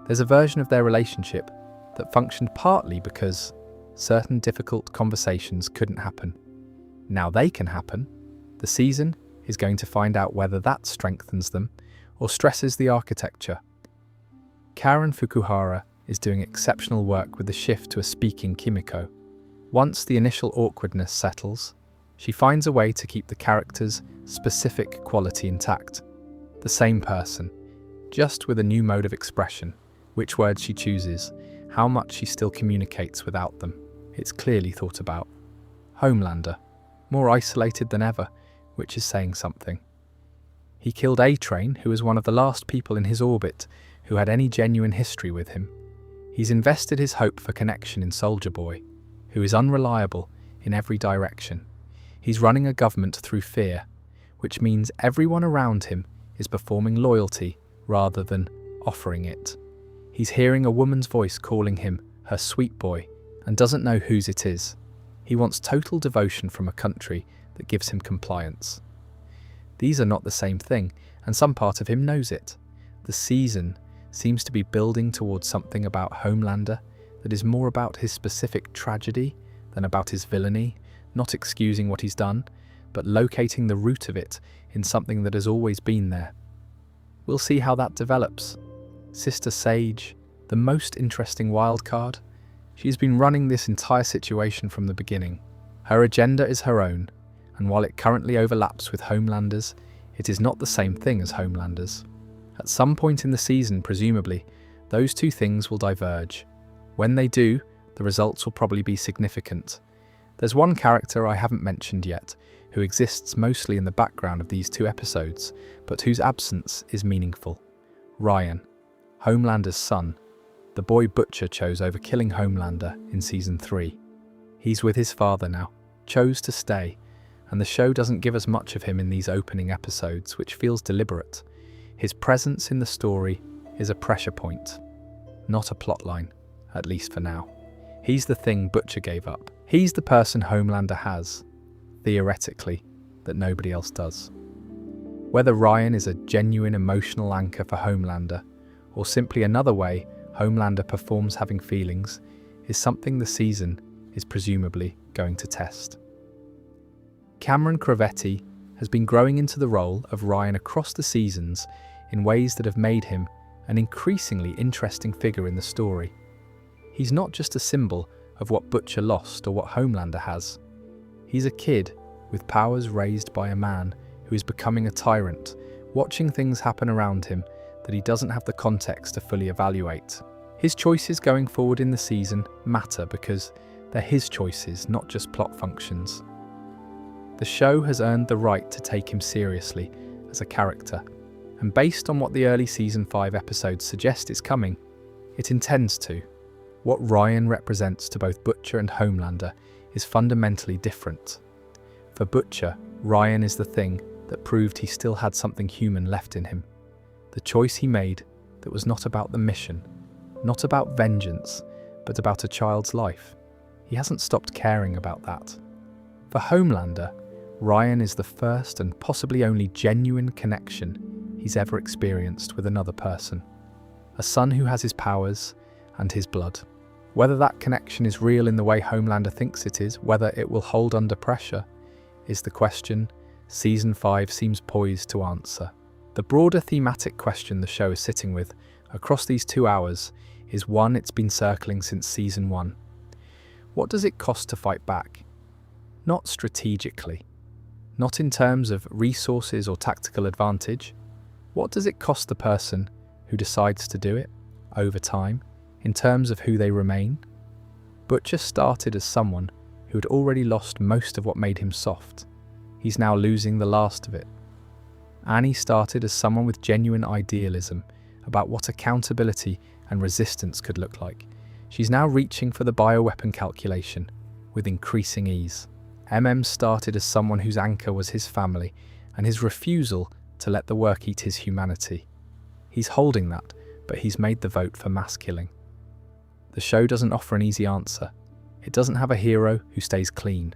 There's a version of their relationship that functioned partly because certain difficult conversations couldn't happen. Now they can happen. The season is going to find out whether that strengthens them or stresses the architecture. Karen Fukuhara is doing exceptional work with the shift to a speaking Kimiko. Once the initial awkwardness settles, she finds a way to keep the character's specific quality intact. The same person, just with a new mode of expression, which words she chooses, how much she still communicates without them. It's clearly thought about. Homelander, more isolated than ever, which is saying something. He killed A-Train, who was one of the last people in his orbit who had any genuine history with him. He's invested his hope for connection in Soldier Boy, who is unreliable in every direction. He's running a government through fear, which means everyone around him is performing loyalty rather than offering it. He's hearing a woman's voice calling him her sweet boy and doesn't know whose it is. He wants total devotion from a country that gives him compliance. These are not the same thing, and some part of him knows it. The season seems to be building towards something about Homelander that is more about his specific tragedy than about his villainy, not excusing what he's done, but locating the root of it in something that has always been there. We'll see how that develops. Sister Sage, the most interesting wildcard. She's been running this entire situation from the beginning. Her agenda is her own, and while it currently overlaps with Homelander's, it is not the same thing as Homelander's. At some point in the season, presumably, those two things will diverge. When they do, the results will probably be significant. There's one character I haven't mentioned yet, who exists mostly in the background of these 2 episodes, but whose absence is meaningful. Ryan, Homelander's son, the boy Butcher chose over killing Homelander in Season 3. He's with his father now, chose to stay, and the show doesn't give us much of him in these opening episodes, which feels deliberate. His presence in the story is a pressure point, not a plotline, at least for now. He's the thing Butcher gave up. He's the person Homelander has, theoretically, that nobody else does. Whether Ryan is a genuine emotional anchor for Homelander, or simply another way Homelander performs having feelings, is something the season is presumably going to test. Cameron Crovetti has been growing into the role of Ryan across the seasons in ways that have made him an increasingly interesting figure in the story. He's not just a symbol of what Butcher lost or what Homelander has. He's a kid with powers raised by a man who is becoming a tyrant, watching things happen around him that he doesn't have the context to fully evaluate. His choices going forward in the season matter because they're his choices, not just plot functions. The show has earned the right to take him seriously as a character, and based on what the early Season 5 episodes suggest is coming, it intends to. What Ryan represents to both Butcher and Homelander is fundamentally different. For Butcher, Ryan is the thing that proved he still had something human left in him. The choice he made that was not about the mission, not about vengeance, but about a child's life. He hasn't stopped caring about that. For Homelander, Ryan is the first and possibly only genuine connection he's ever experienced with another person. A son who has his powers and his blood. Whether that connection is real in the way Homelander thinks it is, whether it will hold under pressure, is the question Season 5 seems poised to answer. The broader thematic question the show is sitting with across these 2 hours is one it's been circling since Season 1. What does it cost to fight back? Not strategically. Not in terms of resources or tactical advantage. What does it cost the person who decides to do it, over time, in terms of who they remain? Butcher started as someone who had already lost most of what made him soft. He's now losing the last of it. Annie started as someone with genuine idealism about what accountability and resistance could look like. She's now reaching for the bioweapon calculation with increasing ease. Started as someone whose anchor was his family and his refusal to let the work eat his humanity. He's holding that, but he's made the vote for mass killing. The show doesn't offer an easy answer. It doesn't have a hero who stays clean.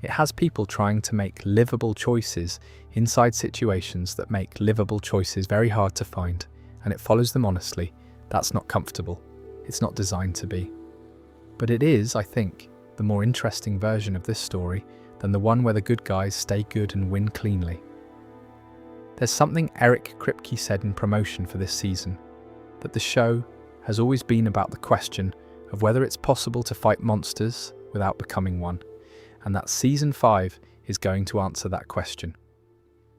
It has people trying to make livable choices inside situations that make livable choices very hard to find, and it follows them honestly. That's not comfortable. It's not designed to be. But it is, I think, the more interesting version of this story than the one where the good guys stay good and win cleanly. There's something Eric Kripke said in promotion for this season, that the show has always been about the question of whether it's possible to fight monsters without becoming one, and that Season 5 is going to answer that question,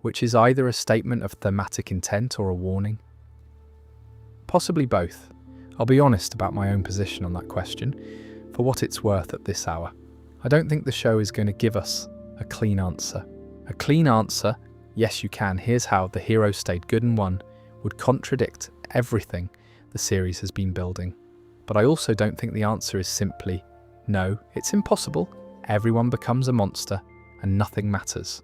which is either a statement of thematic intent or a warning. Possibly both. I'll be honest about my own position on that question, for what it's worth at this hour. I don't think the show is going to give us a clean answer. A clean answer, yes you can, here's how the hero stayed good and won, would contradict everything the series has been building. But I also don't think the answer is simply, no, it's impossible, everyone becomes a monster and nothing matters.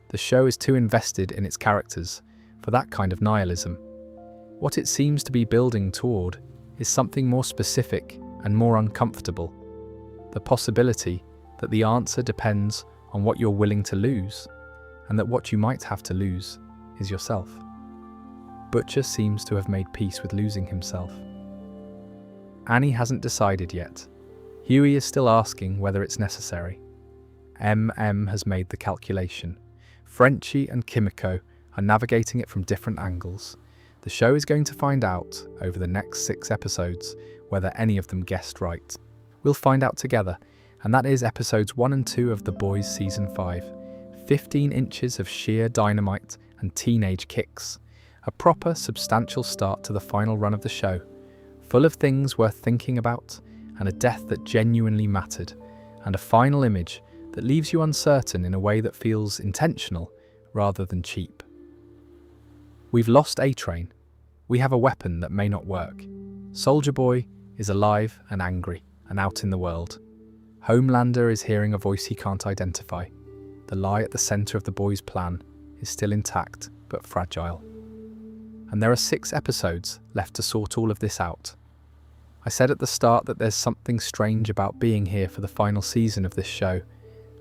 The show is too invested in its characters for that kind of nihilism. What it seems to be building toward is something more specific and more uncomfortable. The possibility that the answer depends on what you're willing to lose, and that what you might have to lose is yourself. Butcher seems to have made peace with losing himself. Annie hasn't decided yet. Huey is still asking whether it's necessary. has made the calculation. Frenchie and Kimiko are navigating it from different angles. The show is going to find out, over the next 6 episodes, whether any of them guessed right. We'll find out together, and that is episodes 1 and 2 of The Boys Season 5. 15 inches of sheer dynamite and teenage kicks. A proper, substantial start to the final run of the show, full of things worth thinking about, and a death that genuinely mattered, and a final image that leaves you uncertain in a way that feels intentional rather than cheap. We've lost A-Train. We have a weapon that may not work. Soldier Boy is alive and angry and out in the world. Homelander is hearing a voice he can't identify. The lie at the centre of the boy's plan is still intact but fragile. And there are 6 episodes left to sort all of this out. I said at the start that there's something strange about being here for the final season of this show,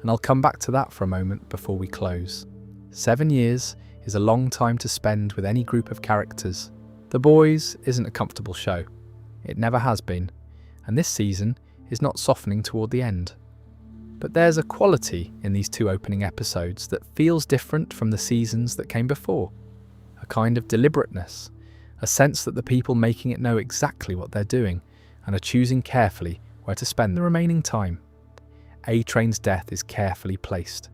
and I'll come back to that for a moment before we close. 7 years is a long time to spend with any group of characters. The Boys isn't a comfortable show. It never has been, and this season is not softening toward the end. But there's a quality in these 2 opening episodes that feels different from the seasons that came before. A kind of deliberateness, a sense that the people making it know exactly what they're doing and are choosing carefully where to spend the remaining time. A-Train's death is carefully placed.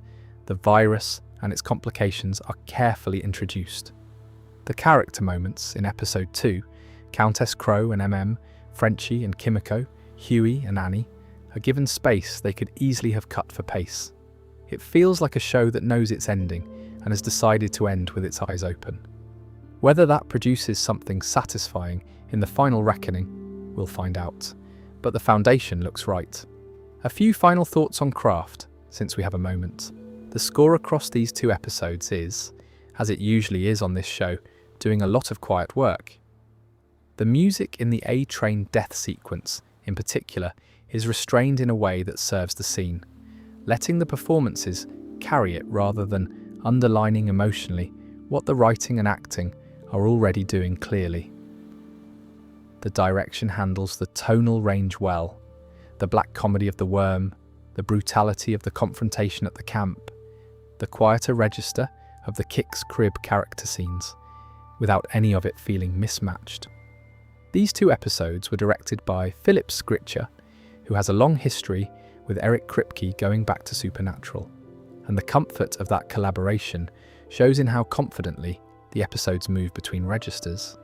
The virus and its complications are carefully introduced. The character moments in episode 2, Countess Crow and MM, Frenchie and Kimiko, Huey and Annie, are given space they could easily have cut for pace. It feels like a show that knows its ending and has decided to end with its eyes open. Whether that produces something satisfying in the final reckoning, we'll find out. But the foundation looks right. A few final thoughts on craft, since we have a moment. The score across these 2 episodes is, as it usually is on this show, doing a lot of quiet work. The music in the A-Train death sequence, in particular, is restrained in a way that serves the scene, letting the performances carry it rather than underlining emotionally what the writing and acting are already doing clearly. The direction handles the tonal range well, the black comedy of the worm, the brutality of the confrontation at the camp, the quieter register of the Kix crib character scenes, without any of it feeling mismatched. These 2 episodes were directed by Philip Skritcher, who has a long history with Eric Kripke going back to Supernatural, and the comfort of that collaboration shows in how confidently the episodes move between registers.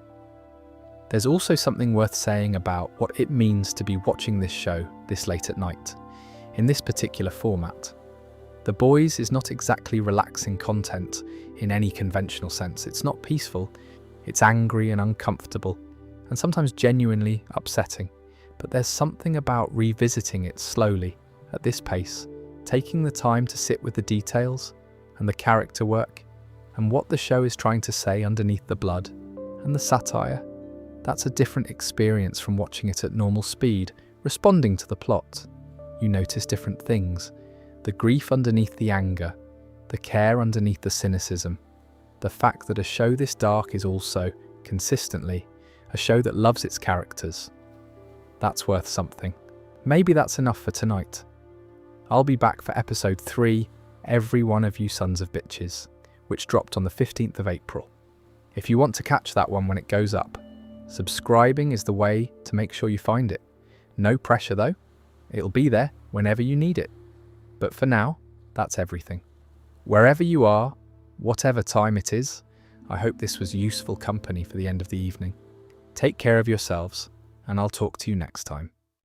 There's also something worth saying about what it means to be watching this show this late at night, in this particular format. The Boys is not exactly relaxing content in any conventional sense. It's not peaceful, it's angry and uncomfortable, and sometimes genuinely upsetting. But there's something about revisiting it slowly, at this pace, taking the time to sit with the details and the character work, and what the show is trying to say underneath the blood and the satire. That's a different experience from watching it at normal speed, responding to the plot. You notice different things. The grief underneath the anger, the care underneath the cynicism, the fact that a show this dark is also, consistently, a show that loves its characters. That's worth something. Maybe that's enough for tonight. I'll be back for episode 3, Every One of You Sons of Bitches, which dropped on the 15th of April. If you want to catch that one when it goes up, subscribing is the way to make sure you find it. No pressure though. It'll be there whenever you need it. But for now, that's everything. Wherever you are, whatever time it is, I hope this was useful company for the end of the evening. Take care of yourselves, and I'll talk to you next time.